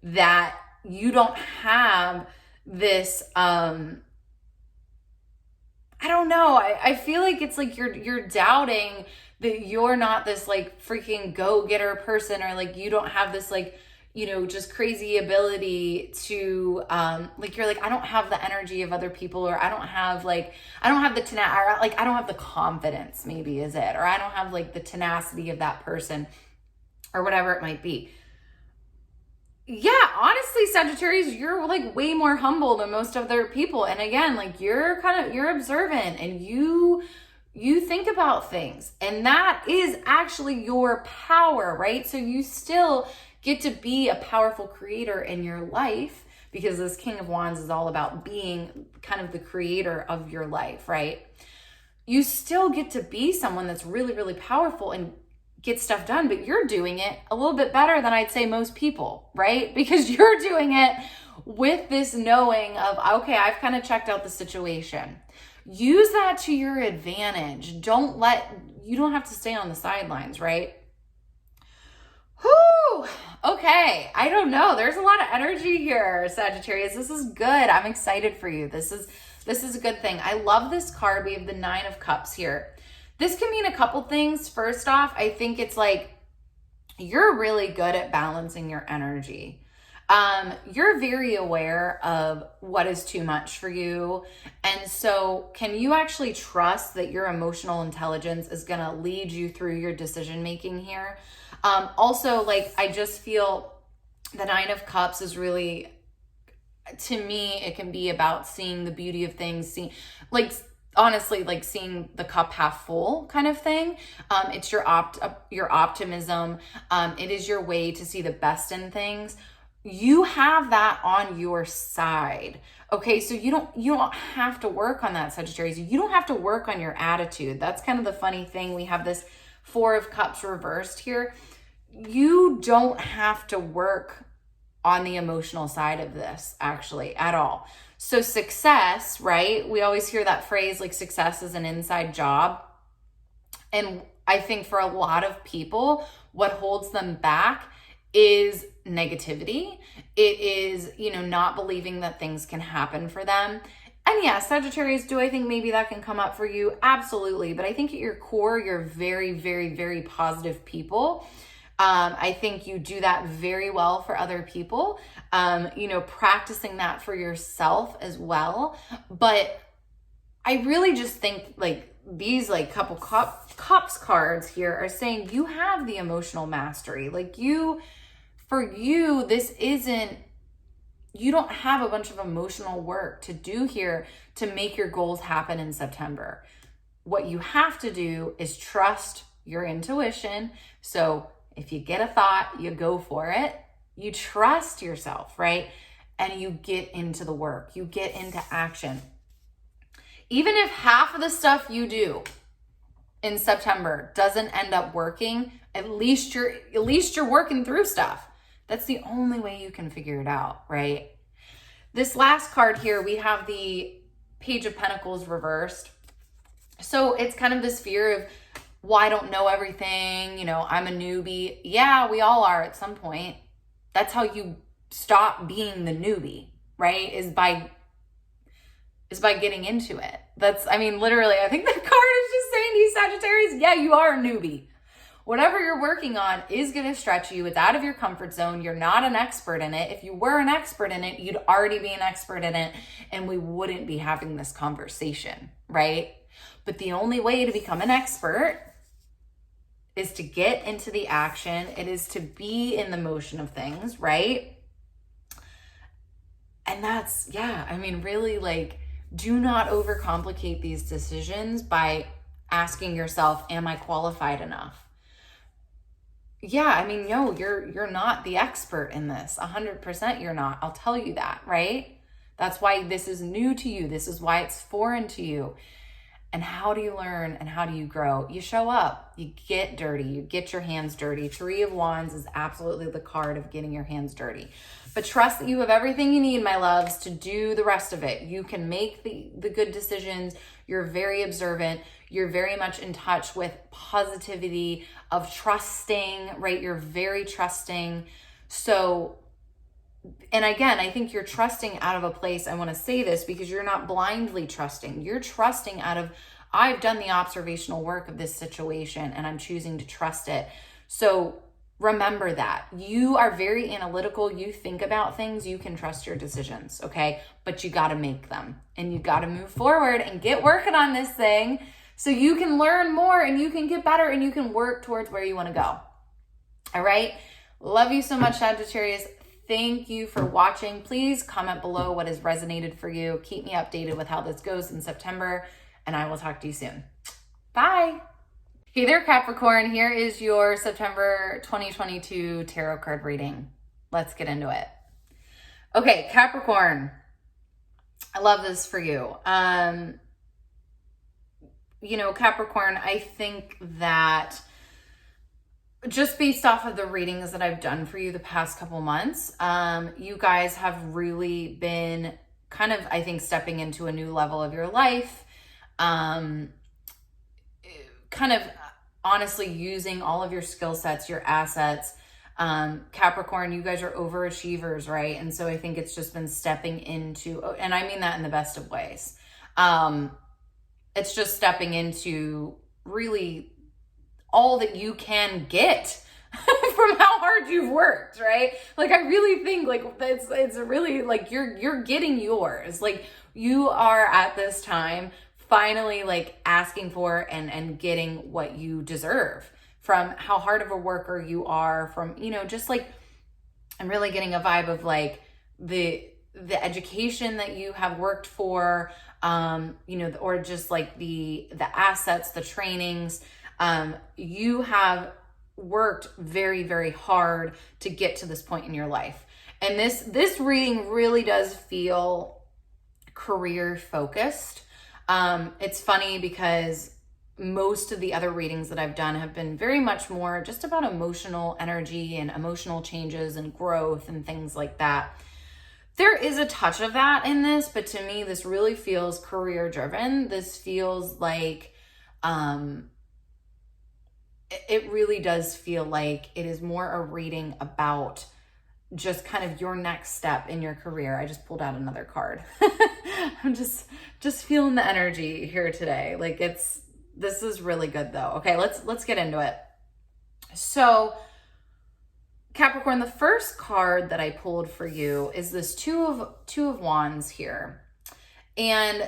Speaker 1: that you don't have this, I don't know. I feel like it's like you're doubting that you're not this like freaking go-getter person, or like you don't have this like, you know, just crazy ability to, like, you're like, I don't have the energy of other people, or I don't have the tenacity, I don't have the confidence, maybe is it, or I don't have like the tenacity of that person, or whatever it might be. Yeah, honestly, Sagittarius, you're like way more humble than most other people. And again, like you're observant, and you think about things, and that is actually your power, right? So you still get to be a powerful creator in your life, because this King of Wands is all about being kind of the creator of your life, right? You still get to be someone that's really, really powerful and get stuff done, but you're doing it a little bit better than I'd say most people, right? Because you're doing it with this knowing of, okay, I've kind of checked out the situation. Use that to your advantage. You don't have to stay on the sidelines, right? Whew. Okay. I don't know. There's a lot of energy here, Sagittarius. This is good. I'm excited for you. This is a good thing. I love this card. We have the 9 of Cups here. This can mean a couple things. First off, I think it's like you're really good at balancing your energy. You're very aware of what is too much for you. And so can you actually trust that your emotional intelligence is going to lead you through your decision making here? Also, like, I just feel the 9 of Cups is really, to me, it can be about seeing the beauty of things, honestly, like seeing the cup half full kind of thing. It's your optimism. It is your way to see the best in things. You have that on your side. Okay, so you don't have to work on that, Sagittarius. You don't have to work on your attitude. That's kind of the funny thing. We have this 4 of Cups reversed here. You don't have to work on the emotional side of this, actually, at all. So success, right? We always hear that phrase, like, success is an inside job. And I think for a lot of people, what holds them back is negativity. It is, not believing that things can happen for them. And yeah, Sagittarius, do I think maybe that can come up for you? Absolutely. But I think at your core, you're very, very, very positive people. I think you do that very well for other people, practicing that for yourself as well. But I really just think like these like couple cups cards here are saying you have the emotional mastery. Like for you, you don't have a bunch of emotional work to do here to make your goals happen in September. What you have to do is trust your intuition. So if you get a thought, you go for it. You trust yourself, right? And you get into the work. You get into action. Even if half of the stuff you do in September doesn't end up working, at least you're working through stuff. That's the only way you can figure it out, right? This last card here, we have the Page of Pentacles reversed. So it's kind of this fear of, well, I don't know everything, I'm a newbie. Yeah, we all are at some point. That's how you stop being the newbie, right? Is by getting into it. Literally, I think that card is just saying to you, Sagittarius, yeah, you are a newbie. Whatever you're working on is going to stretch you. It's out of your comfort zone. You're not an expert in it. If you were an expert in it, you'd already be an expert in it, and we wouldn't be having this conversation, right? But the only way to become an expert is to get into the action. It is to be in the motion of things, right? And that's, really, like, do not overcomplicate these decisions by asking yourself, am I qualified enough? Yeah, no, you're not the expert in this. 100% you're not. I'll tell you that, right? That's why this is new to you. This is why it's foreign to you. And how do you learn and how do you grow? You show up, you get dirty, you get your hands dirty. 3 of Wands is absolutely the card of getting your hands dirty. But trust that you have everything you need, my loves, to do the rest of it. You can make the good decisions. You're very observant. You're very much in touch with positivity, of trusting, right? You're very trusting. So, and again, I think you're trusting out of a place, I want to say this because you're not blindly trusting. You're trusting out of, I've done the observational work of this situation and I'm choosing to trust it. So Remember that. You are very analytical. You think about things. You can trust your decisions, okay? But you got to make them. And you got to move forward and get working on this thing so you can learn more and you can get better and you can work towards where you want to go. All right? Love you so much, Sagittarius. Thank you for watching. Please comment below what has resonated for you. Keep me updated with how this goes in September, and I will talk to you soon. Bye. Hey there, Capricorn. Here is your September 2022 tarot card reading. Let's get into it. Okay, Capricorn. I love this for you. You know, Capricorn, I think that just based off of the readings that I've done for you the past couple months, you guys have really been kind of, I think, stepping into a new level of your life. Kind of honestly using all of your skill sets, your assets. Capricorn, you guys are overachievers, right? And so I think it's just been stepping into, and I mean that in the best of ways. It's just stepping into really all that you can get from how hard you've worked, right? Like, I really think like it's really like you're getting yours. Like, you are at this time finally like asking for and getting what you deserve from how hard of a worker you are, from, you know, just like, I'm really getting a vibe of like the education that you have worked for, you know, or just like the assets, the trainings. You have worked very, very hard to get to this point in your life. And this reading really does feel career focused. It's funny because most of the other readings that I've done have been very much more just about emotional energy and emotional changes and growth and things like that. There is a touch of that in this, but to me, this really feels career driven. This feels like, it really does feel like it is more a reading about just kind of your next step in your career. I just pulled out another card. I'm just feeling the energy here today. Like, this is really good though. Okay, let's get into it. So Capricorn, the first card that I pulled for you is this two of wands here. And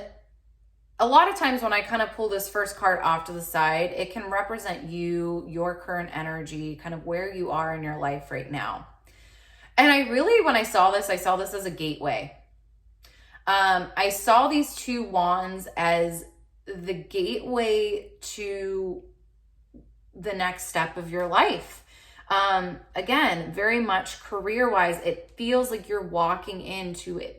Speaker 1: a lot of times when I kind of pull this first card off to the side, it can represent you, your current energy, kind of where you are in your life right now. And I really, when I saw this as a gateway. I saw these two wands as the gateway to the next step of your life. Again, very much career-wise, it feels like you're walking into it.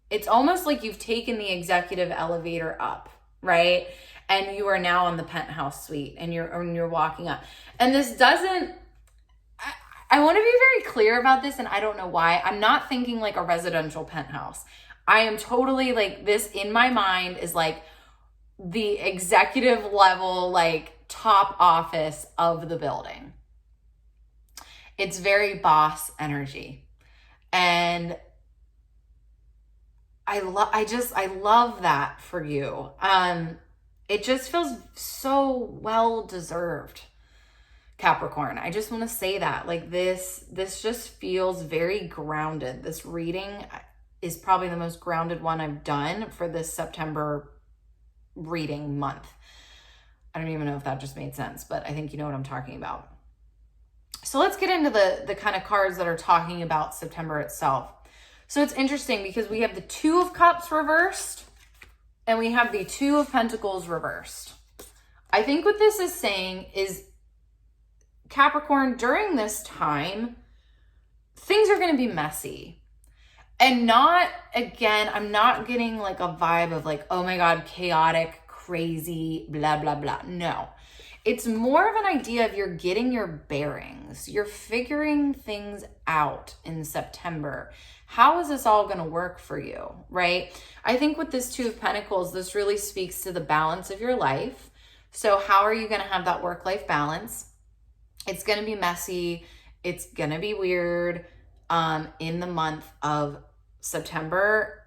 Speaker 1: It's almost like you've taken the executive elevator up, right? And you are now in the penthouse suite and you're walking up. And this doesn't, I want to be very clear about this, and I don't know why. I'm not thinking like a residential penthouse. I am totally like, this in my mind is like the executive level, like top office of the building. It's very boss energy. And I love that for you. It just feels so well deserved, Capricorn. I just want to say that, like, this just feels very grounded. This reading is probably the most grounded one I've done for this September reading month. I don't even know if that just made sense, but I think you know what I'm talking about. So let's get into the kind of cards that are talking about September itself. So it's interesting because we have the Two of Cups reversed and we have the Two of Pentacles reversed. I think what this is saying is, Capricorn, during this time, things are going to be messy. And not, again, I'm not getting like a vibe of like, oh my God, chaotic, crazy, blah, blah, blah. No. It's more of an idea of you're getting your bearings. You're figuring things out in September. How is this all going to work for you, right? I think with this Two of Pentacles, this really speaks to the balance of your life. So how are you going to have that work-life balance? It's going to be messy. It's going to be weird in the month of September.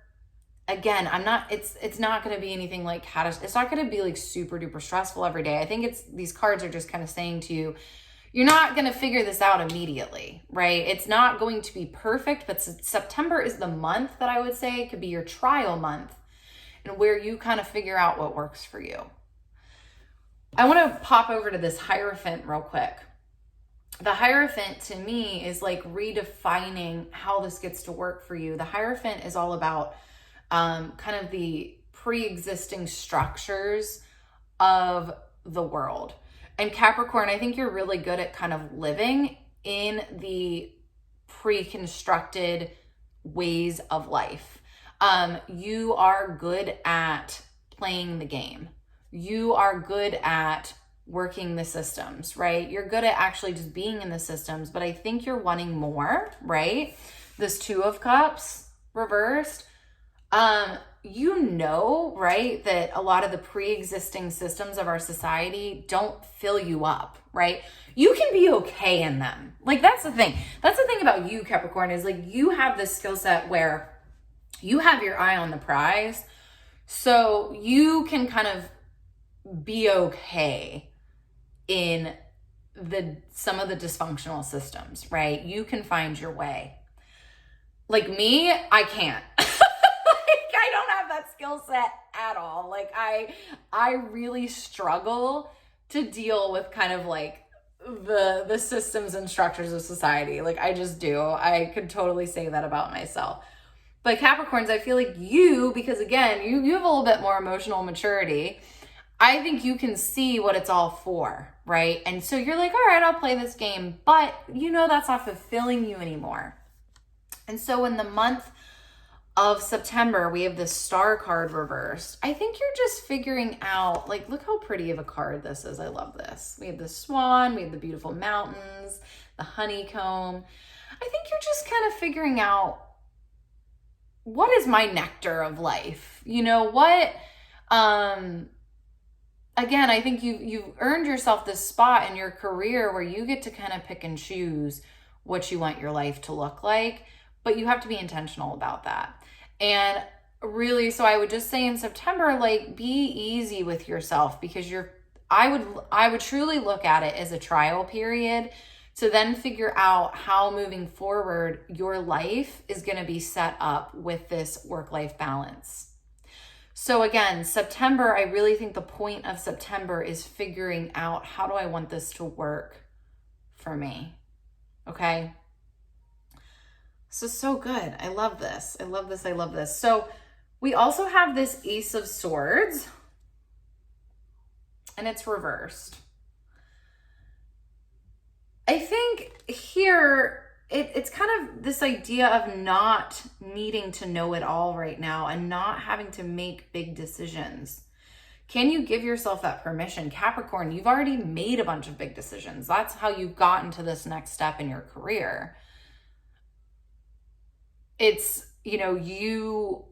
Speaker 1: Again, it's not going to be anything like, it's not going to be like super duper stressful every day. I think these cards are just kind of saying to you, you're not going to figure this out immediately, right? It's not going to be perfect, but September is the month that I would say could be your trial month and where you kind of figure out what works for you. I want to pop over to this Hierophant real quick. The Hierophant to me is like redefining how this gets to work for you. The Hierophant is all about kind of the pre-existing structures of the world. And Capricorn, I think you're really good at kind of living in the pre-constructed ways of life. You are good at playing the game. You are good at working the systems, right? You're good at actually just being in the systems, but I think you're wanting more, right? This Two of Cups reversed. You know, right, that a lot of the pre-existing systems of our society don't fill you up, right? You can be okay in them. Like, that's the thing. That's the thing about you, Capricorn, is like you have this skill set where you have your eye on the prize. So you can kind of be okay in some of the dysfunctional systems, right? You can find your way. Like me, I can't. I don't have that skill set at all. Like I really struggle to deal with kind of like the systems and structures of society. Like I just do. I could totally say that about myself. But Capricorns, I feel like you, because again, you have a little bit more emotional maturity. I think you can see what it's all for, right? And so you're like, all right, I'll play this game, but you know that's not fulfilling you anymore. And so in the month of September, we have the Star card reversed. I think you're just figuring out, like, look how pretty of a card this is. I love this. We have the swan, we have the beautiful mountains, the honeycomb. I think you're just kind of figuring out, what is my nectar of life? You know, what, again, I think you've earned yourself this spot in your career where you get to kind of pick and choose what you want your life to look like, but you have to be intentional about that. And really, so I would just say in September, like, be easy with yourself, because I would truly look at it as a trial period to then figure out how moving forward your life is going to be set up with this work-life balance. So again, September, I really think the point of September is figuring out, how do I want this to work for me? Okay. So good. I love this. I love this. I love this. So we also have this Ace of Swords, and it's reversed. I think here it's kind of this idea of not needing to know it all right now and not having to make big decisions. Can you give yourself that permission? Capricorn, you've already made a bunch of big decisions. That's how you've gotten to this next step in your career. It's, you know,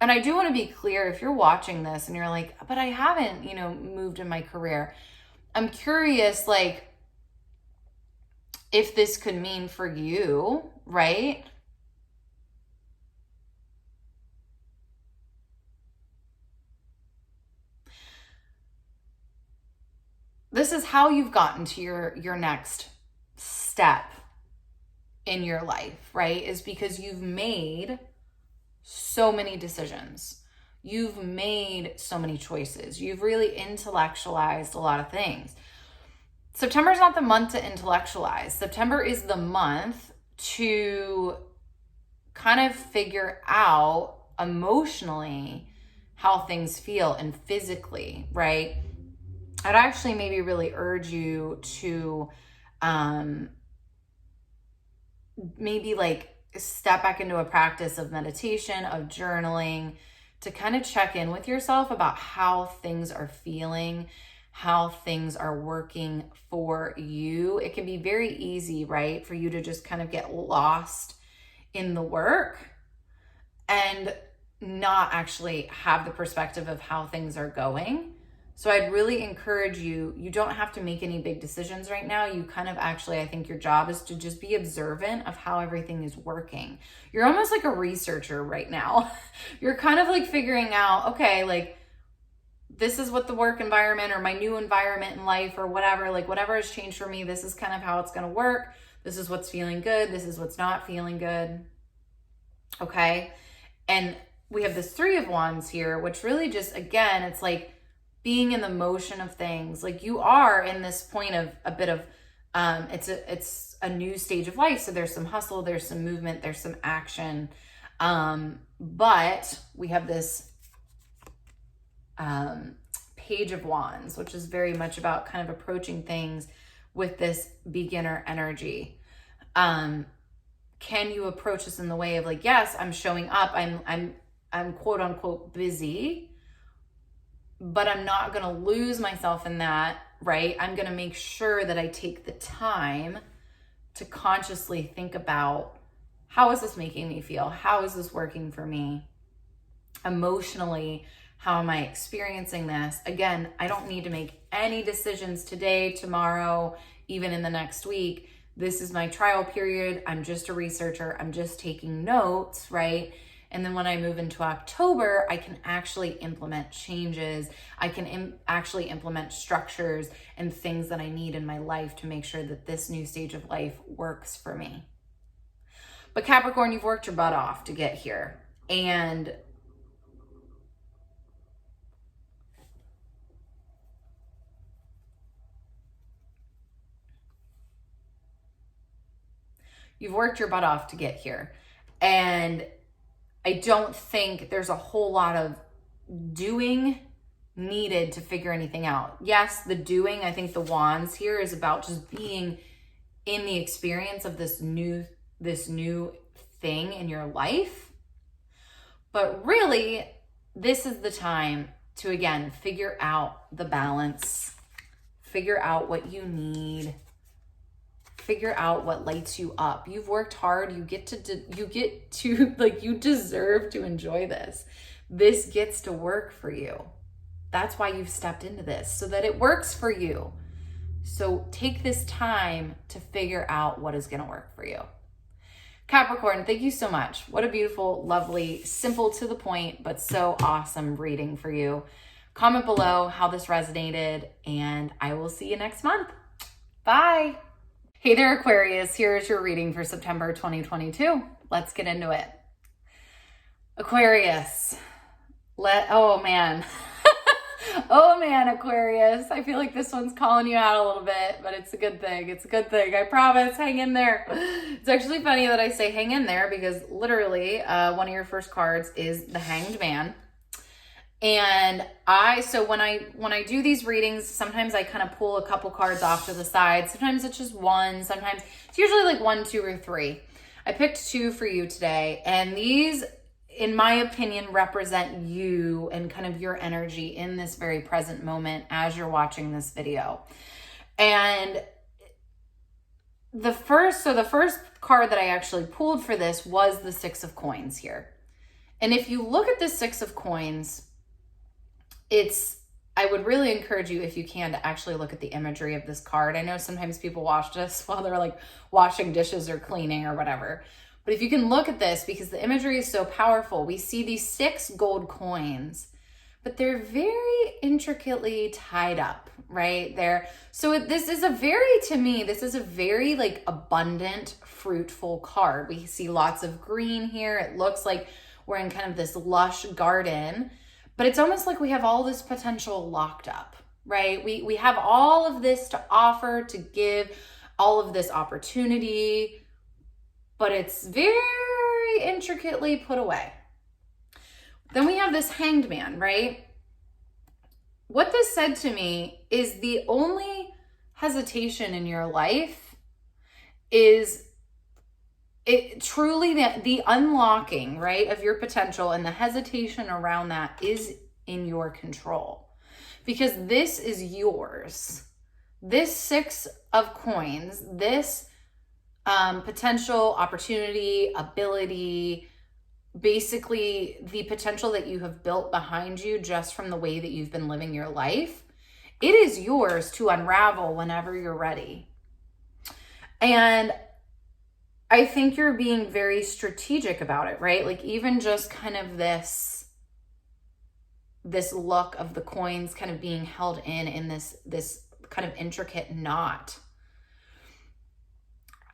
Speaker 1: and I do want to be clear, if you're watching this and you're like, but I haven't, you know, moved in my career. I'm curious, like, if this could mean for you, right? This is how you've gotten to your next step in your life, right? Is because you've made so many decisions. You've made so many choices. You've really intellectualized a lot of things. September is not the month to intellectualize. September is the month to kind of figure out emotionally how things feel and physically, right? I'd actually maybe really urge you to maybe like step back into a practice of meditation, of journaling, to kind of check in with yourself about how things are feeling, how things are working for you. It can be very easy, right, for you to just kind of get lost in the work and not actually have the perspective of how things are going. So I'd really encourage you, you don't have to make any big decisions right now. You kind of actually, I think your job is to just be observant of how everything is working. You're almost like a researcher right now. You're kind of like figuring out, okay, like, this is what the work environment or my new environment in life or whatever, like whatever has changed for me, this is kind of how it's going to work. This is what's feeling good. This is what's not feeling good. Okay. And we have this Three of Wands here, which really just, again, it's like being in the motion of things. Like you are in this point of a bit of, it's a new stage of life. So there's some hustle, there's some movement, there's some action. But we have this, Page of Wands, which is very much about kind of approaching things with this beginner energy. Can you approach this in the way of like, yes, I'm showing up, I'm quote unquote busy, but I'm not going to lose myself in that, right? I'm going to make sure that I take the time to consciously think about, how is this making me feel? How is this working for me emotionally? How am I experiencing this? Again, I don't need to make any decisions today, tomorrow, even in the next week. This is my trial period. I'm just a researcher. I'm just taking notes, right? And then when I move into October, I can actually implement changes. I can actually implement structures and things that I need in my life to make sure that this new stage of life works for me. But Capricorn, you've worked your butt off to get here. And you've worked your butt off to get here. And I don't think there's a whole lot of doing needed to figure anything out. Yes, the doing, I think the Wands here is about just being in the experience of this new thing in your life. But really, this is the time to, again, figure out the balance, figure out what you need, figure out what lights you up. You've worked hard. You get to like, you deserve to enjoy this. This gets to work for you. That's why you've stepped into this, so that it works for you. So take this time to figure out what is going to work for you. Capricorn, thank you so much. What a beautiful, lovely, simple to the point, but so awesome reading for you. Comment below how this resonated, and I will see you next month. Bye. Hey there, Aquarius. Here is your reading for September 2022. Let's get into it. Aquarius. Oh man, Aquarius. I feel like this one's calling you out a little bit, but it's a good thing. It's a good thing. I promise. Hang in there. It's actually funny that I say hang in there because literally one of your first cards is the Hanged Man. And so when I do these readings, sometimes I kind of pull a couple cards off to the side. Sometimes it's just one. Sometimes it's usually like 1, 2, or 3. I picked 2 for you today. And these, in my opinion, represent you and kind of your energy in this very present moment as you're watching this video. And the first card that I actually pulled for this was the 6 of Coins here. And if you look at the 6 of Coins, I would really encourage you, if you can, to actually look at the imagery of this card. I know sometimes people watch this while they're like washing dishes or cleaning or whatever. But if you can look at this, because the imagery is so powerful, we see these 6 gold coins, but they're very intricately tied up right there. So this is a very like abundant, fruitful card. We see lots of green here. It looks like we're in kind of this lush garden. But it's almost like we have all this potential locked up, right? We have all of this to offer, to give, all of this opportunity, but it's very intricately put away. Then we have this Hanged Man, right? What this said to me is the only hesitation in your life is truly the unlocking, right, of your potential, and the hesitation around that is in your control, because this is yours. This 6 of Coins, this potential, opportunity, ability, basically the potential that you have built behind you just from the way that you've been living your life, it is yours to unravel whenever you're ready. And I think you're being very strategic about it, right? Like even just kind of this this look of the coins kind of being held in this kind of intricate knot.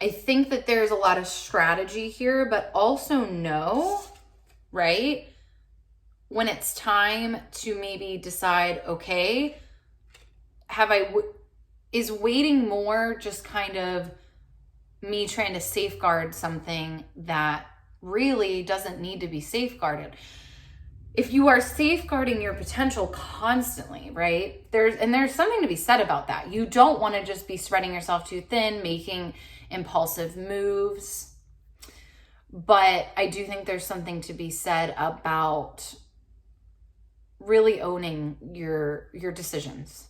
Speaker 1: I think that there's a lot of strategy here, but also know, right, when it's time to maybe decide, okay, is waiting more just kind of me trying to safeguard something that really doesn't need to be safeguarded? If you are safeguarding your potential constantly, right, there's something to be said about that. You don't want to just be spreading yourself too thin, making impulsive moves. But I do think there's something to be said about really owning your decisions.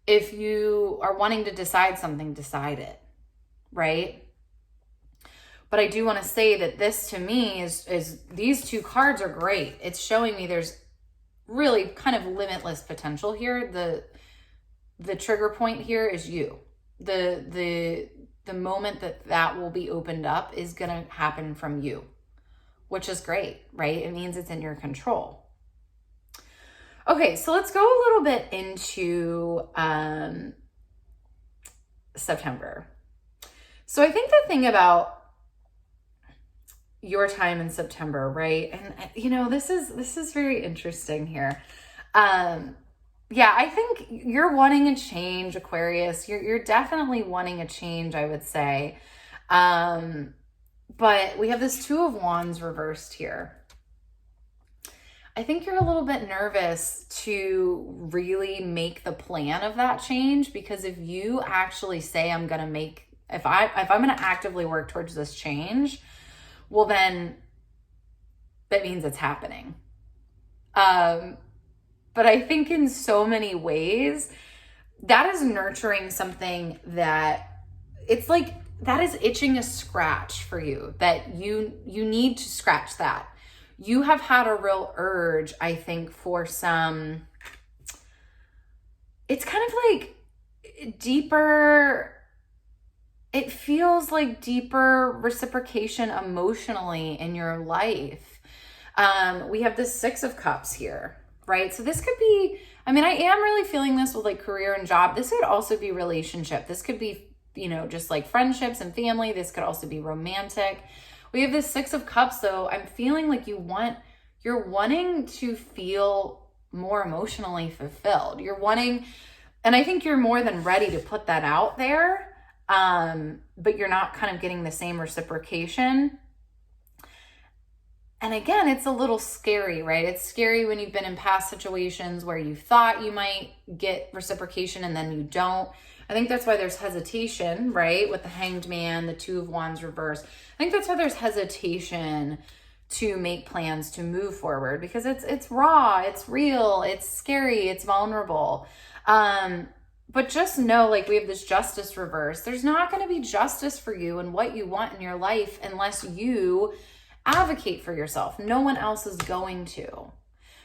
Speaker 1: If you are wanting to decide something, decide it, right? But I do want to say that this to me is these two cards are great. It's showing me there's really kind of limitless potential here. The trigger point here is you. The moment that will be opened up is going to happen from you, which is great, right? It means it's in your control. Okay, so let's go a little bit into September. So I think the thing about your time in September, right? And you know, this is very interesting here. Yeah, I think you're wanting a change, Aquarius. You're definitely wanting a change, I would say. But we have this Two of Wands reversed here. I think you're a little bit nervous to really make the plan of that change, because if you actually say if I'm going to actively work towards this change, well, then that means it's happening. But I think in so many ways, that is nurturing something that it's like, that is itching a scratch for you, that you need to scratch that. You have had a real urge, I think, for some, it's kind of like deeper, it feels like deeper reciprocation emotionally in your life. We have the Six of Cups here, right? So this could be, I mean, I am really feeling this with like career and job. This could also be relationship. This could be, you know, just like friendships and family. This could also be romantic. We have this Six of Cups, though. I'm feeling like you're wanting to feel more emotionally fulfilled. You're wanting, and I think you're more than ready to put that out there. But you're not kind of getting the same reciprocation. And again, it's a little scary, right? It's scary when you've been in past situations where you thought you might get reciprocation and then you don't. I think that's why there's hesitation, right? With the Hanged Man, the Two of Wands reverse. I think that's why there's hesitation to make plans to move forward, because it's raw, it's real, it's scary, it's vulnerable. But just know, like, we have this Justice reverse. There's not going to be justice for you and what you want in your life unless you advocate for yourself. No one else is going to.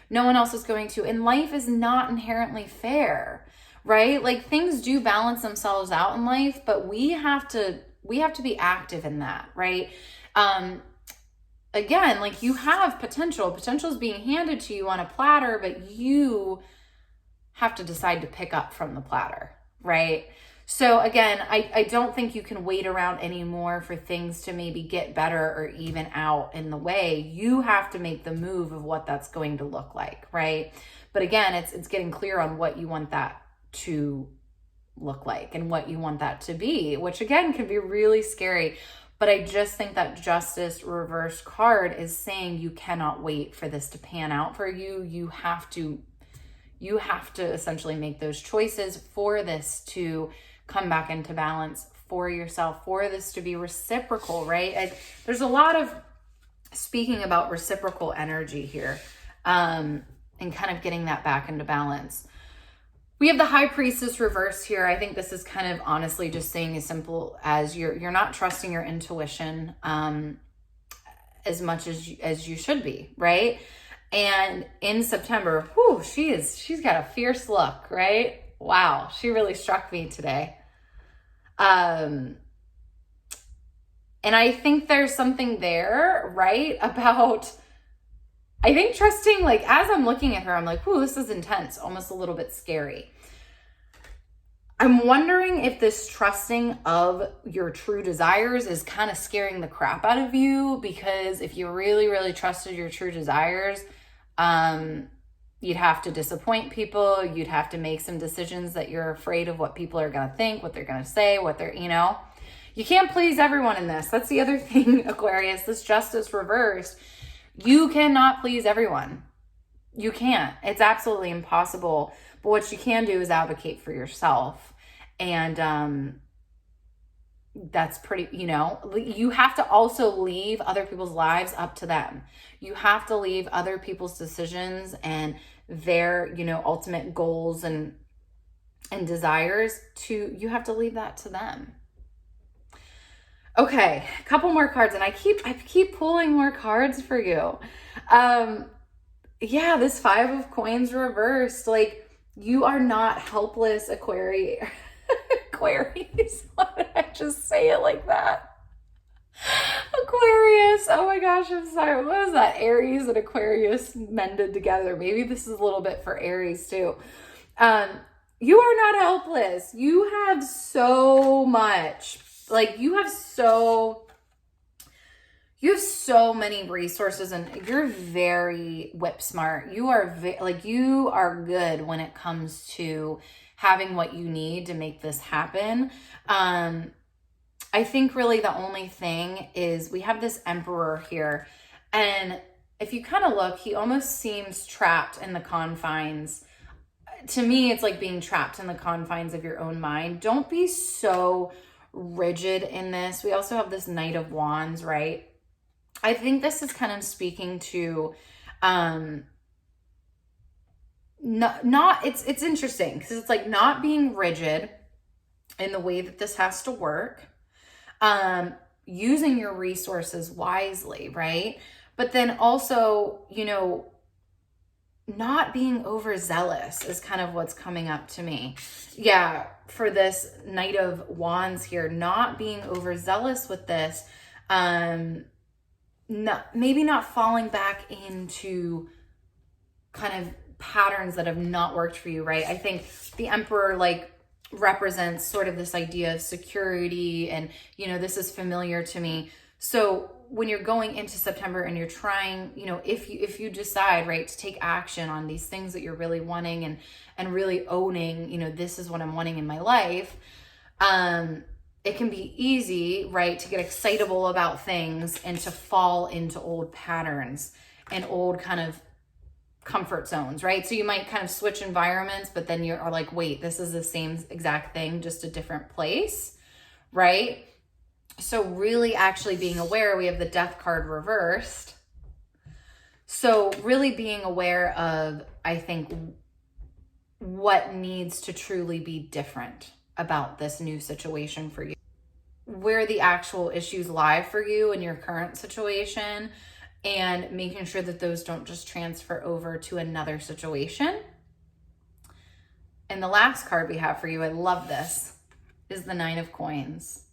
Speaker 1: No one else is going to. And life is not inherently fair, right? Like, things do balance themselves out in life, but we have to be active in that, right? Again, like, you have potential. Potential is being handed to you on a platter, but you have to decide to pick up from the platter, right? So again, I don't think you can wait around anymore for things to maybe get better or even out in the way. You have to make the move of what that's going to look like, right? But again, it's getting clear on what you want that to look like and what you want that to be, which again can be really scary. But I just think that Justice reverse card is saying you cannot wait for this to pan out for you. You have to essentially make those choices for this to come back into balance for yourself, for this to be reciprocal, right? There's a lot of speaking about reciprocal energy here, and kind of getting that back into balance. We have the High Priestess reverse here. I think this is kind of honestly just saying as simple as you're not trusting your intuition as much as you should be, right? And in September, she's got a fierce look, right? Wow, she really struck me today. And I think there's something there, right, about I think trusting, like, as I'm looking at her, I'm like, ooh, this is intense, almost a little bit scary. I'm wondering if this trusting of your true desires is kind of scaring the crap out of you, because if you really, really trusted your true desires, you'd have to disappoint people. You'd have to make some decisions that you're afraid of what people are going to think, what they're going to say, what they're, you can't please everyone in this. That's the other thing, Aquarius, this justice reversed. You cannot please everyone. You can't. It's absolutely impossible. But what you can do is advocate for yourself. And that's pretty, you have to also leave other people's lives up to them. You have to leave other people's decisions and their, ultimate goals and desires you have to leave that to them. Okay, a couple more cards, and I keep pulling more cards for you. Yeah, this 5 of Coins reversed. Like, you are not helpless, Aquarius. Aquarius. Why did I just say it like that? Aquarius. Oh my gosh, I'm sorry. What is that? Aries and Aquarius mended together. Maybe this is a little bit for Aries too. You are not helpless. You have so much. Like, you have so many resources, and you're very whip smart. You are you are good when it comes to having what you need to make this happen. I think really the only thing is we have this Emperor here, and if you kind of look, he almost seems trapped in the confines. To me, it's like being trapped in the confines of your own mind. Don't be so rigid in this. We also have this Knight of Wands, right? I think this is kind of speaking to it's interesting because it's like not being rigid in the way that this has to work, using your resources wisely, right? But then also, not being overzealous is kind of what's coming up to me. Yeah, for this Knight of Wands here, not being overzealous with this, maybe not falling back into kind of patterns that have not worked for you, right? I think the Emperor represents sort of this idea of security, and this is familiar to me. So when you're going into September and you're trying, if you decide, right, to take action on these things that you're really wanting and really owning, this is what I'm wanting in my life, it can be easy, right, to get excitable about things and to fall into old patterns and old kind of comfort zones, right? So you might kind of switch environments, but then you're like, wait, this is the same exact thing, just a different place, right? So really actually being aware, we have the Death card reversed. So really being aware of, I think, what needs to truly be different about this new situation for you, where the actual issues lie for you in your current situation, and making sure that those don't just transfer over to another situation. And the last card we have for you, I love this, is the 9 of Coins.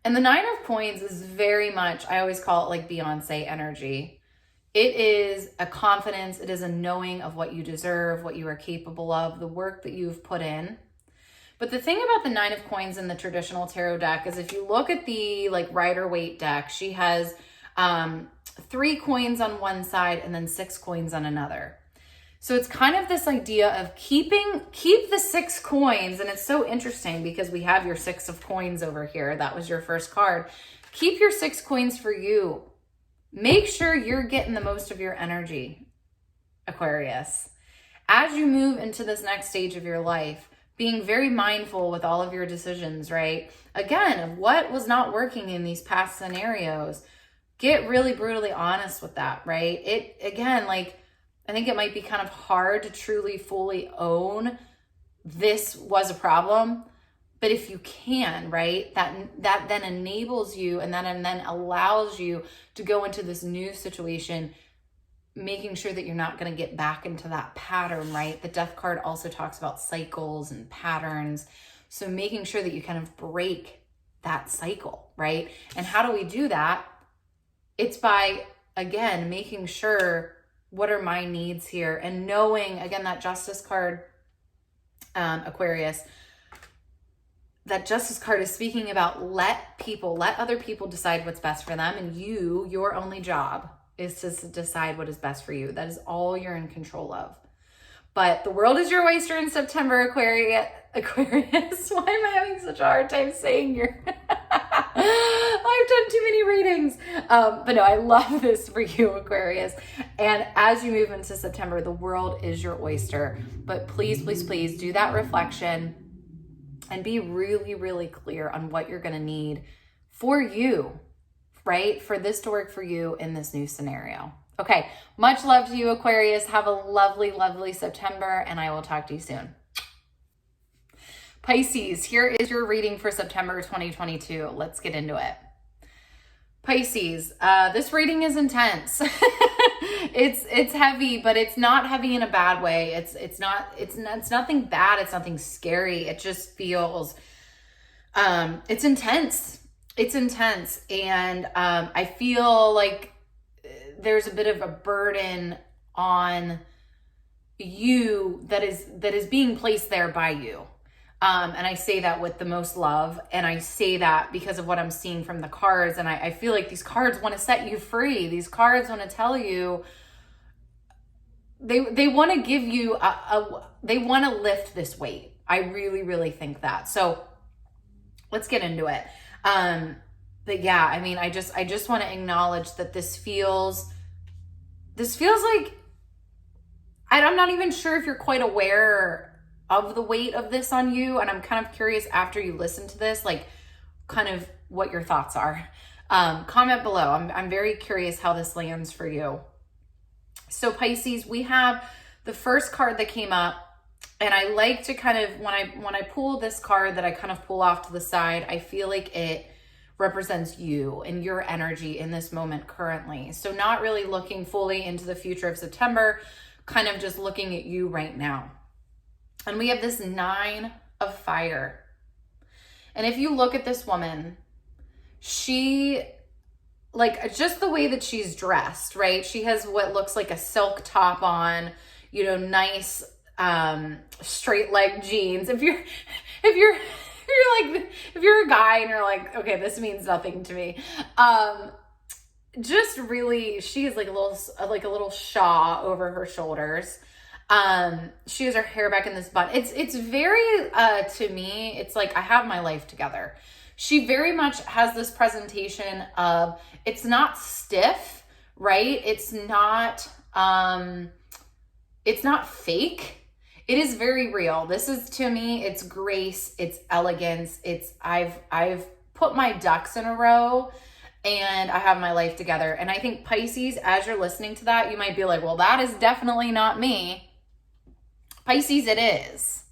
Speaker 1: And the 9 of Coins is very much, I always call it like Beyonce energy. It is a confidence. It is a knowing of what you deserve, what you are capable of, the work that you've put in. But the thing about the 9 of Coins in the traditional tarot deck is if you look at the Rider-Waite deck, she has 3 coins on one side and then 6 coins on another. So it's kind of this idea of keep the 6 coins. And it's so interesting because we have your 6 of Coins over here. That was your first card. Keep your 6 coins for you. Make sure you're getting the most of your energy, Aquarius. As you move into this next stage of your life, being very mindful with all of your decisions, right? Again, of what was not working in these past scenarios. Get really brutally honest with that, right? I think it might be kind of hard to truly, fully own this was a problem. But if you can, right, that then enables you and then allows you to go into this new situation, making sure that you're not going to get back into that pattern, right? The Death card also talks about cycles and patterns. So making sure that you kind of break that cycle, right? And how do we do that? It's by again, making sure, what are my needs here? And knowing, again, that Justice card, Aquarius, that Justice card is speaking about let other people decide what's best for them. And your only job is to decide what is best for you. That is all you're in control of. But the world is your oyster in September, Aquarius. Why am I having such a hard time saying your... I've done too many readings. But no, I love this for you, Aquarius. And as you move into September, the world is your oyster. But please, please, please do that reflection and be really, really clear on what you're going to need for you, right? For this to work for you in this new scenario. Okay, much love to you, Aquarius. Have a lovely, lovely September, and I will talk to you soon. Pisces, here is your reading for September 2022. Let's get into it. Pisces, this reading is intense. It's heavy, but it's not heavy in a bad way. It's nothing bad. It's nothing scary. It just feels, it's intense. It's intense. And I feel like there's a bit of a burden on you that is being placed there by you. And I say that with the most love. And I say that because of what I'm seeing from the cards. And I feel like these cards want to set you free. These cards want to tell you, they want to give you they want to lift this weight. I really, really think that. So let's get into it. But yeah, I mean, I just want to acknowledge that this feels like, I'm not even sure if you're quite aware of the weight of this on you. And I'm kind of curious after you listen to this, like kind of what your thoughts are. Comment below. I'm very curious how this lands for you. So Pisces, we have the first card that came up, and I like to kind of, when I pull this card that I kind of pull off to the side, I feel like it represents you and your energy in this moment currently. So not really looking fully into the future of September, kind of just looking at you right now. And we have this 9 of fire. And if you look at this woman, she, like, just the way that she's dressed, right? She has what looks like a silk top on, nice straight leg jeans. If you're a guy and you're like, okay, this means nothing to me. Just really, she is like a little shawl over her shoulders. She has her hair back in this bun. It's very, to me, it's like I have my life together. She very much has this presentation of, it's not stiff, right? It's not fake. It is very real. This is, to me, it's grace, it's elegance. I've put my ducks in a row and I have my life together. And I think Pisces, as you're listening to that, you might be like, well, that is definitely not me. Pisces, it is.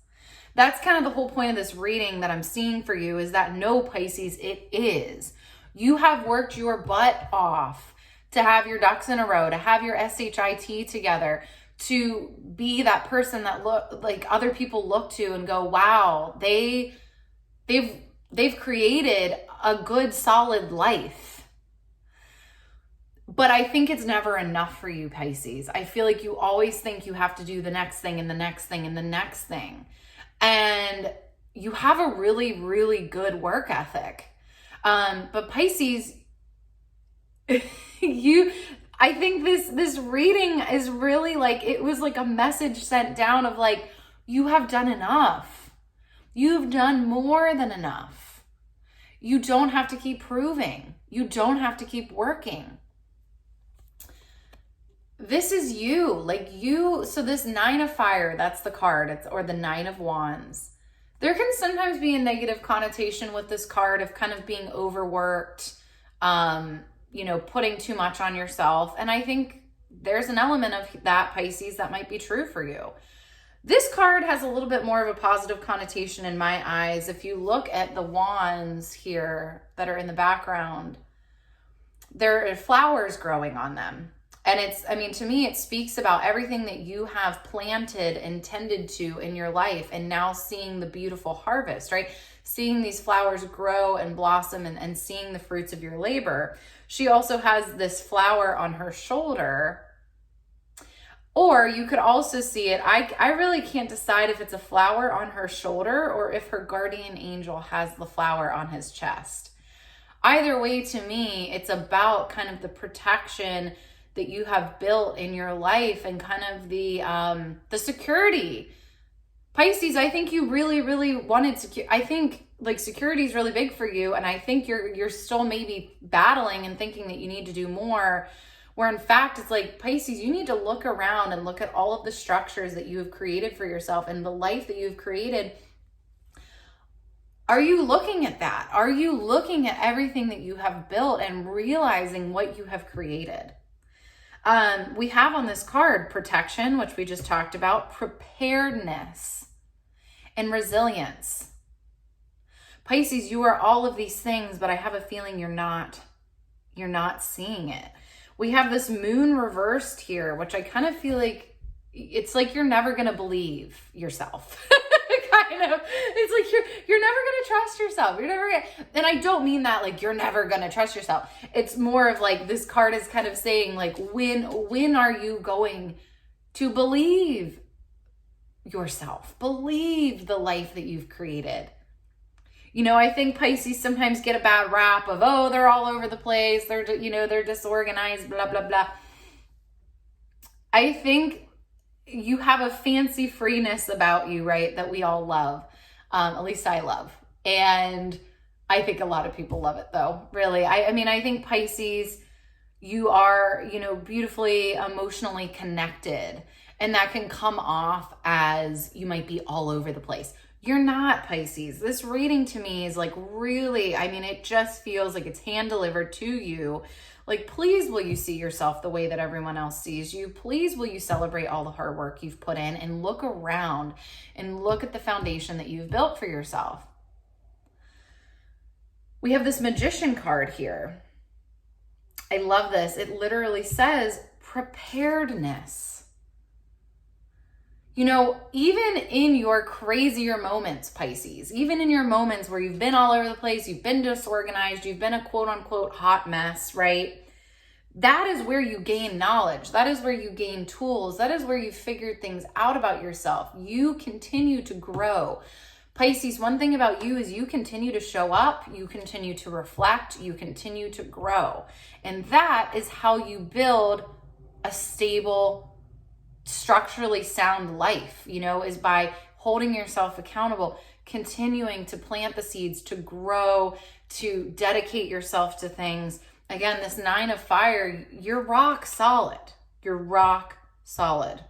Speaker 1: That's kind of the whole point of this reading that I'm seeing for you, is that no, Pisces, it is. You have worked your butt off to have your ducks in a row, to have your SHIT together, to be that person that other people look to and go, wow, they've created a good, solid life. But I think it's never enough for you, Pisces. I feel like you always think you have to do the next thing and the next thing and the next thing. And you have a really, really good work ethic. But Pisces, I think this reading is really like, it was like a message sent down of like, you have done enough. You've done more than enough. You don't have to keep proving. You don't have to keep working. This is you, so this 9 of fire, that's the card, or the 9 of wands. There can sometimes be a negative connotation with this card of kind of being overworked, putting too much on yourself. And I think there's an element of that, Pisces, that might be true for you. This card has a little bit more of a positive connotation in my eyes. If you look at the wands here that are in the background, there are flowers growing on them. And to me, it speaks about everything that you have planted and tended to in your life and now seeing the beautiful harvest, right? seeing these flowers grow and blossom and seeing the fruits of your labor. She also has this flower on her shoulder. Or you could also see it, I really can't decide if it's a flower on her shoulder or if her guardian angel has the flower on his chest. Either way, to me, it's about kind of the protection that you have built in your life and kind of the security. Pisces, I think you really, really wanted security. I think like security is really big for you. And I think you're still maybe battling and thinking that you need to do more. Where in fact, it's like, Pisces, you need to look around and look at all of the structures that you have created for yourself and the life that you've created. Are you looking at that? Are you looking at everything that you have built and realizing what you have created? We have on this card protection, which we just talked about, preparedness, and resilience. Pisces, you are all of these things, but I have a feeling you're not seeing it. We have this moon reversed here, which I kind of feel like it's like you're never going to believe yourself. Kind of. It's like you're never going to trust yourself. You're never gonna, and I don't mean that like you're never going to trust yourself. It's more of like this card is kind of saying like when are you going to believe yourself? Believe the life that you've created. You know, I think Pisces sometimes get a bad rap of, oh, they're all over the place. They're disorganized, blah, blah, blah. I think you have a fancy freeness about you, right? That we all love. At least I love. And I think a lot of people love it though, really. I mean, I think Pisces, you are, beautifully emotionally connected. And that can come off as you might be all over the place. You're not, Pisces. This reading to me is like really, I mean, it just feels like it's hand delivered to you. Like, please will you see yourself the way that everyone else sees you? Please will you celebrate all the hard work you've put in and look around and look at the foundation that you've built for yourself. We have this Magician card here. I love this. It literally says preparedness. Even in your crazier moments, Pisces, even in your moments where you've been all over the place, you've been disorganized, you've been a quote unquote hot mess, right? That is where you gain knowledge. That is where you gain tools. That is where you figured things out about yourself. You continue to grow. Pisces, one thing about you is you continue to show up, you continue to reflect, you continue to grow. And that is how you build a stable, structurally sound life, is by holding yourself accountable, continuing to plant the seeds, to grow, to dedicate yourself to things. Again, this 9 of fire, you're rock solid. You're rock solid.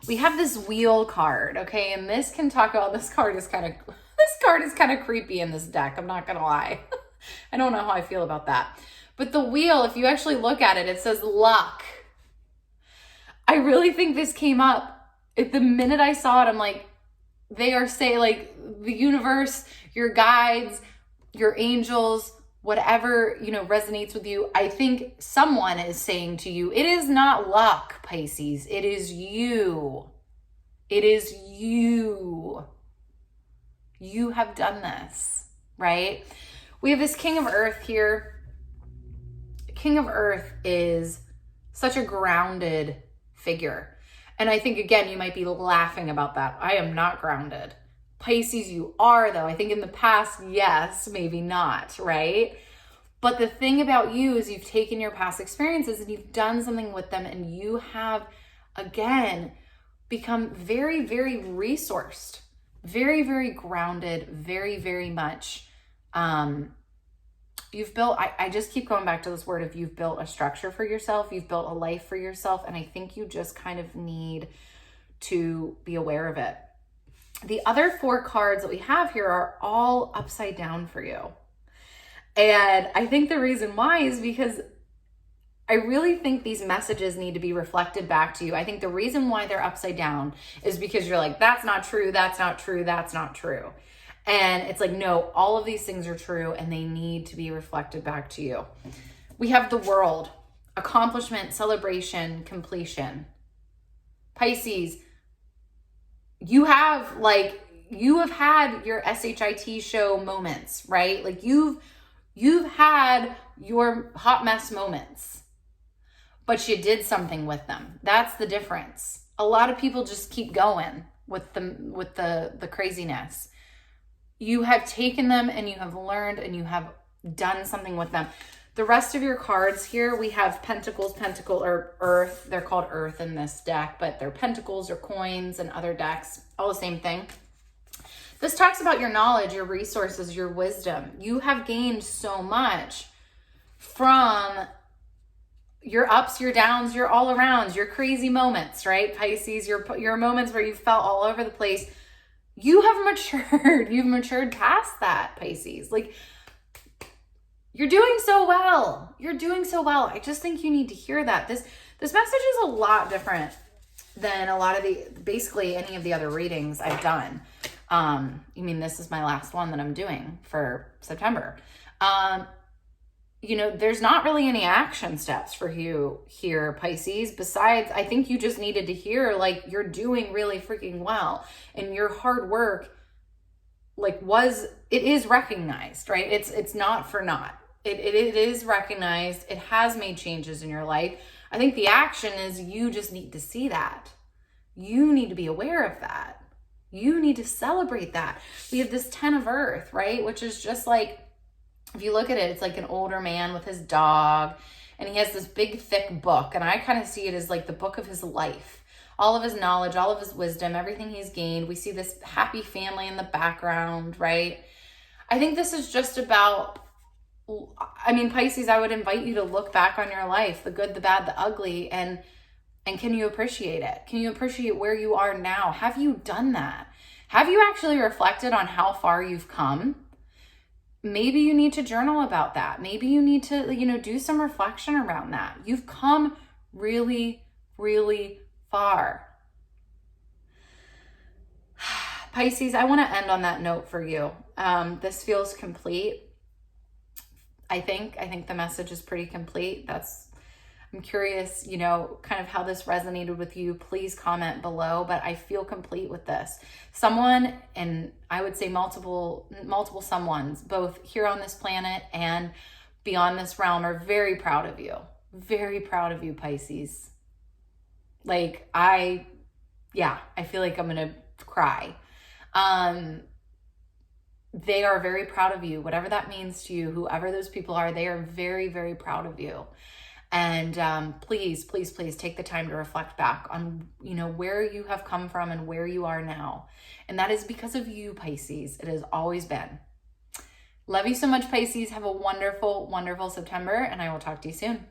Speaker 1: We have this wheel card, okay? And this card is kind of creepy in this deck. I'm not going to lie. I don't know how I feel about that. But the wheel, if you actually look at it, it says luck. I really think this came up. The minute I saw it, I'm like, they are saying like the universe, your guides, your angels, whatever, resonates with you. I think someone is saying to you, it is not luck, Pisces. It is you. It is you. You have done this, right? We have this King of Earth here. King of Earth is such a grounded figure. And I think, again, you might be laughing about that. I am not grounded. Pisces, you are, though. I think in the past, yes, maybe not, right? But the thing about you is you've taken your past experiences and you've done something with them, and you have, again, become very, very resourced, very, very grounded, very, very much. You've built, I just keep going back to this word of you've built a structure for yourself. You've built a life for yourself. And I think you just kind of need to be aware of it. The other 4 cards that we have here are all upside down for you. And I think the reason why is because I really think these messages need to be reflected back to you. I think the reason why they're upside down is because you're like, that's not true. That's not true. That's not true. And it's like, no, all of these things are true and they need to be reflected back to you. We have the World, accomplishment, celebration, completion. Pisces, you have like, you have had your SHIT show moments, right? Like you've had your hot mess moments, but you did something with them. That's the difference. A lot of people just keep going with the craziness. You have taken them and you have learned and you have done something with them. The rest of your cards here, we have Pentacles, Pentacle, or Earth. They're called Earth in this deck, but they're Pentacles or coins and other decks, all the same thing. This talks about your knowledge, your resources, your wisdom. You have gained so much from your ups, your downs, your all arounds, your crazy moments, right? Pisces, your moments where you felt all over the place. You have matured. You've matured past that, Pisces. Like, you're doing so well. You're doing so well. I just think you need to hear that. This message is a lot different than a lot of basically any of the other readings I've done. I mean, this is my last one that I'm doing for September. You know, there's not really any action steps for you here, Pisces. Besides, I think you just needed to hear, like, you're doing really freaking well. And your hard work, like, it is recognized, right? It's not for naught. It is recognized. It has made changes in your life. I think the action is you just need to see that. You need to be aware of that. You need to celebrate that. We have this 10 of Earth, right? Which is just like, if you look at it, it's like an older man with his dog, and he has this big, thick book. And I kind of see it as like the book of his life. All of his knowledge, all of his wisdom, everything he's gained. We see this happy family in the background, right? I think this is just about, I mean, Pisces, I would invite you to look back on your life, the good, the bad, the ugly, and can you appreciate it? Can you appreciate where you are now? Have you done that? Have you actually reflected on how far you've come? Maybe you need to journal about that. Maybe you need to, do some reflection around that. You've come really, really far. Pisces, I want to end on that note for you. This feels complete. I think the message is pretty complete. I'm curious, kind of how this resonated with you. Please comment below, but I feel complete with this. Someone, and I would say multiple someones, both here on this planet and beyond this realm, are very proud of you. Very proud of you, Pisces. Like, I feel like I'm going to cry. They are very proud of you. Whatever that means to you, whoever those people are, they are very, very proud of you. And please, please, please take the time to reflect back on, where you have come from and where you are now. And that is because of you, Pisces. It has always been. Love you so much, Pisces. Have a wonderful, wonderful September, and I will talk to you soon.